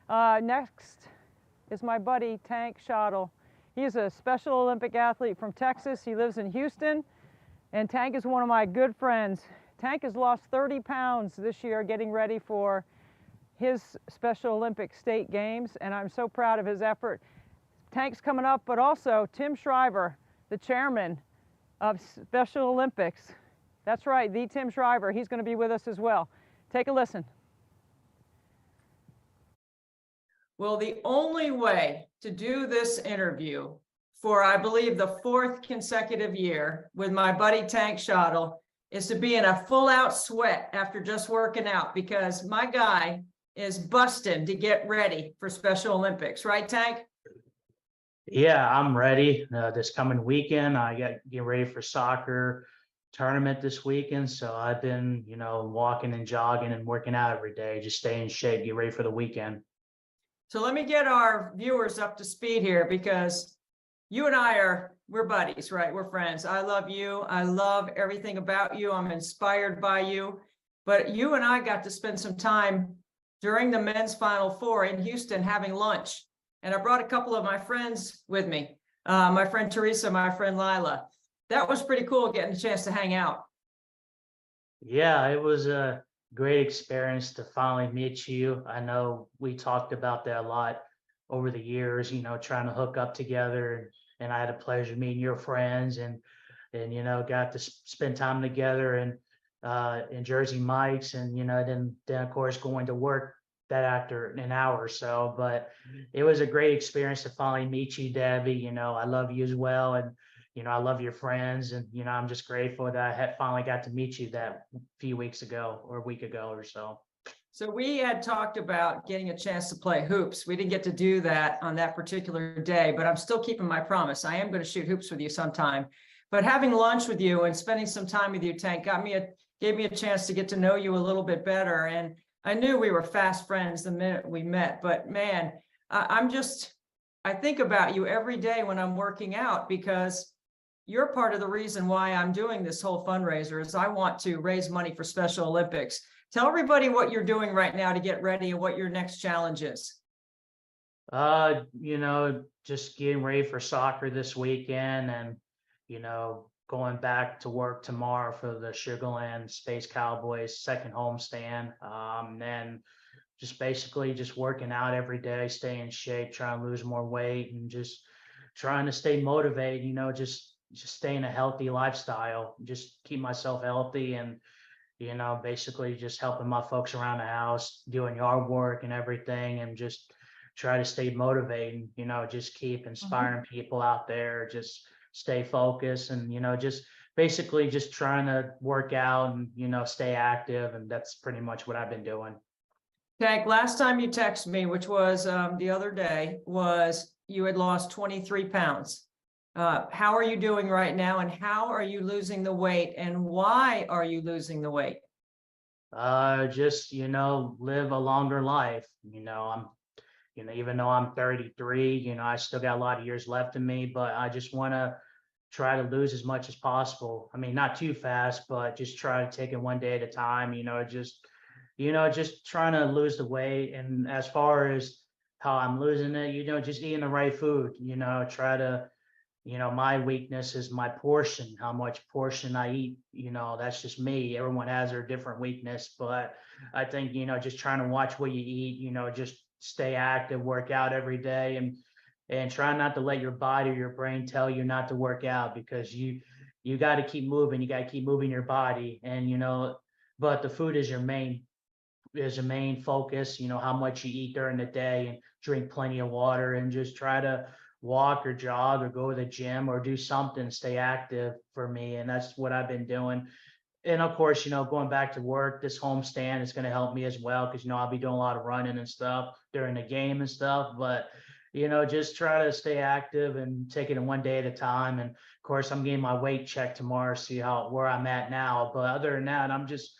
Next is my buddy, Tank Schottel. He's a Special Olympic athlete from Texas. He lives in Houston, and Tank is one of my good friends. Tank has lost 30 pounds this year getting ready for his Special Olympics state games, and I'm so proud of his effort. Tank's coming up, but also Tim Shriver, the chairman of Special Olympics. That's right, the Tim Shriver. He's going to be with us as well. Take a listen. Well, the only way to do this interview for, I believe, the 4th consecutive year with my buddy Tank Shottle is to be in a full-out sweat after just working out, because my guy is busting to get ready for Special Olympics. Right, Tank? Yeah, I'm ready. This coming weekend, I get ready for soccer tournament this weekend. So I've been, walking and jogging and working out every day, just stay in shape, get ready for the weekend. So let me get our viewers up to speed here, because you and I we're buddies, right? We're friends. I love you. I love everything about you. I'm inspired by you. But you and I got to spend some time during the men's Final Four in Houston having lunch. And I brought a couple of my friends with me, my friend Teresa, my friend Lila. That was pretty cool getting a chance to hang out. Yeah, it was a great experience to finally meet you. I know we talked about that a lot over the years, trying to hook up together. And I had a pleasure meeting your friends and got to spend time together in Jersey Mike's, and, then of course going to work that after an hour or so. But it was a great experience to finally meet you, Debbie. I love you as well. And, I love your friends, and, I'm just grateful that I had finally got to meet you that few weeks ago or a week ago or so. So we had talked about getting a chance to play hoops. We didn't get to do that on that particular day, but I'm still keeping my promise. I am going to shoot hoops with you sometime. But having lunch with you and spending some time with you, Tank, gave me a chance to get to know you a little bit better. And I knew we were fast friends the minute we met, but man, I think about you every day when I'm working out, because you're part of the reason why I'm doing this whole fundraiser is I want to raise money for Special Olympics. Tell everybody what you're doing right now to get ready and what your next challenge is. Just getting ready for soccer this weekend, and, going back to work tomorrow for the Sugar Land Space Cowboys second homestand. And just basically just working out every day, staying in shape, trying to lose more weight, and just trying to stay motivated, just staying a healthy lifestyle, just keep myself healthy, and, basically just helping my folks around the house, doing yard work and everything, and just try to stay motivated, just keep inspiring people out there, just stay focused, and, just basically just trying to work out and, stay active. And that's pretty much what I've been doing. Tank, last time you texted me, which was the other day, was you had lost 23 pounds. How are you doing right now, and how are you losing the weight, and why are you losing the weight? Just, live a longer life. I'm, even though I'm 33, I still got a lot of years left in me, but I just want to try to lose as much as possible. I mean, not too fast, but just try to take it one day at a time, just trying to lose the weight. And as far as how I'm losing it, just eating the right food, try to, my weakness is my portion, how much portion I eat, that's just me. Everyone has their different weakness, but I think, just trying to watch what you eat, just stay active, work out every day, and try not to let your body or your brain tell you not to work out, because you got to keep moving. You got to keep moving your body, and, but the food is your main focus, how much you eat during the day, and drink plenty of water, and just try to walk or jog or go to the gym or do something, stay active for me. And that's what I've been doing. And of course, going back to work, this homestand is going to help me as well, because, I'll be doing a lot of running and stuff during the game and stuff. But, just try to stay active and take it one day at a time. And of course, I'm getting my weight checked tomorrow, see where I'm at now. But other than that, I'm just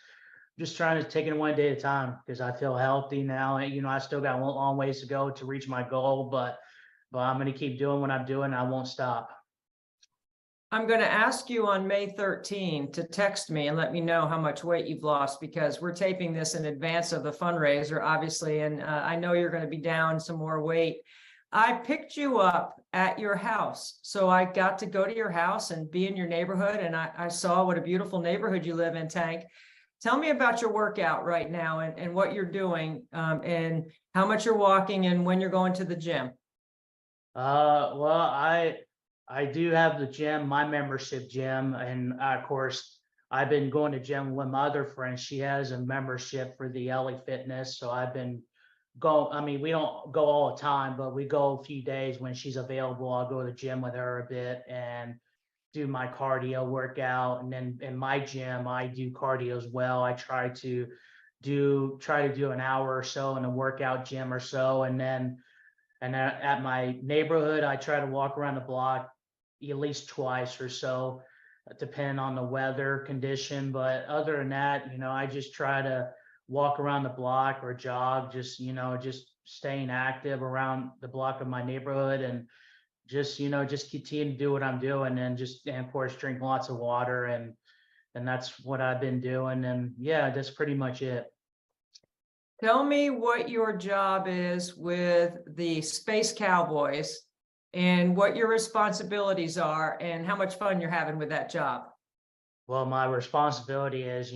trying to take it one day at a time, because I feel healthy now. And, I still got a long ways to go to reach my goal, but I'm going to keep doing what I'm doing. I won't stop. I'm going to ask you on May 13 to text me and let me know how much weight you've lost, because we're taping this in advance of the fundraiser, obviously. And I know you're going to be down some more weight. I picked you up at your house. So I got to go to your house and be in your neighborhood. And I saw what a beautiful neighborhood you live in, Tank. Tell me about your workout right now and what you're doing, and how much you're walking and when you're going to the gym. Well, I do have the gym, my membership gym, and of course, I've been going to gym with my other friend. She has a membership for the LA Fitness, so I've been I mean, we don't go all the time, but we go a few days when she's available. I'll go to the gym with her a bit and do my cardio workout. And then in my gym, I do cardio as well. I try to do an hour or so in a workout gym or so, and then at my neighborhood, I try to walk around the block at least twice or so, depending on the weather condition. But other than that, I just try to walk around the block or jog, just staying active around the block of my neighborhood, and just continue to do what I'm doing, and of course drink lots of water, and that's what I've been doing. And yeah, that's pretty much it. Tell me what your job is with the Space Cowboys and what your responsibilities are and how much fun you're having with that job. Well, my responsibility is,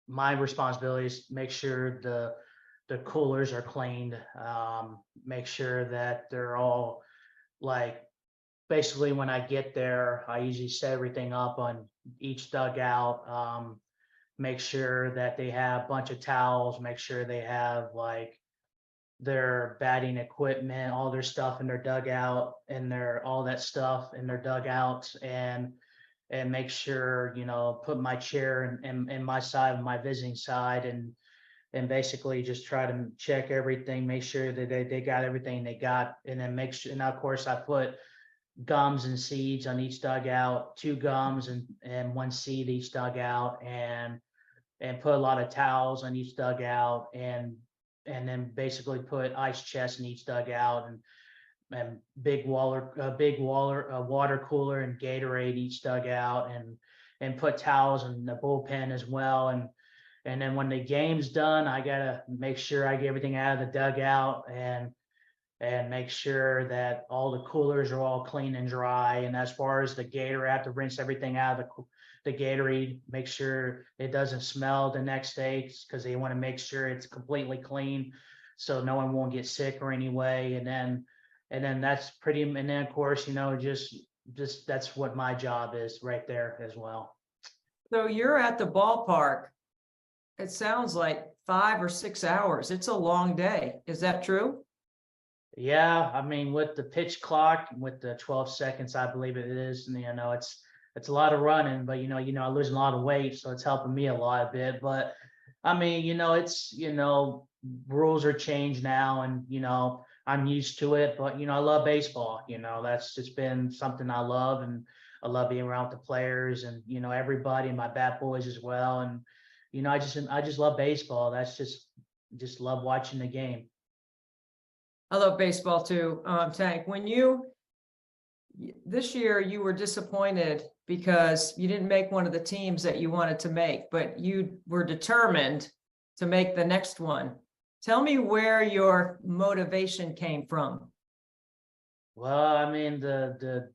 my responsibility is make sure the coolers are cleaned, make sure that they're all basically when I get there, I usually set everything up on each dugout, make sure that they have a bunch of towels, make sure they have their batting equipment, all their stuff in their dugout, and all that stuff in their dugouts, and make sure, put my chair in my side of my visiting side, and basically just try to check everything, make sure that they got everything they got, and then make sure, and of course I put gums and seeds on each dugout, 2 gums and 1 seed each dugout, and put a lot of towels on each dugout, and then basically put ice chests in each dugout, and big water cooler and Gatorade each dugout, and put towels in the bullpen as well. And then when the game's done, I gotta make sure I get everything out of the dugout, and make sure that all the coolers are all clean and dry. And as far as the Gatorade, I have to rinse everything out of the Gatorade, make sure it doesn't smell the next day, because they want to make sure it's completely clean so no one won't get sick or anyway. And then that's and then of course, just that's what my job is right there as well. So you're at the ballpark. It sounds like 5 or 6 hours. It's a long day. Is that true? Yeah, I mean, with the pitch clock, with the 12 seconds, I believe it is, and it's a lot of running, but I'm losing a lot of weight, so it's helping me a bit. But I mean, it's rules are changed now, and I'm used to it. But I love baseball. That's just been something I love, and I love being around with the players, and everybody, and my bat boys as well. And I just love baseball. That's just love watching the game. I love baseball too, Tank. This year you were disappointed because you didn't make one of the teams that you wanted to make, but you were determined to make the next one. Tell me where your motivation came from. Well, I mean, the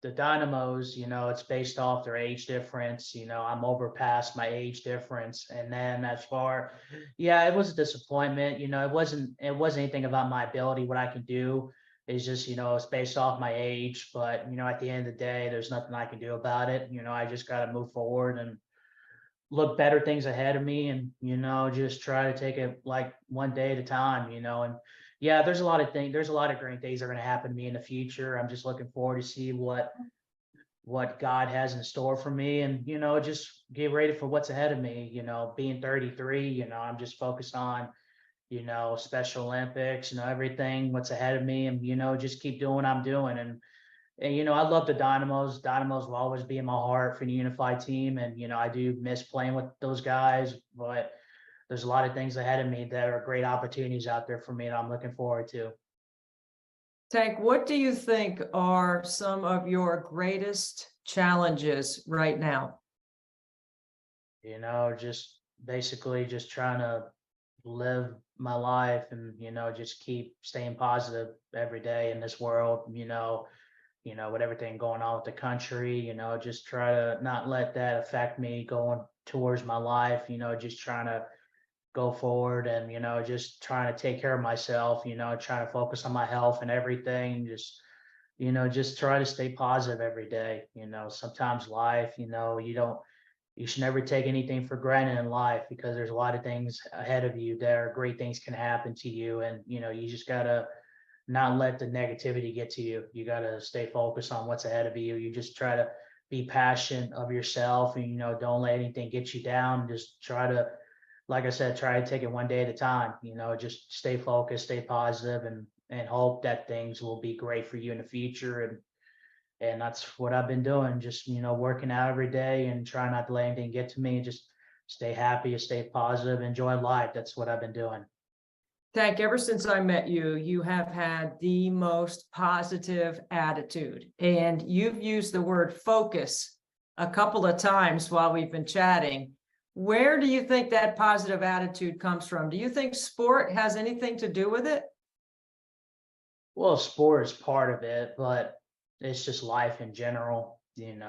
Dynamos, it's based off their age difference. I'm over past my age difference. And then it was a disappointment. It wasn't anything about my ability, what I can do. It's just, it's based off my age. But, at the end of the day, there's nothing I can do about it. I just got to move forward and look better things ahead of me, and, just try to take it one day at a time, and yeah, there's a lot of great things that are going to happen to me in the future. I'm just looking forward to see what God has in store for me, and, just get ready for what's ahead of me. Being 33, I'm just focused on, Special Olympics, everything, what's ahead of me, and, just keep doing what I'm doing. And I love the Dynamos. Dynamos will always be in my heart for the unified team. And, I do miss playing with those guys, but there's a lot of things ahead of me that are great opportunities out there for me that I'm looking forward to. Tank, what do you think are some of your greatest challenges right now? Just basically just trying to live my life, and, just keep staying positive every day in this world. with everything going on with the country, just try to not let that affect me going towards my life, just trying to go forward and, just trying to take care of myself, trying to focus on my health and everything. Just try to stay positive every day. Sometimes life, you should never take anything for granted in life, because there's a lot of things ahead of you that are great things can happen to you. And, you just gotta not let the negativity get to you. You gotta stay focused on what's ahead of you. You just try to be passionate of yourself and, don't let anything get you down. Just try to, like I said, try to take it one day at a time, just stay focused, stay positive, and hope that things will be great for you in the future. And that's what I've been doing, just, working out every day and trying not to let anything get to me, and just stay happy, stay positive, enjoy life. That's what I've been doing. Tank, ever since I met you, you have had the most positive attitude, and you've used the word focus a couple of times while we've been chatting. Where do you think that positive attitude comes from? Do you think sport has anything to do with it? Well, sport is part of it, but it's just life in general. When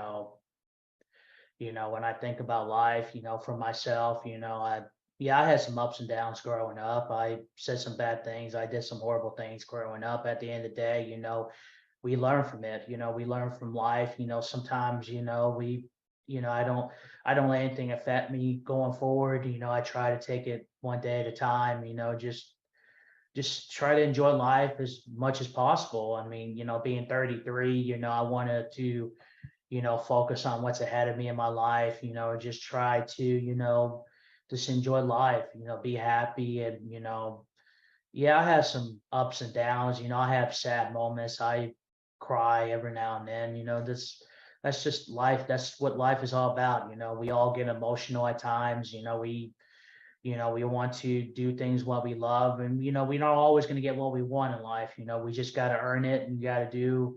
I think about life, for myself, I had some ups and downs growing up. I said some bad things. I did some horrible things growing up. At the end of the day, we learn from it. We learn from life. Sometimes, I don't let anything affect me going forward. I try to take it one day at a time. Just try to enjoy life as much as possible. I mean, being 33, I wanted to, focus on what's ahead of me in my life. Just try to, just enjoy life, be happy. And, I have some ups and downs, I have sad moments. I cry every now and then, that's just life. That's what life is all about. We all get emotional at times. We want to do things what we love, and, we're not always going to get what we want in life. We just got to earn it, and you got to do,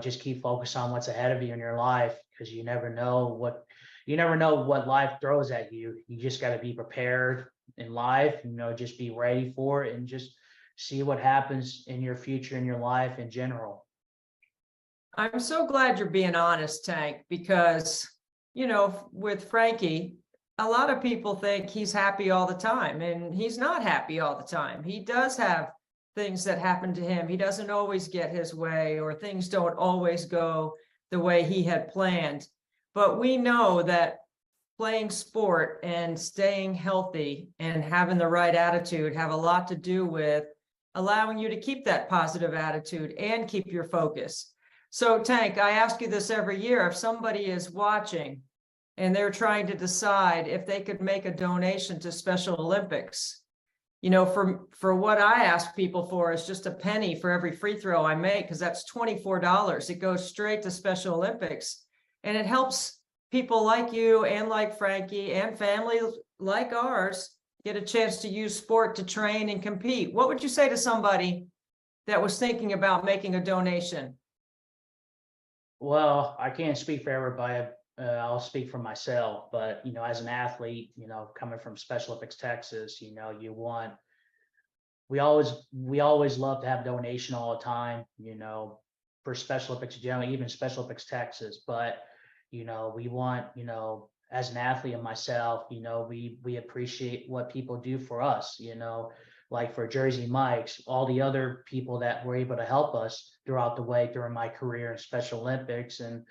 just keep focused on what's ahead of you in your life, because you never know what life throws at you. You just got to be prepared in life, just be ready for it, and just see what happens in your future, in your life in general. I'm so glad you're being honest, Tank, because, with Frankie, a lot of people think he's happy all the time, and he's not happy all the time. He does have things that happen to him. He doesn't always get his way, or things don't always go the way he had planned. But we know that playing sport and staying healthy and having the right attitude have a lot to do with allowing you to keep that positive attitude and keep your focus. So, Tank, I ask you this every year. If somebody is watching and they're trying to decide if they could make a donation to Special Olympics, for what I ask people for is just a penny for every free throw I make, because that's $24. It goes straight to Special Olympics, and it helps people like you and like Frankie and families like ours get a chance to use sport to train and compete. What would you say to somebody that was thinking about making a donation? Well, I can't speak for everybody. I'll speak for myself, but, as an athlete, coming from Special Olympics, Texas, we always love to have donation all the time, for Special Olympics in general, even Special Olympics, Texas. But, we want, as an athlete and myself, we appreciate what people do for us, like for Jersey Mike's, all the other people that were able to help us throughout the way during my career in Special Olympics. And,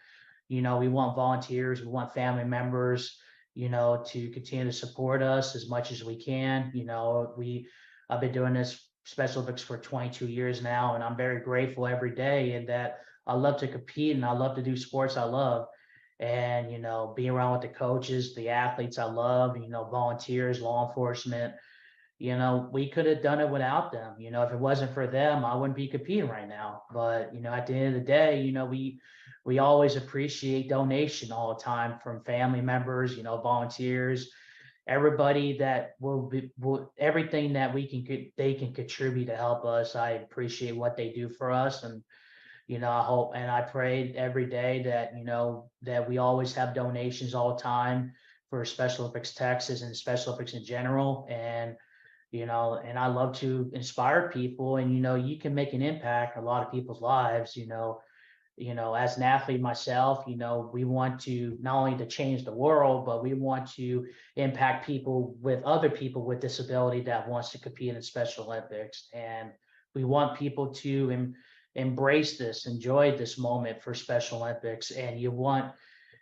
we want volunteers, we want family members, to continue to support us as much as we can. I've been doing this Special Olympics for 22 years now, and I'm very grateful every day, and that I love to compete and I love to do sports I love. And, being around with the coaches, the athletes I love, volunteers, law enforcement, we could have done it without them. If it wasn't for them, I wouldn't be competing right now. But, at the end of the day, we always appreciate donation all the time from family members, volunteers, everybody that everything that they can contribute to help us. I appreciate what they do for us. And, I hope, and I pray every day that, that we always have donations all the time for Special Olympics Texas and Special Olympics in general. And, and I love to inspire people, and, you can make an impact in a lot of people's lives, you know, as an athlete myself, you know, we want to not only to change the world, but we want to impact people with other people with disability that wants to compete in Special Olympics. And we want people to embrace this, enjoy this moment for Special Olympics. And you want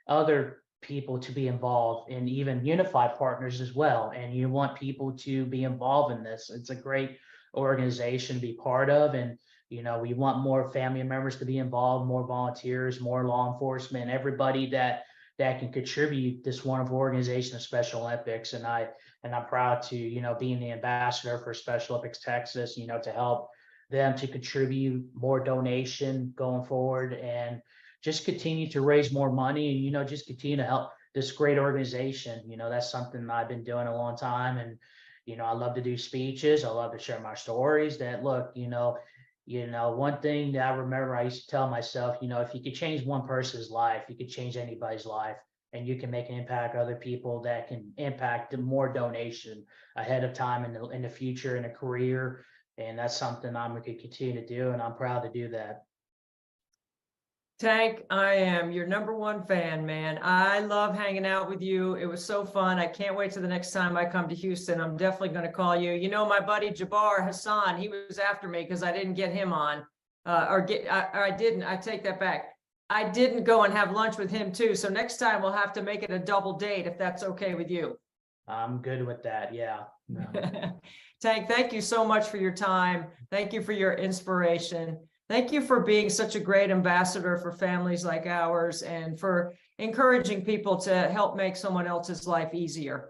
other people to be involved and even unified partners as well. And you want people to be involved in this. It's a great organization to be part of. And, you know, we want more family members to be involved, more volunteers, more law enforcement, everybody that can contribute this wonderful organization of Special Olympics. And I'm proud to, you know, being the ambassador for Special Olympics Texas, you know, to help them to contribute more donation going forward and just continue to raise more money and, you know, just continue to help this great organization. You know, that's something I've been doing a long time. And, you know, I love to do speeches. I love to share my stories that, look, you know, one thing that I remember I used to tell myself, you know, if you could change one person's life, you could change anybody's life, and you can make an impact on other people that can impact more donation ahead of time in the future in a career. And that's something I'm going to continue to do. And I'm proud to do that. Tank, I am your #1 fan, man. I love hanging out with you. It was so fun. I can't wait till the next time I come to Houston. I'm definitely going to call you. You know, my buddy Jabbar Hassan, he was after me because I didn't get him on. I didn't. I take that back. I didn't go and have lunch with him too. So next time we'll have to make it a double date if that's okay with you. I'm good with that. Yeah. No. Tank, thank you so much for your time. Thank you for your inspiration. Thank you for being such a great ambassador for families like ours and for encouraging people to help make someone else's life easier.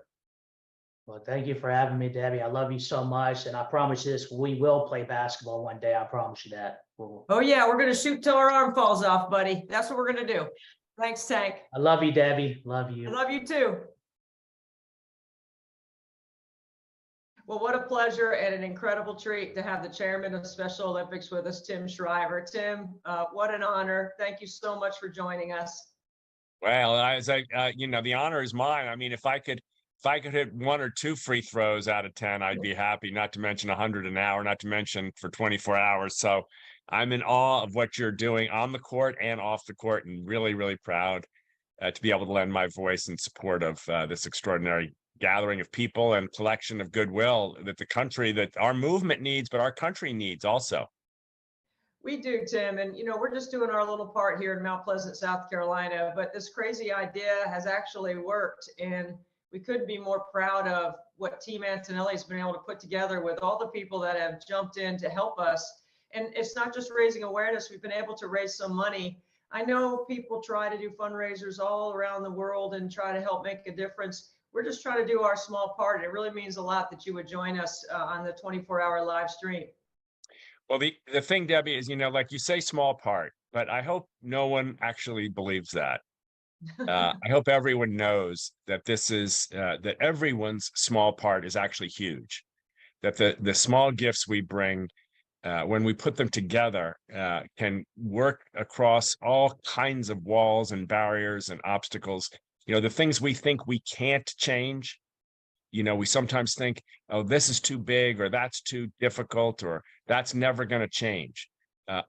Well, thank you for having me, Debbie. I love you so much. And I promise you this, we will play basketball one day. I promise you that. Oh yeah, we're going to shoot till our arm falls off, buddy. That's what we're going to do. Thanks, Tank. I love you, Debbie. Love you. I love you too. Well, what a pleasure and an incredible treat to have the chairman of Special Olympics with us, Tim Shriver. Tim, what an honor. Thank you so much for joining us. Well, you know, the honor is mine. I mean, if I could hit 1 or 2 free throws out of 10, I'd be happy, not to mention 100 an hour, not to mention for 24 hours. So I'm in awe of what you're doing on the court and off the court, and really, really proud to be able to lend my voice in support of this extraordinary gathering of people and collection of goodwill that the country, that our movement needs, but our country needs also. We do, Tim. And, you know, we're just doing our little part here in Mount Pleasant, South Carolina, but this crazy idea has actually worked. And we couldn't be more proud of what Team Antonelli has been able to put together with all the people that have jumped in to help us. And it's not just raising awareness. We've been able to raise some money. I know people try to do fundraisers all around the world and try to help make a difference. We're just trying to do our small part. It really means a lot that you would join us on the 24-hour live stream. Well, the thing, Debbie, is, you know, like you say, small part, but I hope no one actually believes that. I hope everyone knows that this is that everyone's small part is actually huge. That the small gifts we bring, when we put them together, can work across all kinds of walls and barriers and obstacles. You know, the things we think we can't change, you know, we sometimes think, oh, this is too big, or that's too difficult, or that's never going to change.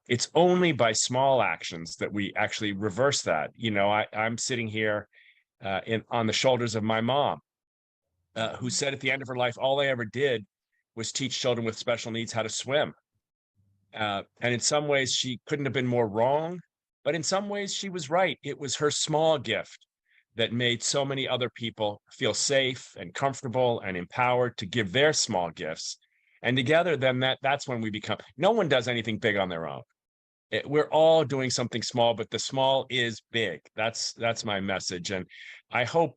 It's only by small actions that we actually reverse that. You know, I'm sitting here on the shoulders of my mom, who said at the end of her life, all I ever did was teach children with special needs how to swim. And in some ways, she couldn't have been more wrong, but in some ways, she was right. It was her small gift that made so many other people feel safe and comfortable and empowered to give their small gifts. And together, then that's when we become, no one does anything big on their own. We're all doing something small, but the small is big. That's my message. And I hope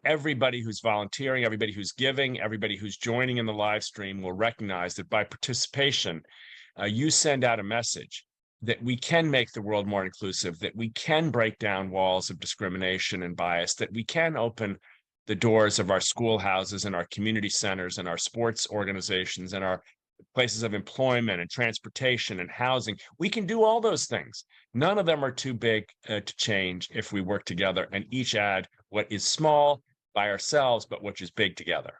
everybody who's volunteering, everybody who's giving, everybody who's joining in the live stream will recognize that by participation, you send out a message that we can make the world more inclusive, that we can break down walls of discrimination and bias, that we can open the doors of our schoolhouses and our community centers and our sports organizations and our places of employment and transportation and housing. We can do all those things. None of them are too big to change if we work together and each add what is small by ourselves, but which is big together.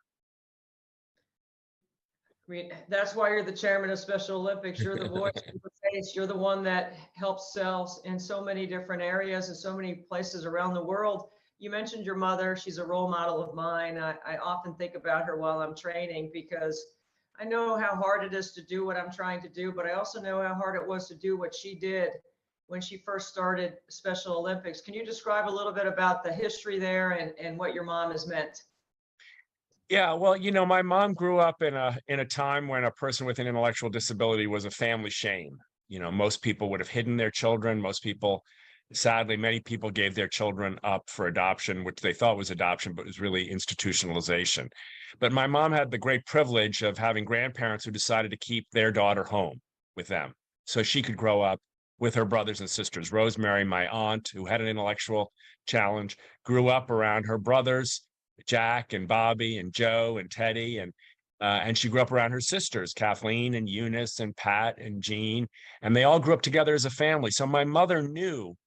I mean, that's why you're the chairman of Special Olympics. You're the voice, you're the face, you're the one that helps sell in so many different areas and so many places around the world. You mentioned your mother. She's a role model of mine. I often think about her while I'm training because I know how hard it is to do what I'm trying to do, but I also know how hard it was to do what she did when she first started Special Olympics. Can you describe a little bit about the history there and what your mom has meant? Yeah, well, my mom grew up in a time when a person with an intellectual disability was a family shame. Most people would have hidden their children. Most people, sadly, many people gave their children up for adoption, which they thought was adoption, but was really institutionalization. But my mom had the great privilege of having grandparents who decided to keep their daughter home with them so she could grow up with her brothers and sisters. Rosemary, my aunt, who had an intellectual challenge, grew up around her brothers, Jack and Bobby and Joe and Teddy, and she grew up around her sisters, Kathleen and Eunice and Pat and Jean, and they all grew up together as a family. So my mother knew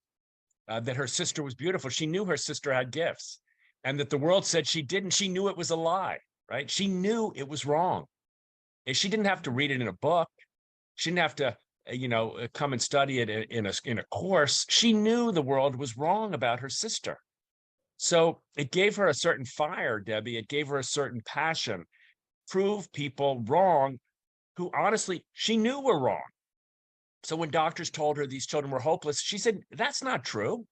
that her sister was beautiful. She knew her sister had gifts, and that the world said she didn't. She knew it was a lie, right? She knew it was wrong. And she didn't have to read it in a book. She didn't have to, come and study it in a course. She knew the world was wrong about her sister. So it gave her a certain fire, Debbie. It gave her a certain passion, prove people wrong who honestly she knew were wrong. So when doctors told her these children were hopeless, she said, that's not true.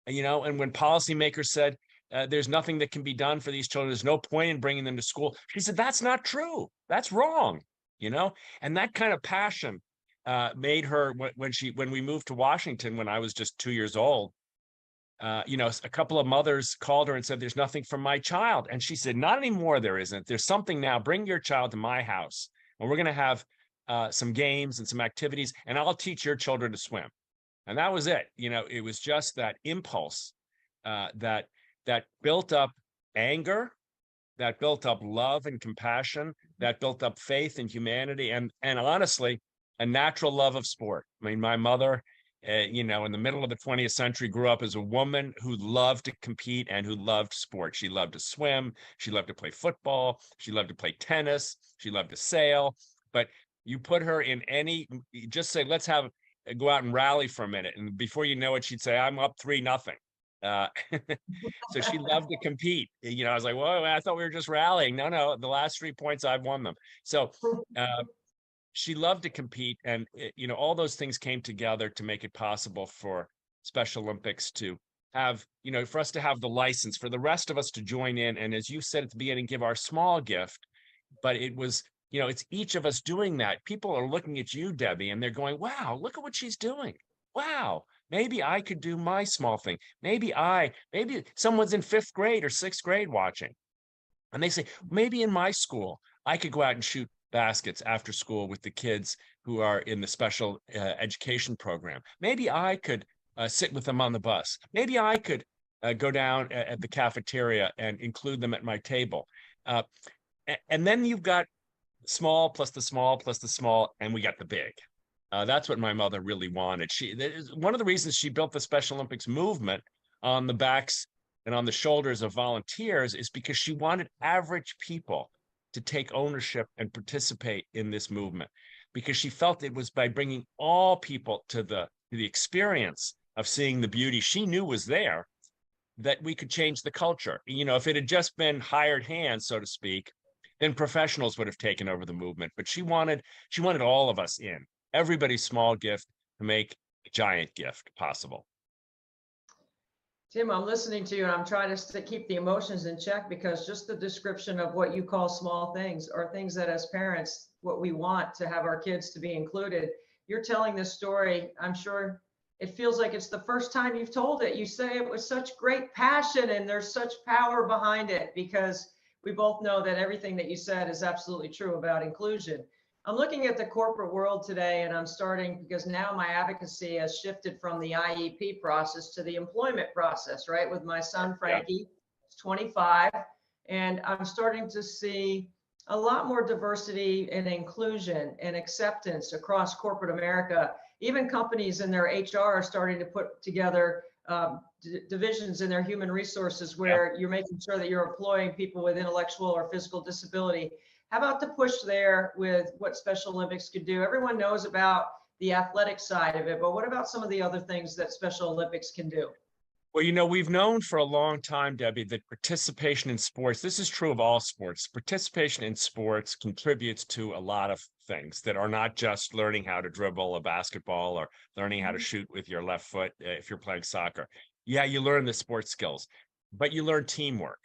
And when policymakers said, there's nothing that can be done for these children, there's no point in bringing them to school, she said, that's not true. That's wrong. And that kind of passion made her, when we moved to Washington, when I was just 2 years old, a couple of mothers called her and said, there's nothing for my child. And she said, not anymore, there isn't. There's something now. Bring your child to my house, and we're going to have some games and some activities, and I'll teach your children to swim. And that was it. It was just that impulse that built up anger, that built up love and compassion, that built up faith in humanity, and honestly, a natural love of sport. I mean, my mother, in the middle of the 20th century, grew up as a woman who loved to compete and who loved sport. She loved to swim. She loved to play football. She loved to play tennis. She loved to sail. But you put her in just say, let's go out and rally for a minute. And before you know it, she'd say, I'm up 3-0. So she loved to compete. I was like, whoa, I thought we were just rallying. No, the last 3 points, I've won them. So she loved to compete, and all those things came together to make it possible for Special Olympics to have, for us to have the license, for the rest of us to join in. And as you said at the beginning, give our small gift. But it was, it's each of us doing that. People are looking at you, Debbie, and they're going, wow, look at what she's doing. Wow, maybe I could do my small thing. Maybe someone's in 5th grade or 6th grade watching. And they say, maybe in my school, I could go out and shoot baskets after school with the kids who are in the special education program. Maybe I could sit with them on the bus. Maybe I could go down at the cafeteria and include them at my table. And then you've got small plus the small plus the small, and we got the big. That's what my mother really wanted. One of the reasons she built the Special Olympics movement on the backs and on the shoulders of volunteers is because she wanted average people to take ownership and participate in this movement, because she felt it was by bringing all people to the experience of seeing the beauty she knew was there that we could change the culture. If it had just been hired hands, so to speak, then professionals would have taken over the movement. But she wanted all of us in, everybody's small gift to make a giant gift possible. Tim, I'm listening to you and I'm trying to keep the emotions in check, because just the description of what you call small things are things that as parents, what we want to have our kids to be included. You're telling this story, I'm sure it feels like it's the first time you've told it. You say it with such great passion and there's such power behind it, because we both know that everything that you said is absolutely true about inclusion. I'm looking at the corporate world today, and I'm starting, because now my advocacy has shifted from the IEP process to the employment process, right? With my son, Frankie, he's 25, and I'm starting to see a lot more diversity and inclusion and acceptance across corporate America. Even companies in their HR are starting to put together divisions in their human resources where you're making sure that you're employing people with intellectual or physical disability. How about the push there with what Special Olympics could do? Everyone knows about the athletic side of it, but what about some of the other things that Special Olympics can do? Well, you know, we've known for a long time, Debbie, that participation in sports, this is true of all sports, participation in sports contributes to a lot of things that are not just learning how to dribble a basketball or learning how to shoot with your left foot if you're playing soccer. Yeah, you learn the sports skills, but you learn teamwork.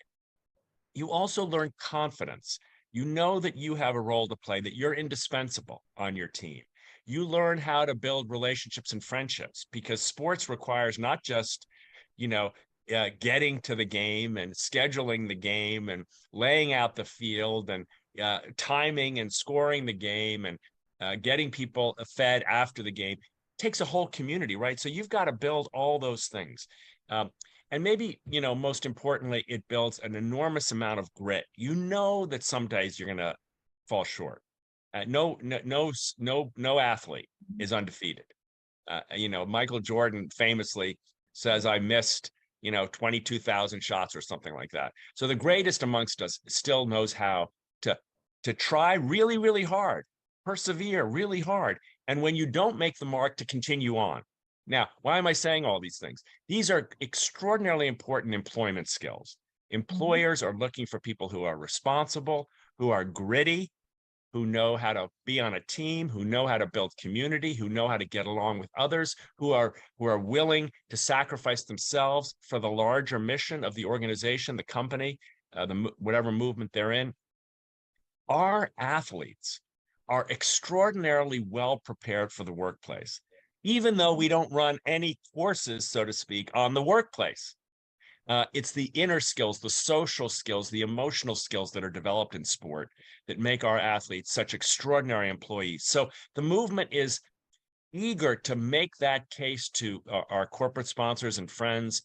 You also learn confidence. You know that you have a role to play, that you're indispensable on your team. You learn how to build relationships and friendships because sports requires not just getting to the game and scheduling the game and laying out the field and timing and scoring the game and getting people fed after the game. It takes a whole community, right? So you've got to build all those things. And maybe, most importantly, it builds an enormous amount of grit. You know that some days you're going to fall short. No athlete is undefeated. Michael Jordan famously says, I missed, 22,000 shots or something like that. So the greatest amongst us still knows how to try really, really hard, persevere really hard. And when you don't make the mark, to continue on. Now, why am I saying all these things? These are extraordinarily important employment skills. Employers are looking for people who are responsible, who are gritty, who know how to be on a team, who know how to build community, who know how to get along with others, who are willing to sacrifice themselves for the larger mission of the organization, the company, whatever movement they're in. Our athletes are extraordinarily well prepared for the workplace, even though we don't run any courses, so to speak, on the workplace. It's the inner skills, the social skills, the emotional skills that are developed in sport that make our athletes such extraordinary employees. So the movement is eager to make that case to our corporate sponsors and friends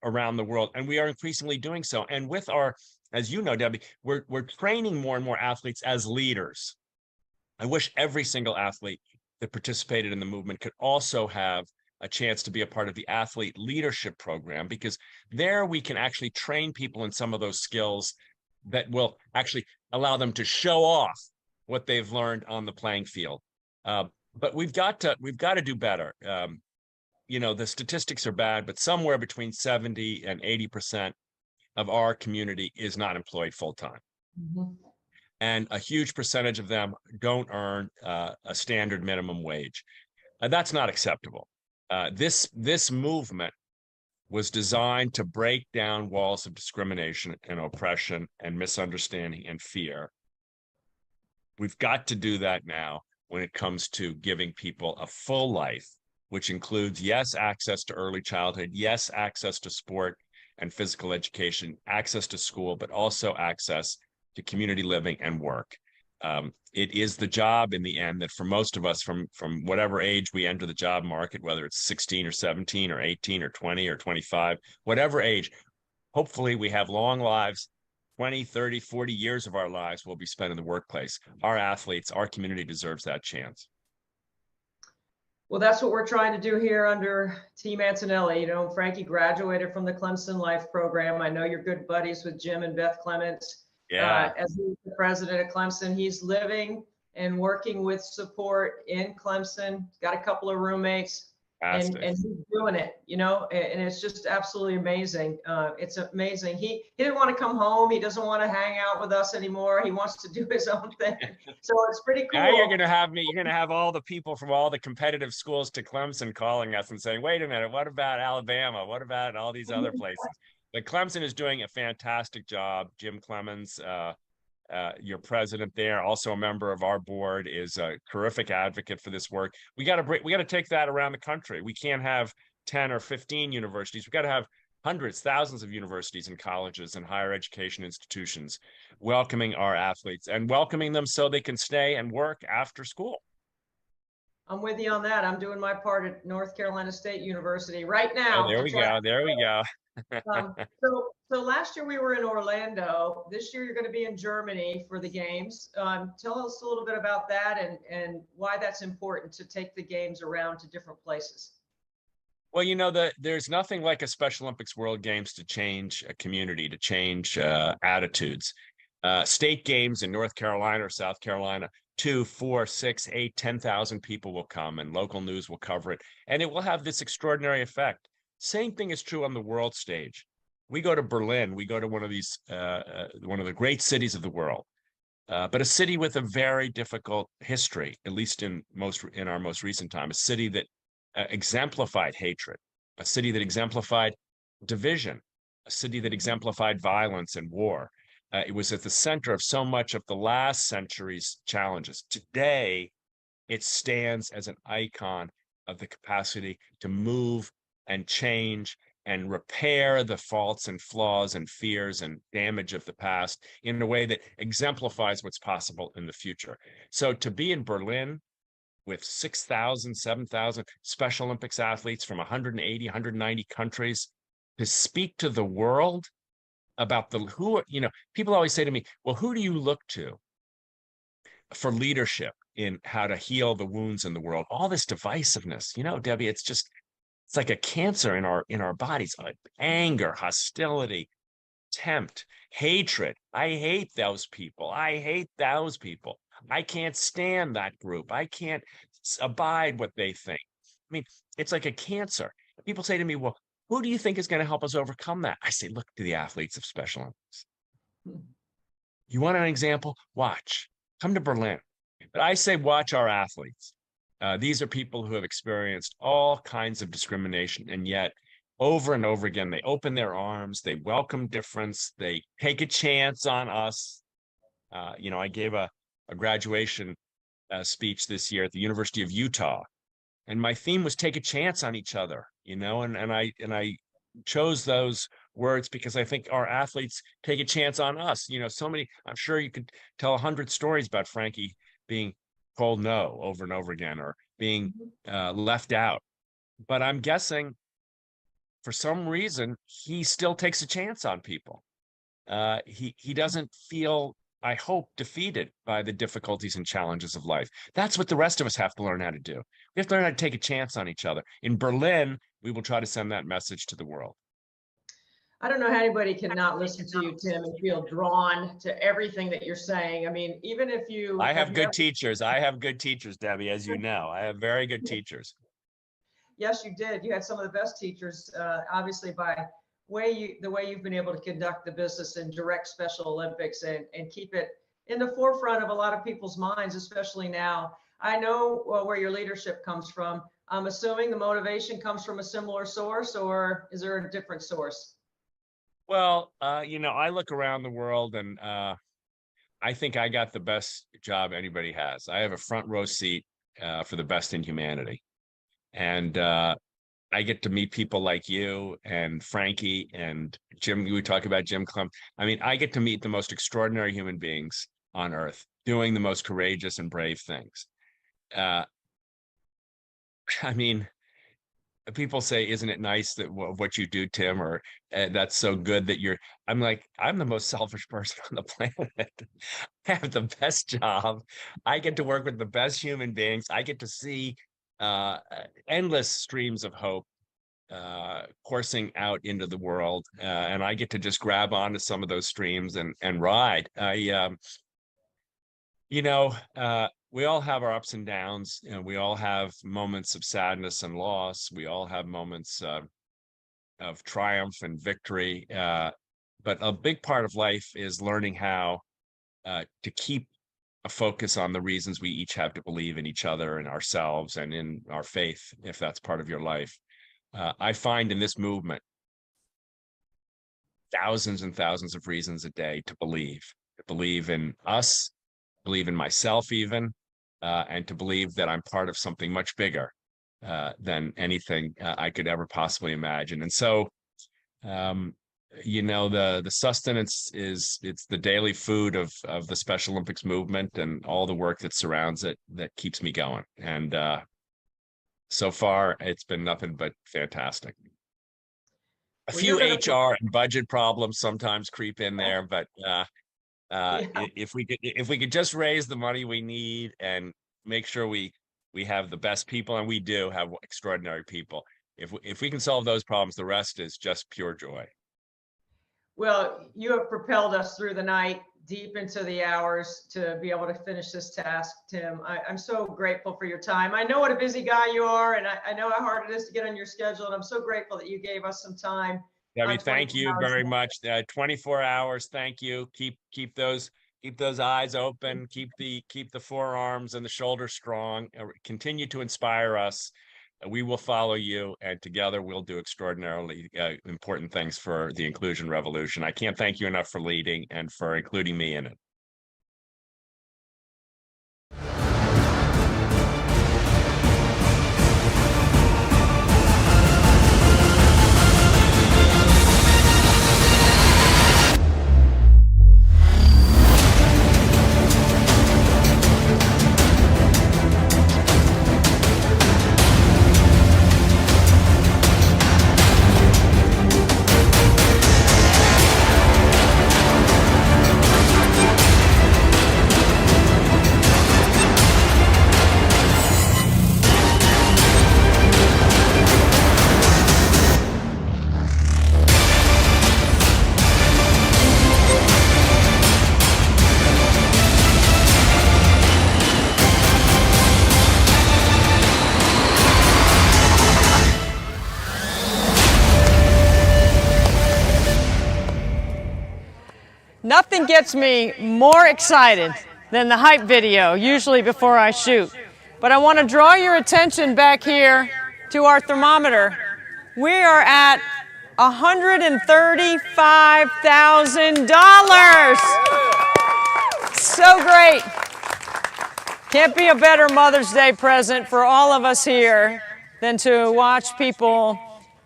around the world. And we are increasingly doing so. And with our, as you know, Debbie, we're training more and more athletes as leaders. I wish every single athlete that participated in the movement could also have a chance to be a part of the athlete leadership program, because there we can actually train people in some of those skills that will actually allow them to show off what they've learned on the playing field. But we've got to do better. The statistics are bad, but somewhere between 70 and 80% of our community is not employed full time. Mm-hmm. And a huge percentage of them don't earn a standard minimum wage. That's not acceptable. This movement was designed to break down walls of discrimination and oppression and misunderstanding and fear. We've got to do that now when it comes to giving people a full life, which includes, yes, access to early childhood, yes, access to sport and physical education, access to school, but also access to community living and work. It is the job in the end that for most of us from whatever age we enter the job market, whether it's 16 or 17 or 18 or 20 or 25, whatever age, hopefully we have long lives, 20, 30, 40 years of our lives will be spent in the workplace. Our athletes, our community deserves that chance. Well, that's what we're trying to do here under Team Antonelli. Frankie graduated from the Clemson Life program. I know you're good buddies with Jim and Beth Clements. Yeah. As he's the president of Clemson, he's living and working with support in Clemson. Got a couple of roommates, and he's doing it, and it's just absolutely amazing. It's amazing. He didn't want to come home. He doesn't want to hang out with us anymore. He wants to do his own thing. So it's pretty cool. Now you're going to have all the people from all the competitive schools to Clemson calling us and saying, wait a minute, what about Alabama? What about all these other places? But Clemson is doing a fantastic job. Jim Clemens, your president there, also a member of our board, is a terrific advocate for this work. We got to take that around the country. We can't have 10 or 15 universities. We got to have hundreds, thousands of universities and colleges and higher education institutions welcoming our athletes and welcoming them so they can stay and work after school. I'm with you on that. I'm doing my part at North Carolina State University right now. Oh, there we go. There we go. So last year we were in Orlando. This year you're going to be in Germany for the games. Tell us a little bit about that and why that's important to take the games around to different places. Well, there's nothing like a Special Olympics World Games to change a community, to change attitudes. state games in North Carolina or South Carolina, 2, 4, 6, 8, 10,000 people will come and local news will cover it. And it will have this extraordinary effect. Same thing is true on the world stage. We go to Berlin, we go to one of these, one of the great cities of the world, but a city with a very difficult history, at least in our most recent time, a city that exemplified hatred, a city that exemplified division, a city that exemplified violence and war. It was at the center of so much of the last century's challenges. Today, it stands as an icon of the capacity to move and change and repair the faults and flaws and fears and damage of the past in a way that exemplifies what's possible in the future. So to be in Berlin with 6,000, 7,000 Special Olympics athletes from 180, 190 countries to speak to the world about people always say to me, well, who do you look to for leadership in how to heal the wounds in the world? All this divisiveness, Debbie, it's like a cancer in our bodies. Anger, hostility, contempt, hatred. I hate those people. I hate those people. I can't stand that group. I can't abide what they think. I mean, it's like a cancer. People say to me, well, who do you think is going to help us overcome that? I say, look to the athletes of Special Olympics. You want an example? Watch. Come to Berlin. But I say, watch our athletes. These are people who have experienced all kinds of discrimination, and yet over and over again, they open their arms, they welcome difference, they take a chance on us. I gave a graduation speech this year at the University of Utah, and my theme was take a chance on each other, and I chose those words because I think our athletes take a chance on us. So many, I'm sure you could tell 100 stories about Frankie being told no over and over again, or being left out. But I'm guessing for some reason, he still takes a chance on people. He doesn't feel, I hope, defeated by the difficulties and challenges of life. That's what the rest of us have to learn how to do. We have to learn how to take a chance on each other. In Berlin, we will try to send that message to the world. I don't know how anybody can not listen to you, Tim, and feel drawn to everything that you're saying. I mean, even if you... I have good teachers. I have good teachers, Debbie, as you know. I have very good teachers. Yes, you did. You had some of the best teachers, obviously, by the way you've been able to conduct the business and direct Special Olympics and keep it in the forefront of a lot of people's minds, especially now. I know where your leadership comes from. I'm assuming the motivation comes from a similar source, or is there a different source? Well, I look around the world, and I think I got the best job anybody has. I have a front row seat for the best in humanity. And I get to meet people like you and Frankie and Jim. We talk about Jim Clem. I mean, I get to meet the most extraordinary human beings on earth doing the most courageous and brave things. I mean, people say, isn't it nice that what you do, Tim, or that's so good that I'm like, I'm the most selfish person on the planet. I have the best job. I get to work with the best human beings. I get to see endless streams of hope coursing out into the world, and I get to just grab onto some of those streams and ride. We all have our ups and downs, and we all have moments of sadness and loss. We all have moments of triumph and victory. But a big part of life is learning how to keep a focus on the reasons we each have to believe in each other and ourselves and in our faith, if that's part of your life. I find in this movement thousands and thousands of reasons a day to believe in us, believe in myself even, and to believe that I'm part of something much bigger than anything I could ever possibly imagine. And so, the sustenance it's the daily food of the Special Olympics movement and all the work that surrounds it that keeps me going. And so far, it's been nothing but fantastic. A few HR and budget problems sometimes creep in there, but if we could just raise the money we need and make sure we have the best people, and we do have extraordinary people. If we can solve those problems, the rest is just pure joy. Well, you have propelled us through the night deep into the hours to be able to finish this task, Tim. I'm so grateful for your time. I know what a busy guy you are, and I know how hard it is to get on your schedule, and I'm so grateful that you gave us some time. Debbie, thank you very much. 24 hours. Thank you. Keep those eyes open. Keep the forearms and the shoulders strong. Continue to inspire us. We will follow you, and together we'll do extraordinarily important things for the inclusion revolution. I can't thank you enough for leading and for including me in it. Nothing gets me more excited than the hype video, usually before I shoot. But I want to draw your attention back here to our thermometer. We are at $135,000. So great. Can't be a better Mother's Day present for all of us here than to watch people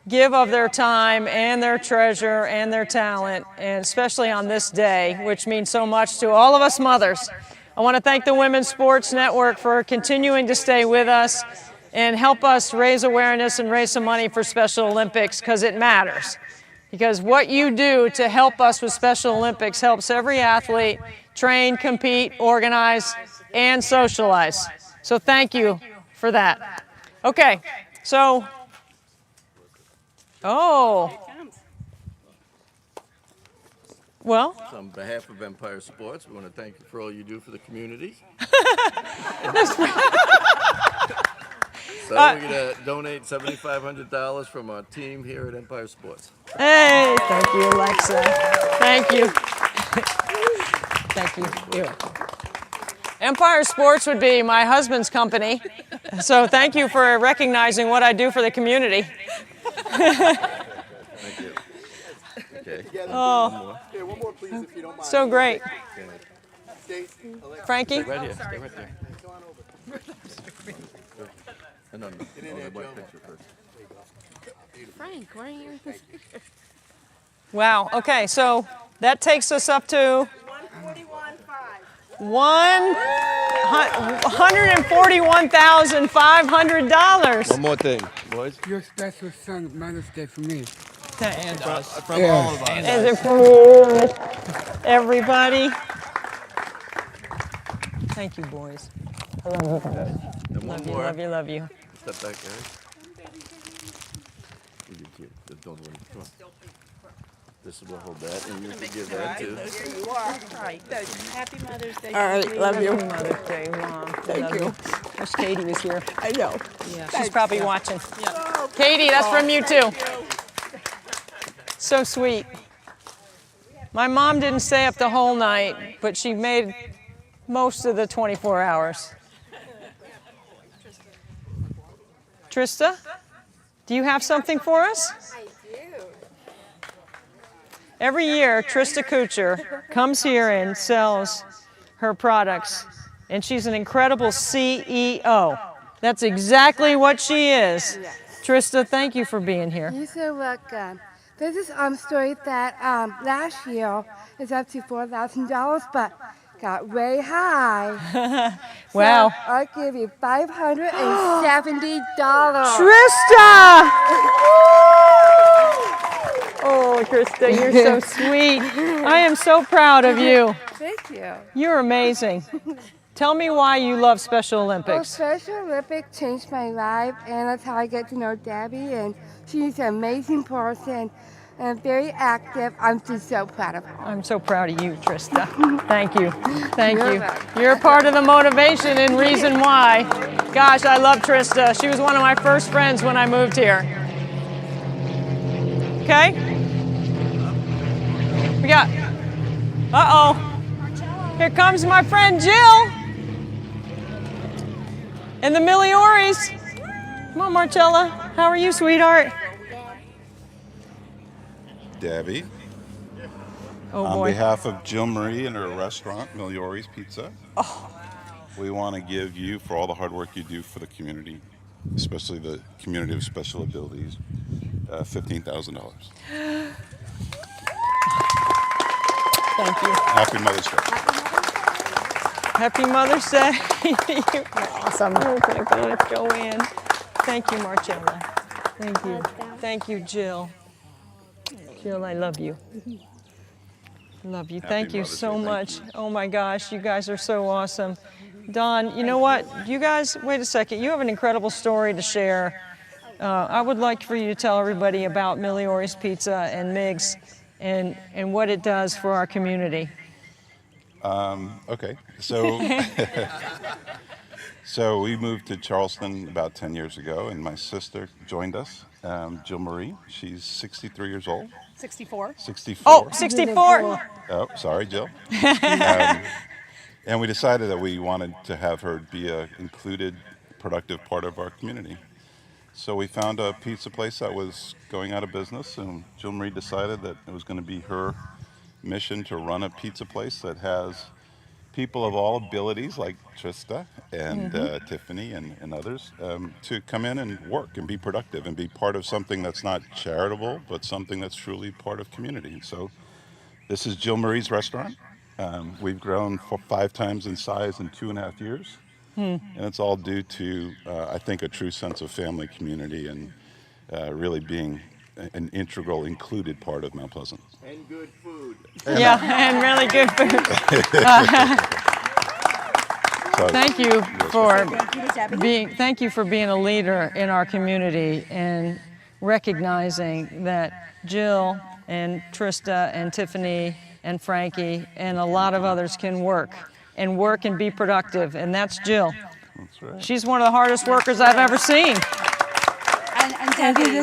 give of their time and their treasure and their talent, and especially on this day, which means so much to all of us mothers. I want to thank the Women's Sports Network for continuing to stay with us and help us raise awareness and raise some money for Special Olympics, because it matters. Because what you do to help us with Special Olympics helps every athlete train, compete, organize, and socialize. So thank you for that. Okay, so well, on behalf of Empire Sports, we want to thank you for all you do for the community. So we're going to donate $7,500 from our team here at Empire Sports. Hey, thank you, Alexa. Thank you. Thank you. Here. Empire Sports would be my husband's company, so thank you for recognizing what I do for the community. Thank you. Okay. Oh, one more, please, if you don't mind. so great. Frankie? Stay right here. Stay right there. No. One picture first. Frank, why are you? Wow. Okay, so that takes us up to $141,500. One more thing, boys. Your special son, Mother's Day for me. And us. From all of us. And it from you, everybody. Thank you, boys. I love you guys. And one more. Love you. Step back, guys. You did too. Don't worry. Come on. This will hold that, and you can give that too. There you are. All right. Happy Mother's Day. All right, love you. Happy Mother's Day, Mom. Thank you. Wish Katie was here. I know. Yeah, she's probably watching. Yeah. Katie, that's from you too. So sweet. My mom didn't stay up the whole night, but she made most of the 24 hours. Trista, do you have something for us? I do. Every year, Trista Kuchar comes here and sells her products, and she's an incredible CEO. That's exactly what she is. Yes. Trista, thank you for being here. You're so welcome. This is story that last year is up to $4,000, but got way high. Wow. So I'll give you $570. Trista! Oh, Trista, you're so sweet. I am so proud of you. Thank you. You're amazing. Tell me why you love Special Well, Olympics. Special Olympics changed my life, and that's how I get to know Debbie, and she's an amazing person. and very active. I'm just so proud of her. I'm so proud of you, Trista. Thank you. Thank You're you. welcome. You're part of the motivation and reason why. Gosh, I love Trista. She was one of my first friends when I moved here. Okay? We got, here comes my friend Jill and the Millioris. Come on, Marcella. How are you, sweetheart? Debbie. Oh, on boy. behalf of Jill Marie and her restaurant, Migliori's Pizza, we want to give you, for all the hard work you do for the community, especially the community of special abilities, $15,000. Thank you. Happy Mother's Day. Happy Mother's Day. You're awesome. Oh my God, go in. Thank you, Marcella. Thank you. Thank you, Jill. Jill, I love you. Love you. Thank you so much. Oh my gosh, you guys are so awesome. Don, you know what? You guys, wait a second. You have an incredible story to share. I would like for you to tell everybody about Migliori's Pizza and Migs and what it does for our community. Okay, so so we moved to Charleston about 10 years ago, and my sister joined us, Jill Marie. She's 63 years old. 64. 64. Oh, 64. Oh, sorry, Jill. And we decided that we wanted to have her be a included, productive part of our community. So we found a pizza place that was going out of business, and Jill Marie decided that it was going to be her mission to run a pizza place that has people of all abilities like Trista and Tiffany and others to come in and work and be productive and be part of something that's not charitable, but something that's truly part of community. So this is Jill Marie's restaurant. We've grown 5 times in size in 2.5 years. And it's all due to, I think, a true sense of family, community, and really being an integral, included part of Mount Pleasant. And good food. Yeah, and really good food. So, Thank you for being a leader in our community and recognizing that Jill and Trista and Tiffany and Frankie and a lot of others can work and be productive, and that's Jill. That's right. She's one of the hardest workers I've ever seen. And Debbie,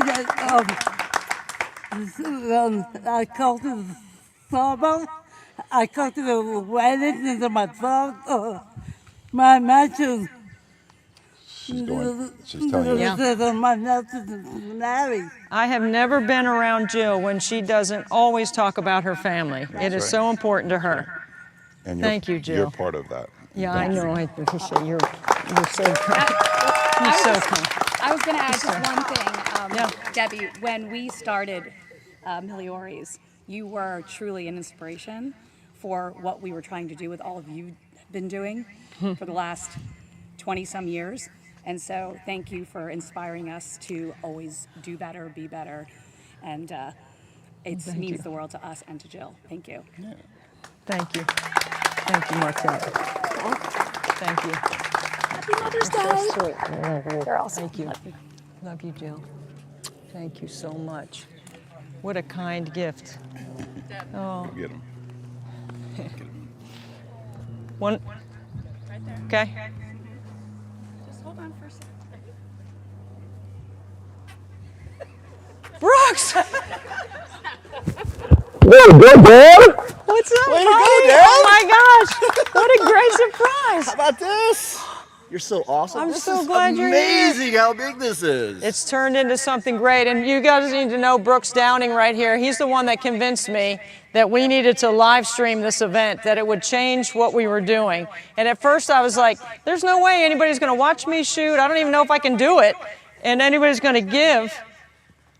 I called to the summer. I called to the wedding and my father, my mansion. She's telling you. My nephew married. I have never been around Jill when she doesn't always talk about her family. It is so important to her. And Thank you, Jill. You're part of that. Yeah, I know. I appreciate you're so kind. You're so kind. I was going to add just one thing. Debbie, when we started Migliori's, you were truly an inspiration for what we were trying to do with all of you been doing for the last 20-some years. And so thank you for inspiring us to always do better, be better. And it means the world to us and to Jill. Thank you. Yeah. Thank you. Thank you, Marcella. Thank you. Happy Mother's Day. So sweet. You're awesome. Thank you. Love you, Jill. Thank you so much. What a kind gift. Oh. Get him. One. Right there. Okay. Just hold on for a second. Brooks! Good, Dad. What's up, Way to buddy? go, Dad. Oh my gosh! What a great surprise! How about this? You're so awesome. I'm This so is glad you're here. amazing how big this is. It's turned into something great, and you guys need to know Brooks Downing right here. He's the one that convinced me that we needed to live stream this event, that it would change what we were doing. And at first I was like, there's no way anybody's gonna watch me shoot. I don't even know if I can do it. And anybody's gonna give.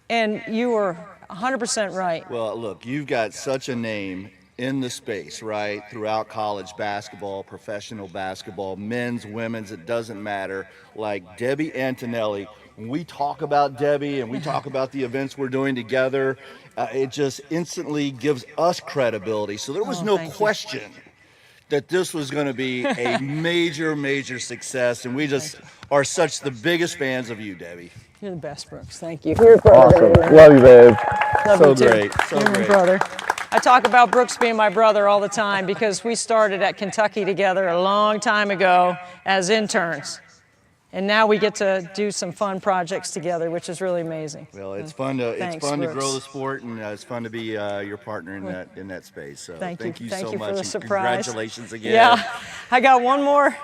And you were 100% right. Well, look, you've got such a name in the space, right? Throughout college basketball, professional basketball, men's, women's, it doesn't matter. Like Debbie Antonelli, when we talk about Debbie and we talk about the events we're doing together, it just instantly gives us credibility. So there was no question that this was going to be a major, major success. And we just are such the biggest fans of you, Debbie. You're the best, Brooks. Thank you. Awesome. Love you, babe. Love So you too. great, so You're my great. brother. I talk about Brooks being my brother all the time because we started at Kentucky together a long time ago as interns. And now we get to do some fun projects together, which is really amazing. Well, it's fun to Thanks, to grow Brooks. the sport, and it's fun to be your partner in that space. So Thank you so for much. the and surprise. Congratulations again. Yeah, I got one more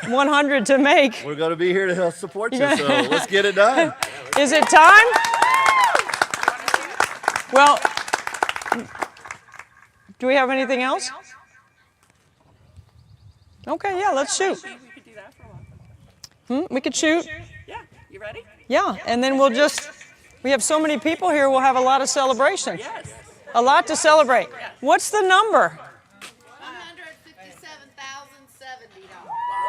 100 to make. We're going to be here to help support you, Yeah. so let's get it done. Is it time? Well, do we have anything else? Okay, yeah, let's shoot. We could shoot. Yeah, you ready? Yeah, and then we have so many people here, we'll have a lot of celebration. Yes. A lot to celebrate. What's the number?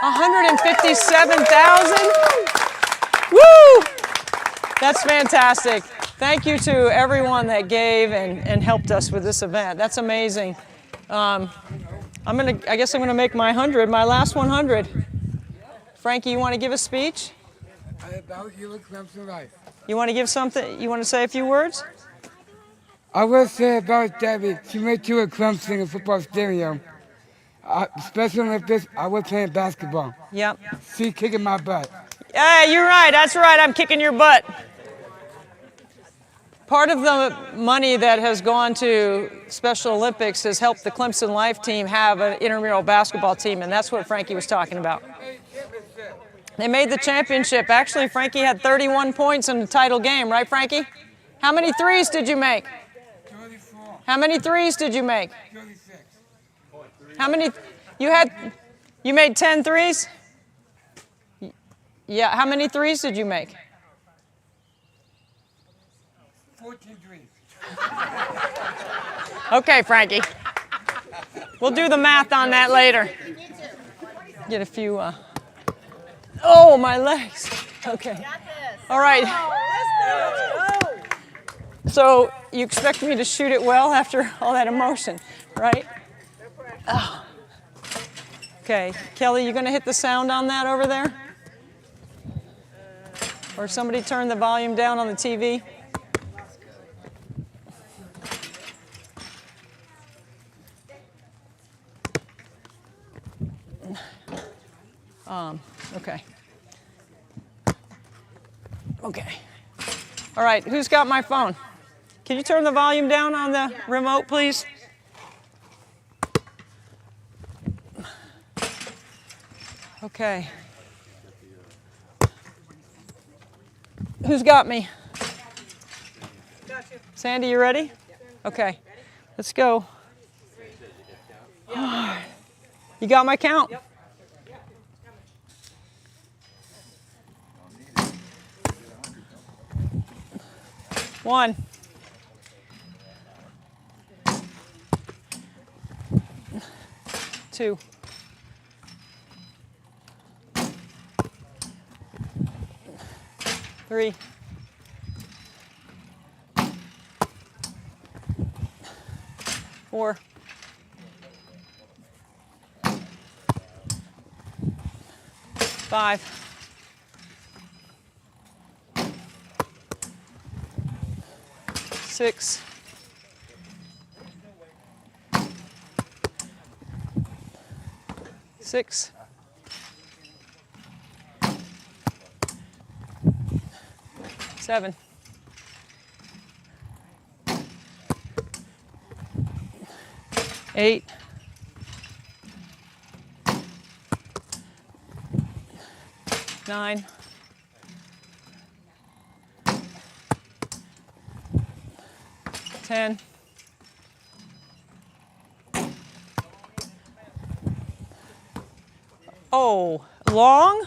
$157,000. Woo! That's fantastic. Thank you to everyone that gave and helped us with this event. That's amazing. I guess I'm gonna make my last 100. Frankie, you want to give a speech? About your Clemson life. You want to give something? You want to say a few words? I will say about Debbie, she made you a Clemson in football stadium. Special Olympics, I was playing basketball. Yep. She kicking my butt. Hey, you're right. That's right. I'm kicking your butt. Part of the money that has gone to Special Olympics has helped the Clemson Life team have an intramural basketball team, and that's what Frankie was talking about. They made the championship. Actually, Frankie had 31 points in the title game, right, Frankie? How many threes did you make? 34. How many threes did you make? 36. How many? You made 10 threes? Yeah, how many threes did you make? 14 threes. Okay, Frankie. We'll do the math on that later. Get a few, oh, my legs. Okay. All right. So you expect me to shoot it well after all that emotion, right? Oh. Okay, Kelly, you gonna hit the sound on that over there? Or somebody turn the volume down on the TV? Okay. Okay. All right, who's got my phone? Can you turn the volume down on the remote, please? Okay. Who's got me? Sandy, you ready? Okay. Let's go. You got my count? 1. 2. 3. 4. 5. 6. 6. 7. 8. 9. 10. 'Oh, long?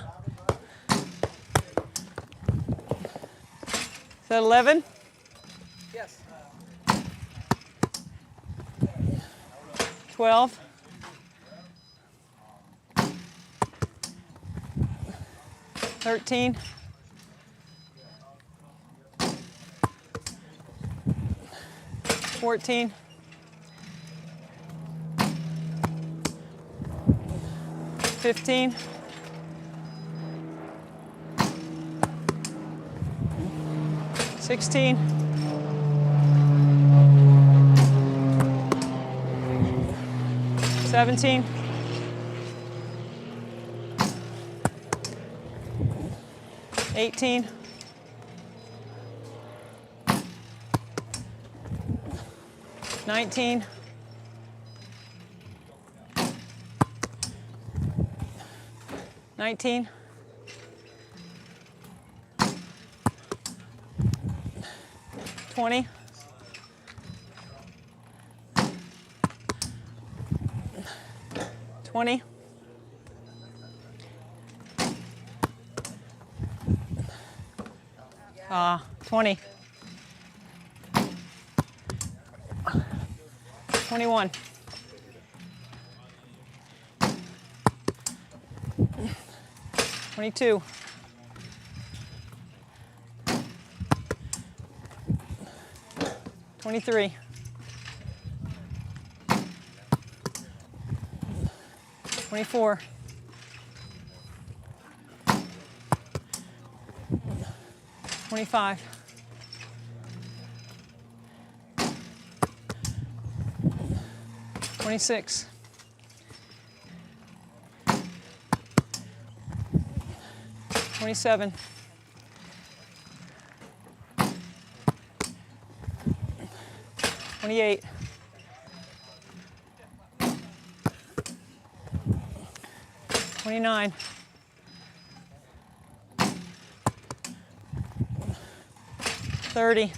Is that 11? Yes. 12. 13. 14. 15. 16. 17. 18. 19. 19. 20. 20. 20. 21. 22. 23. 24. 25. 26. 27. 28. 29. 30.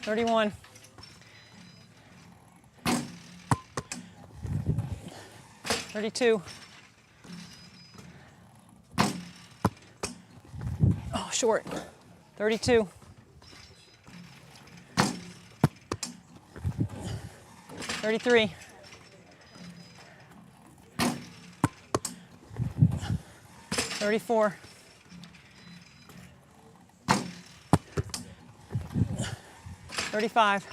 31. 32. Oh, short. 32. 33. 34. 35.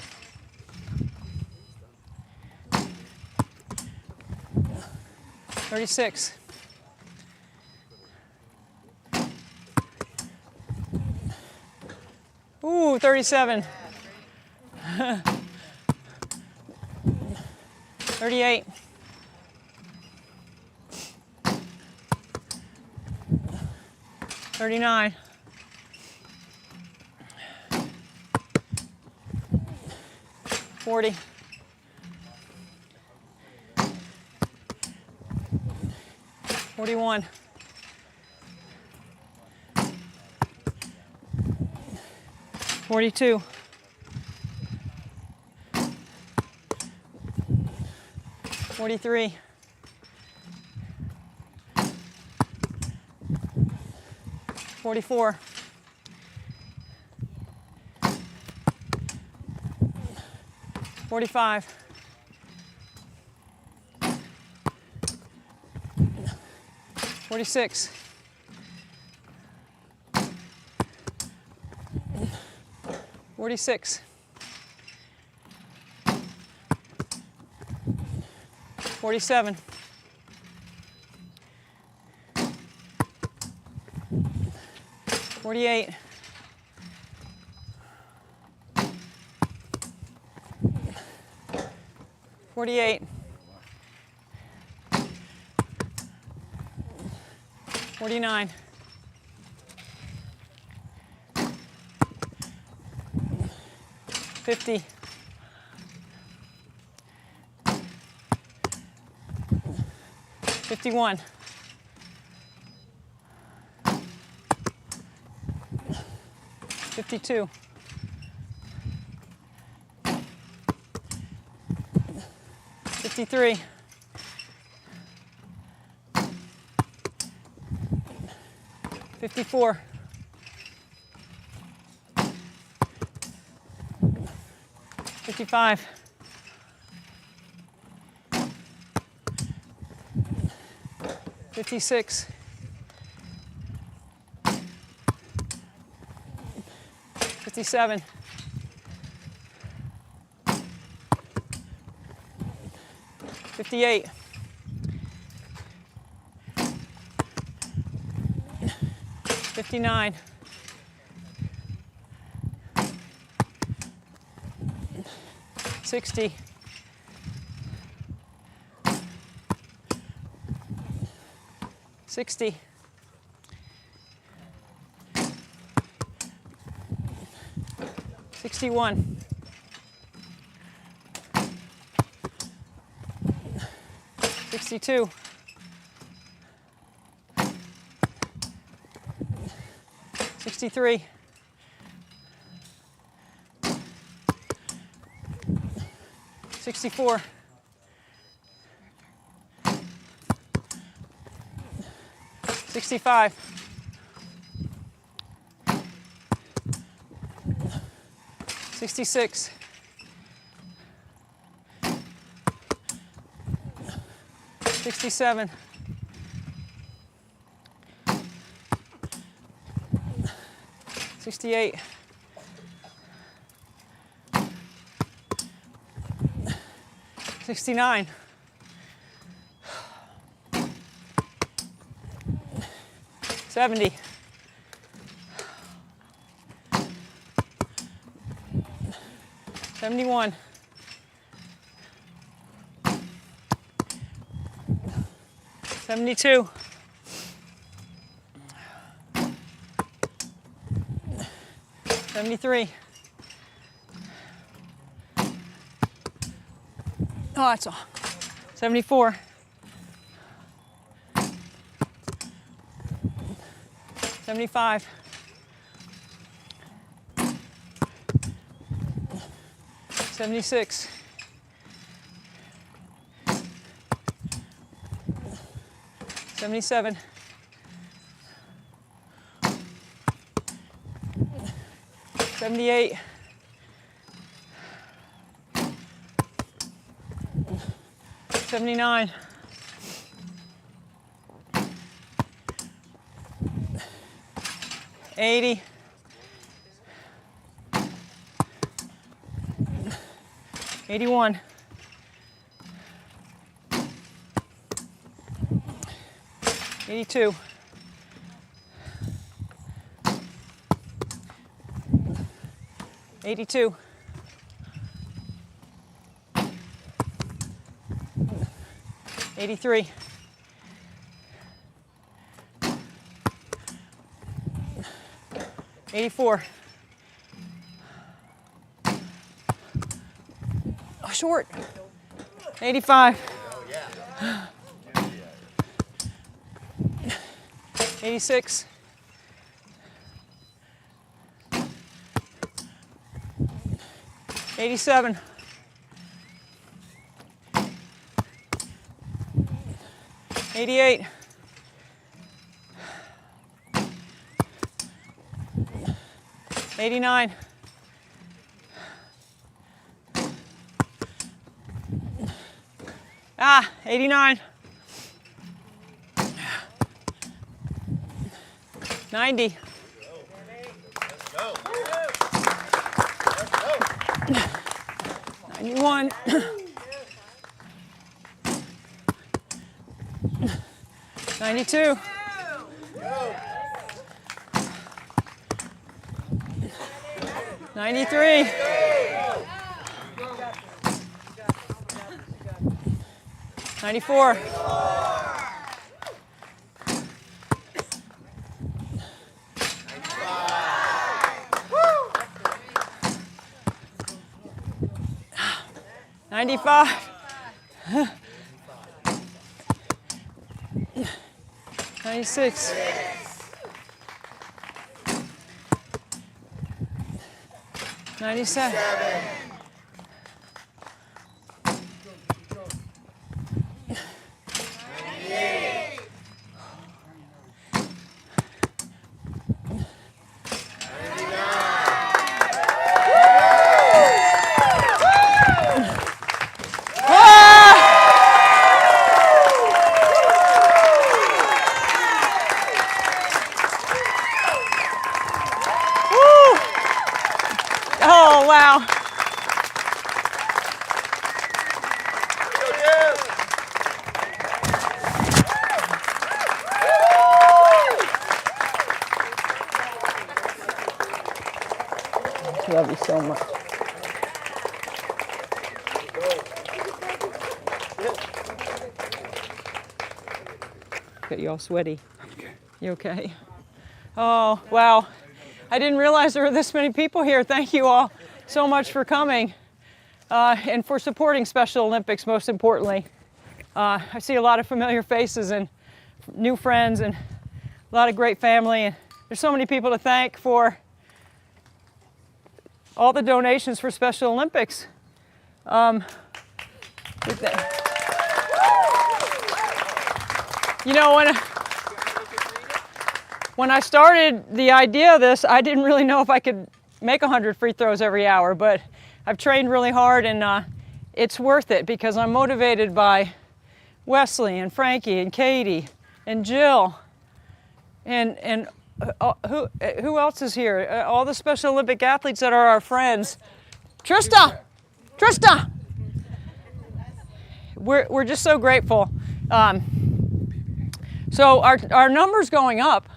36. 37. 38. 39. 40. 41. 42. 43. 44. 45. 46. 46. 47. 48. 48. 49. 50. 51. 52. 53. 54. 55. 56. 57. 58. 59. 60. 60. 61. 62. 63. 64. 65. 66. 67. 68. 69. 70. 71. 72. 73. Oh, that's all. 74. 75. 76. 77. 78. 79. 80. 81. 82. 82. 83. 84. Oh, short. 85. 86. 87. 88. 89. 89. 90. 91. 92. 93. 94. 95. 96. 97. 'Love you so much. Got you all sweaty. You okay? Oh, wow. I didn't realize there were this many people here. Thank you all so much for coming and for supporting Special Olympics, most importantly. I see a lot of familiar faces and new friends and a lot of great family. And there's so many people to thank for all the donations for Special Olympics. You know, when I started the idea of this, I didn't really know if I could make 100 free throws every hour, but I've trained really hard, and it's worth it because I'm motivated by Wesley and Frankie and Katie and Jill and who else is here? All the Special Olympic athletes that are our friends. Trista! We're just so grateful. So our numbers going up.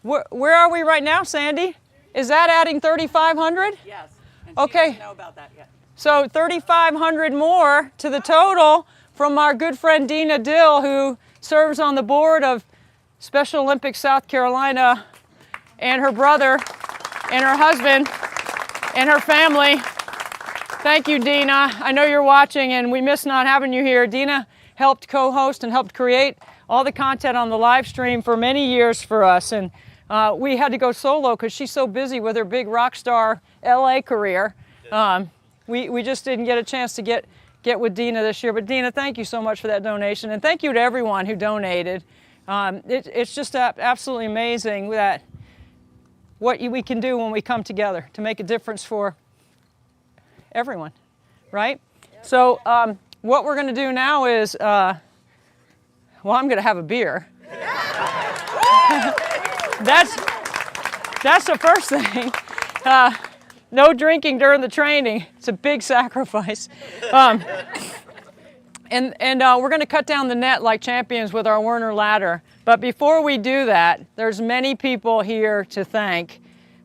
Where are we right now, Sandy? Is that adding 3,500? Yes. And Okay. She doesn't know about that yet. So 3,500 more to the total from our good friend Dina Dill, who serves on the board of Special Olympics South Carolina, and her brother and her husband and her family. Thank you, Dina. I know you're watching, and we miss not having you here. Dina helped co-host and helped create all the content on the live stream for many years for us. And we had to go solo because she's so busy with her big rock star LA career. We just didn't get a chance to get with Dina this year. But Dina, thank you so much for that donation. And thank you to everyone who donated. It's just absolutely amazing that what we can do when we come together to make a difference for everyone, right? So what we're going to do now is, well, I'm going to have a beer. That's the first thing. No drinking during the training. It's a big sacrifice. And we're going to cut down the net like champions with our Werner ladder. But before we do that, there's many people here to thank.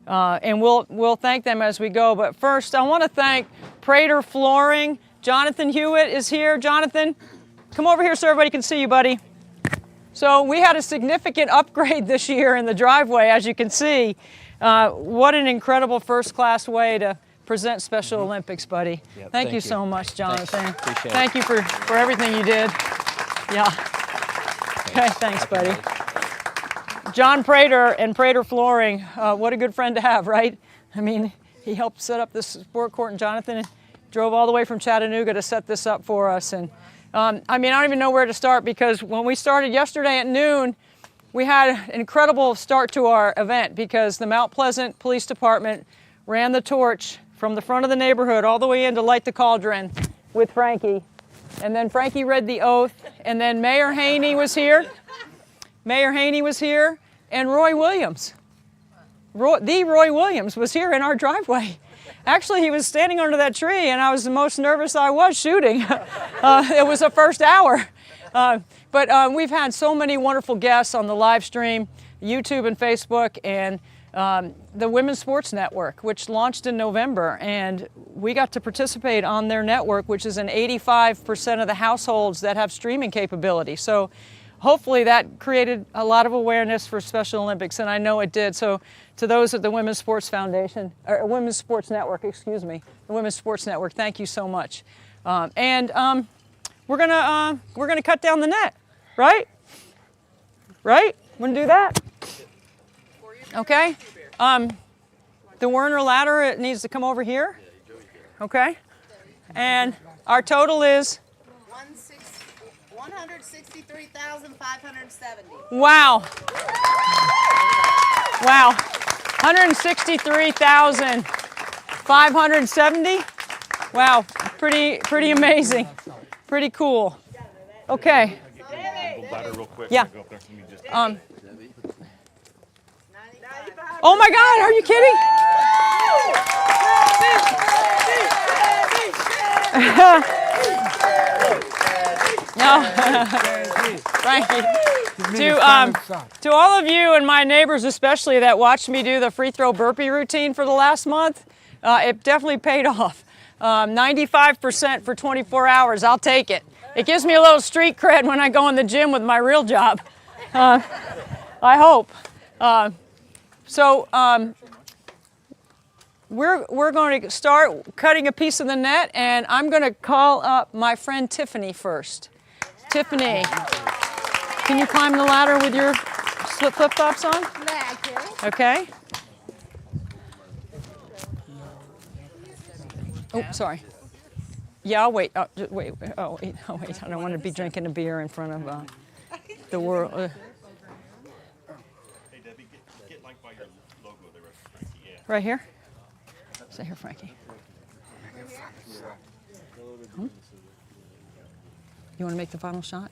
And we'll thank them as we go. But first, I want to thank Prater Flooring. Jonathan Hewitt is here. Jonathan, come over here so everybody can see you, buddy. So we had a significant upgrade this year in the driveway, as you can see. What an incredible first-class way to present Special Olympics, buddy. Yep, thank you so much, Jonathan. Appreciate Thank you for everything you did. Yeah. Okay, thanks, buddy. John Prater and Prater Flooring, what a good friend to have, right? I mean, he helped set up this sport court, and Jonathan drove all the way from Chattanooga to set this up for us. And I mean, I don't even know where to start because when we started yesterday at noon, we had an incredible start to our event because the Mount Pleasant Police Department ran the torch from the front of the neighborhood all the way in to light the cauldron with Frankie. And then Frankie read the oath, and then Mayor Haney was here. Mayor Haney was here, and Roy Williams. The Roy Williams was here in our driveway. Actually, he was standing under that tree, and I was the most nervous I was shooting. It was the first hour. But we've had so many wonderful guests on the live stream, YouTube and Facebook, and the Women's Sports Network, which launched in November. And we got to participate on their network, which is in 85% of the households that have streaming capability. So hopefully that created a lot of awareness for Special Olympics, and I know it did. So to those at the Women's Sports Foundation, or Women's Sports Network, excuse me, the Women's Sports Network, thank you so much. We're gonna cut down the net, right? Right? Wanna do that? Okay. The Werner ladder, it needs to come over here. Okay. And our total is 163,570. Wow. Wow. 163,570. Wow. Pretty amazing. Pretty cool. Okay. Yeah. Oh my God, are you kidding? No. Frankie. To all of you and my neighbors especially that watched me do the free throw burpee routine for the last month, it definitely paid off. 95% for 24 hours, I'll take it. It gives me a little street cred when I go in the gym with my real job. I hope. We're going to start cutting a piece of the net, and I'm going to call up my friend Tiffany first. Tiffany, can you climb the ladder with your flip-flops on? Okay. Oh, sorry. Yeah, I'll wait. Wait. Oh, wait. I don't want to be drinking a beer in front of the world. Hey, Debbie, get like by your logo there, Frankie. Yeah. Right here? Stay here, Frankie. You want to make the final shot?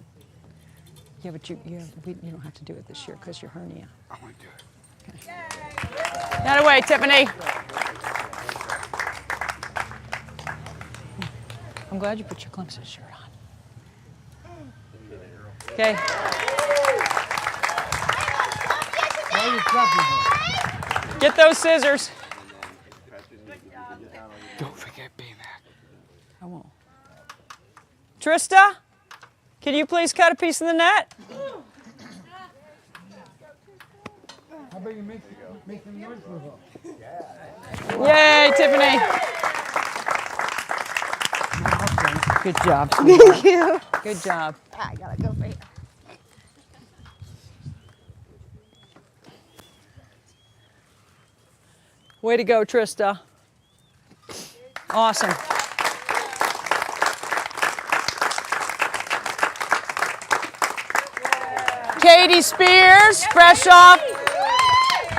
Yeah, but you don't have to do it this year because your hernia. I want to do it. Okay. That away, Tiffany. I'm glad you put your Clemson shirt on. Okay. Why are you clapping? Get those scissors. Don't forget BMAC. I won't. Trista, can you please cut a piece of the net? How about you make some noise with her? Yay, Tiffany. Good job. Thank you. Good job. I gotta go for here. Way to go, Trista. Awesome. Katie Spears, fresh off.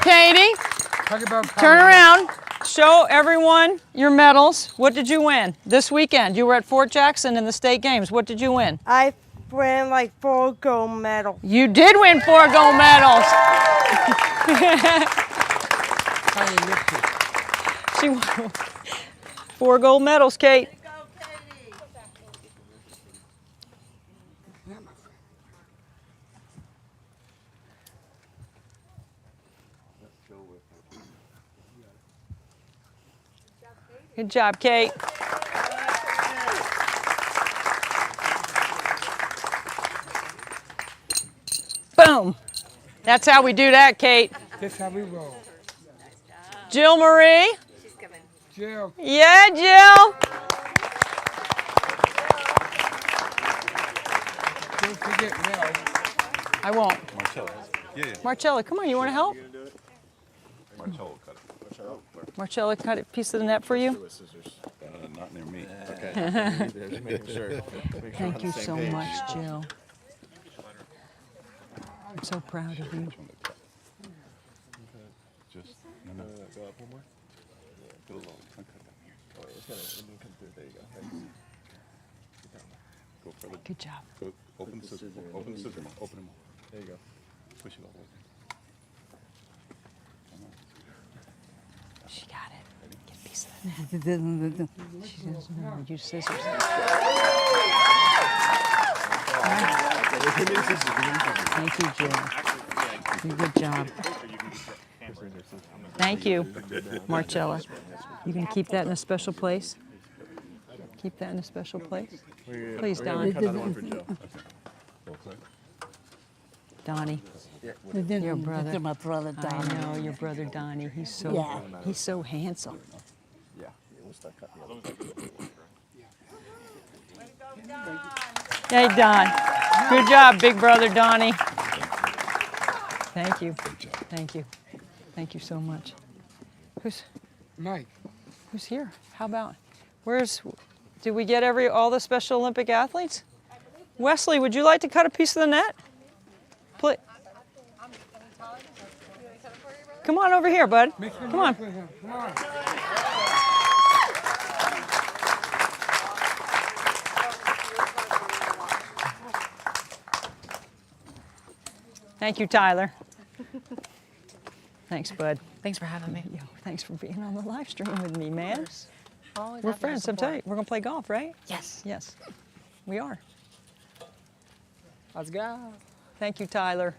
Katie, turn around. Show everyone your medals. What did you win this weekend? You were at Fort Jackson in the state games. What did you win? I won like 4 gold medals. You did win 4 gold medals. She won 4 gold medals, Kate. Good job, Kate. Boom. That's how we do that, Kate. That's how we roll. Jill Marie. She's coming. Jill. Yeah, Jill. Don't forget Mel. I won't. Marcella. Yeah. Marcella, come on, you want to help? Marcella cut it. Marcella cut a piece of the net for you? Not near me. Okay. Thank you so much, Jill. I'm so proud of you. Just go up one more. put a little cut down here. Oh, it's gonna come through. There you go. Thanks. Go further. Good job. Go, open the scissor. Open the scissor. Open them all. There you go. Push it all the way. She got it. Get a piece of the net. She doesn't know how to use scissors. Thank you, Jill. Good job. Thank you, Marcella. You gonna keep that in a special place? Keep that in a special place? Please, Don. Donnie. Your brother. My brother, Donnie. I know, your brother Donnie. He's so handsome. Yeah. We'll start cutting. Hey, Don. Good job, big brother Donnie. Thank you. Thank you. Thank you so much. Who's Mike? Who's here? How about? Did we get all the Special Olympic athletes? Wesley, would you like to cut a piece of the net? Please. Come on over here, bud. Come on. Come on. Thank you, Tyler. Thanks, bud. Thanks for having me. Yo, thanks for being on the live stream with me, man. Always We're happy to friends. I'm support. telling you, we're gonna play golf, right? Yes. Yes, we are. Let's go. Thank you, Tyler.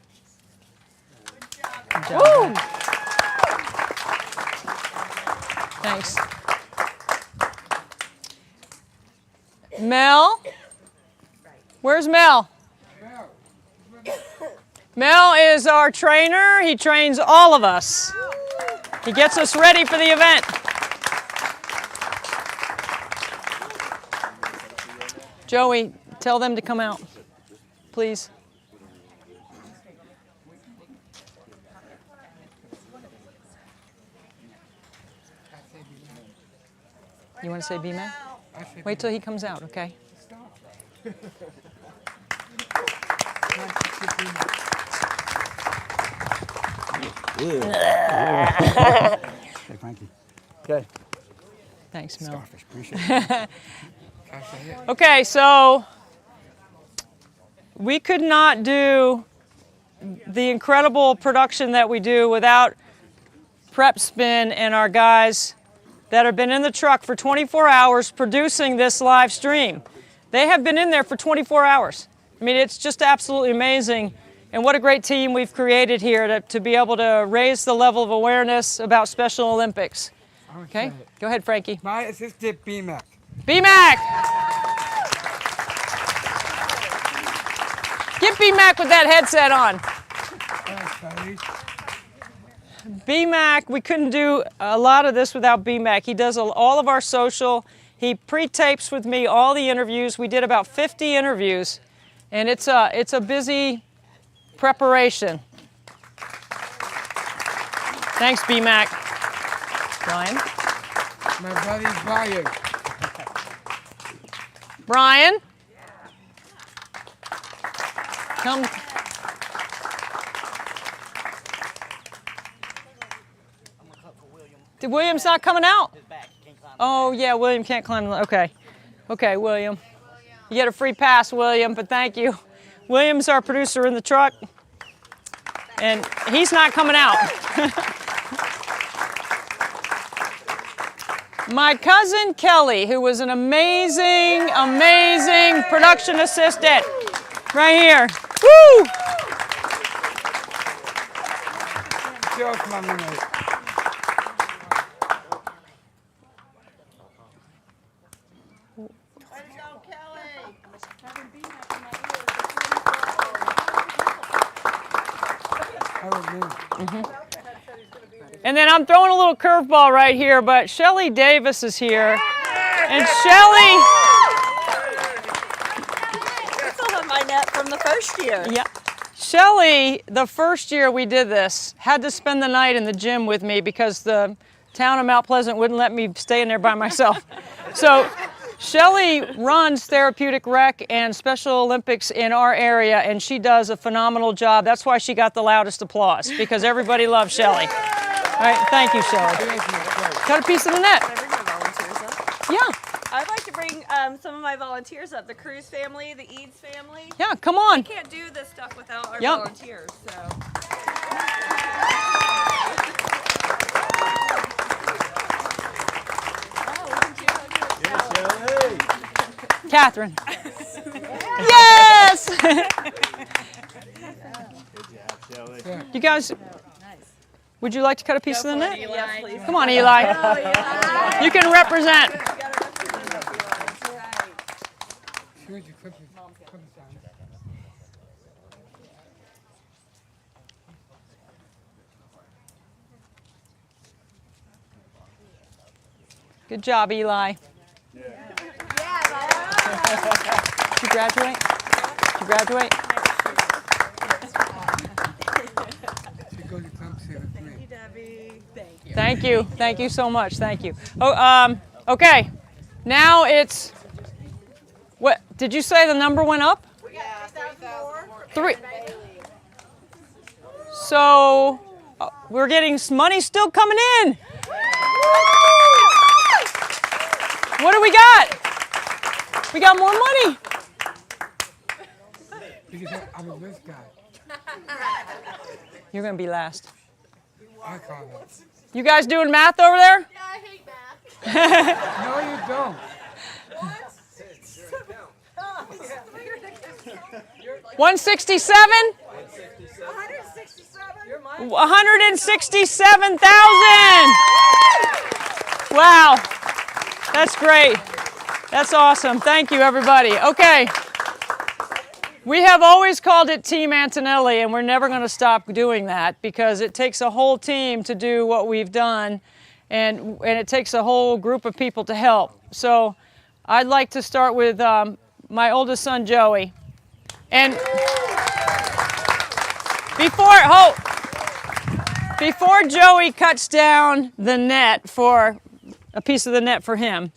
Good Woo! job. Thanks. Where's Mel? Mel is our trainer. He trains all of us. He gets us ready for the event. Joey, tell them to come out, please. You want to say B-Man? Wait till he comes out, okay? Hey, Frankie. Okay. Thanks, Mel. Starfish, appreciate it. Okay, so we could not do the incredible production that we do without Prep Spin and our guys that have been in the truck for 24 hours producing this live stream. They have been in there for 24 hours. I mean, it's just absolutely amazing. And what a great team we've created here to be able to raise the level of awareness about Special Olympics. Okay, go ahead, Frankie. My assistant, B-Mac. B-Mac! Get B-Mac with that headset on. B-Mac, we couldn't do a lot of this without B-Mac. He does all of our social. He pre-tapes with me all the interviews. We did about 50 interviews, and it's a busy preparation. Thanks, B-Mac. Brian? My buddy Brian. Brian? Come. Did William's not coming out? Oh, yeah, William can't climb. Okay. Okay, William. You get a free pass, William, but thank you. William's our producer in the truck, and he's not coming out. My cousin Kelly, who was an amazing, amazing production assistant, right here. Woo! And then I'm throwing a little curveball right here, but Shelly Davis is here. And Shelly... I still have my net from the first year. Yeah. Shelly, the first year we did this, had to spend the night in the gym with me because the town of Mount Pleasant wouldn't let me stay in there by myself. So Shelly runs Therapeutic Rec and Special Olympics in our area, and she does a phenomenal job. That's why she got the loudest applause, because everybody loves Shelly. All right, thank you, Shelly. Cut a piece of the net. Can I bring my volunteers up? Yeah. I'd like to bring some of my volunteers up, the Cruz family, the Eads family. Yeah, come on. We can't do this stuff without our Yep. volunteers, so. Catherine. Yes! You guys, would you like to cut a piece of the net? Yes, please. Come on, Eli. You can represent. Good job, Eli. Did you graduate? Did you graduate? Thank you, Debbie. Thank you. Thank you. Thank you so much. Thank you. Oh, okay. Now it's, what, did you say the number went up? Yeah, 3,000 more. Three. So we're getting money still coming in. What do we got? We got more money. Because I'm a risk guy. You're going to be last. I call that. You guys doing math over there? Yeah, I hate math. No, you don't. 167? 167,000. Wow. That's great. That's awesome. Thank you, everybody. Okay. We have always called it Team Antonelli, and we're never going to stop doing that because it takes a whole team to do what we've done, and it takes a whole group of people to help. So I'd like to start with my oldest son, Joey. And before Joey cuts down the net for a piece of the net for him,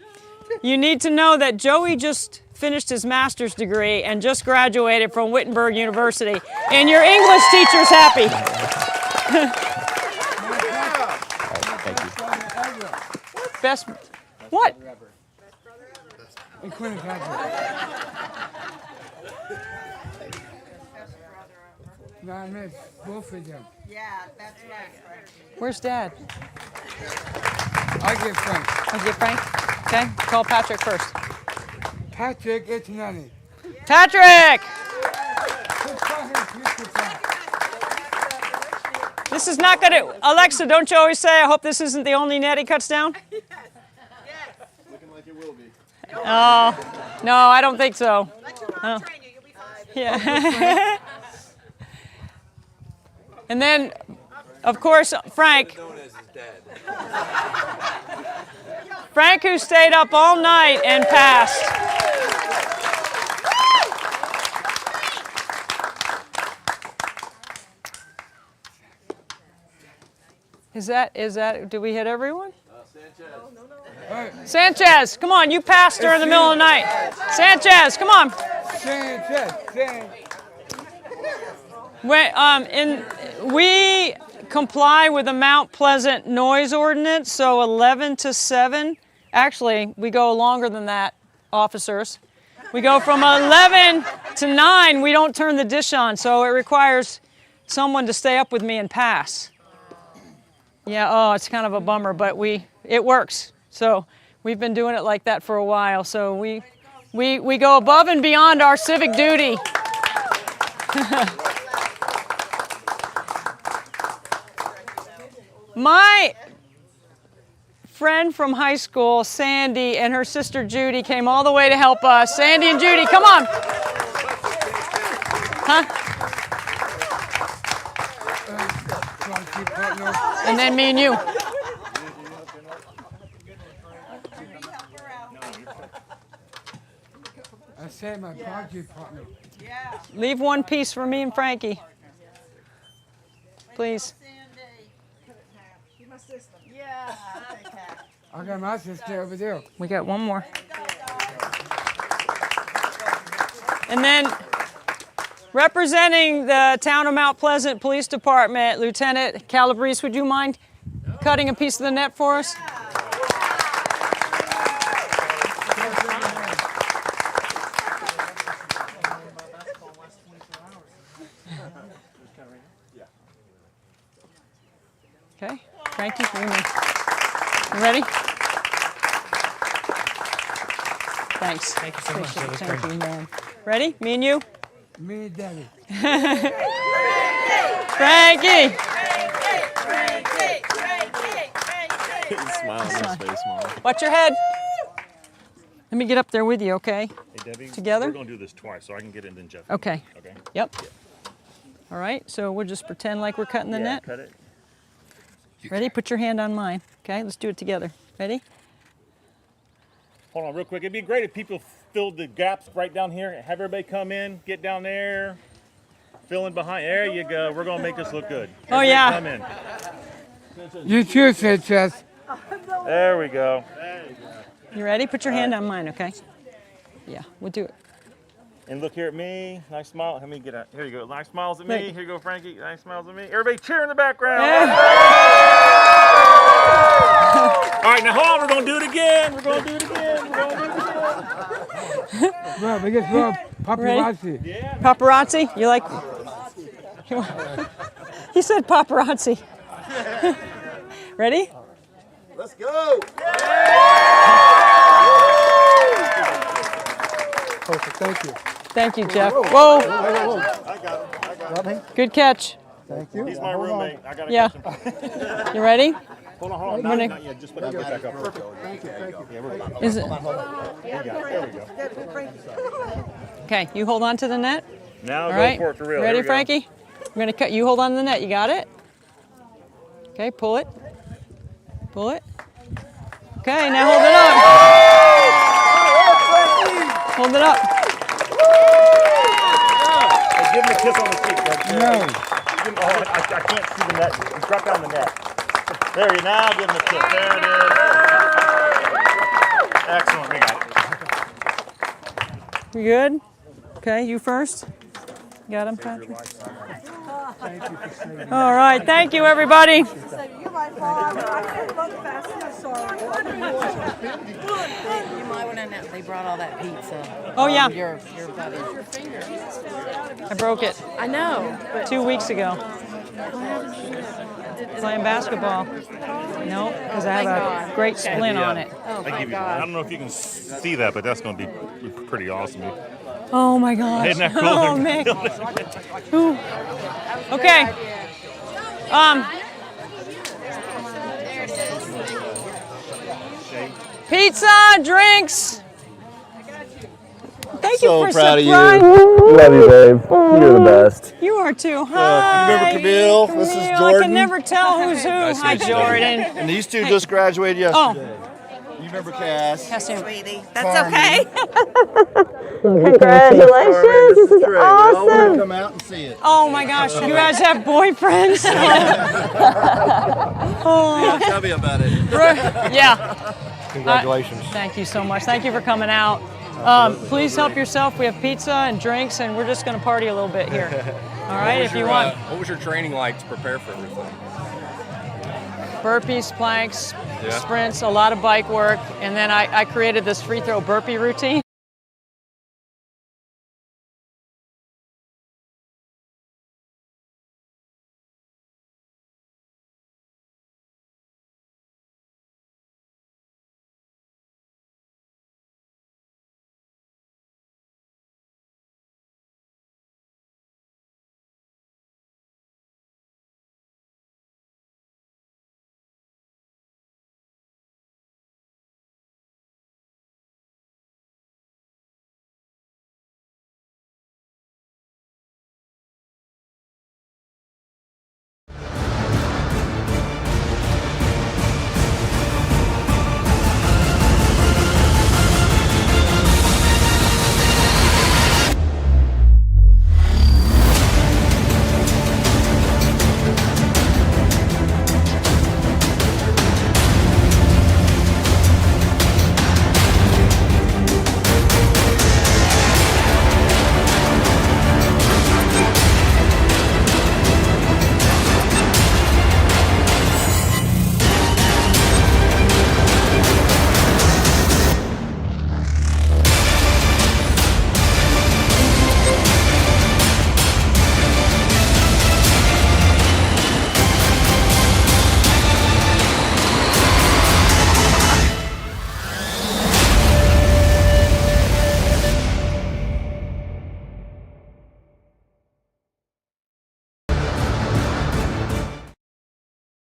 you need to know that Joey just finished his master's degree and just graduated from Wittenberg University, and your English teacher's happy. Best, what? No, I miss both of them. Yeah, that's right. Where's Dad? I'll get Frank. I'll get Frank? Okay, call Patrick first. Patrick, it's Nanny. Patrick! This is not going to, Alexa, don't you always say, I hope this isn't the only net he cuts down? Looking like it will be. Oh, no, I don't think so. Oh. Yeah. And then, of course, Frank. Frank, who stayed up all night and passed. Is that, do we hit everyone? Sanchez, come on, you passed during the middle of the night. Sanchez, come on. We comply with the Mount Pleasant noise ordinance, so 11 to 7. Actually, we go longer than that, officers. We go from 11 to 9, we don't turn the dish on, so it requires someone to stay up with me and pass. Yeah, oh, it's kind of a bummer, but it works. So we've been doing it like that for a while, so we go above and beyond our civic duty. My friend from high school, Sandy, and her sister Judy came all the way to help us. Sandy and Judy, come on. Huh? And then me and you. I say my party partner. Leave one piece for me and Frankie. Please. I got my sister over there. We got one more. And then representing the town of Mount Pleasant Police Department, Lieutenant Calabrese, would you mind cutting a piece of the net for us? Okay, Frankie, you ready? Thanks. Thank you so much. That was Thank great. you, man. Ready? Me and you? Me and Daddy. Frankie! Smile on his face, Mom. Watch your head. Let me get up there with you, okay? Hey, Debbie. Together? We're going to do this twice, so I can get it and then Jeff. Okay. Okay. Yep. All right, so we'll just pretend like we're cutting the Yeah, net. cut it. Ready? Put your hand on mine. Okay, let's do it together. Ready? Hold on real quick. It'd be great if people filled the gaps right down here. Have everybody come in, get down there, fill in behind. There you go. We're going to make this look good. Oh, Everybody yeah. Come in. You too, Sanchez. There we go. You ready? Put your hand on mine, okay? Yeah, we'll do it. And look here at me. Nice smile. Let me get out. Here you go. Nice smiles at me. Thank you. Here you go, Frankie. Nice smiles at me. Everybody cheer in the background. All right, now hold on. We're going to do it again. We're going to do it again. We're going to do it again. Rob, I guess Rob, paparazzi. Yeah. Paparazzi? You like? He said paparazzi. Ready? Let's go. Perfect. Thank you. Thank you, Jeff. Whoa. I got him. Good catch. Thank you. He's my roommate. I got to Yeah. catch him. You ready? Hold on. Not yet. Just put it back up. Thank you. Yeah, we're good. Is it? There we go. Okay, you hold on to the net. Now All go right. for it for real. Ready, Here we go. Frankie? I'm gonna cut. You hold on to the net. You got it? Okay, pull it. Pull it. Okay, now hold it up. Hold it up. Hey, give him a kiss on the cheek, Greg. No. Give him, oh, I can't see the net. He's dropped down the net. There you now. Give him a kiss. There it is. Excellent. We got it. You good? Okay, you first. Got him, Patrick? All right, thank you, everybody. You're my father. I can't look fast enough, sorry. You might want to know, they brought all that pizza. Oh, yeah. Your buddy. I broke it. I know. 2 weeks ago. Playing basketball. No, because I have a great splint on it. Oh, I my give you. God. I don't know if you can see that, but that's going to be pretty awesome. Oh my gosh. Isn't that cool? Oh man. Ooh. Okay. Pizza, drinks. Thank you So for proud of you. surprise. Love you, babe. You're the best. You are too. You Hi. remember Camille? This is Camille. I Jordan. can never tell who's who. Nice to Hi, meet you. Jordan. And these two just graduated yesterday. You remember Cass? Sweetie, that's Carmen. okay. Congratulations. This is Trey. We all want to awesome. come out and see it. Oh my gosh, you guys have boyfriends? Oh. Tell me about it. Yeah. Congratulations. Thank you so much. Thank you for coming out. Please help yourself. We have pizza and drinks, and we're just going to party a little bit here. All right, if you want. What was your training like to prepare for everything? Burpees, planks, Yeah. sprints, a lot of bike work, and then I created this free throw burpee routine.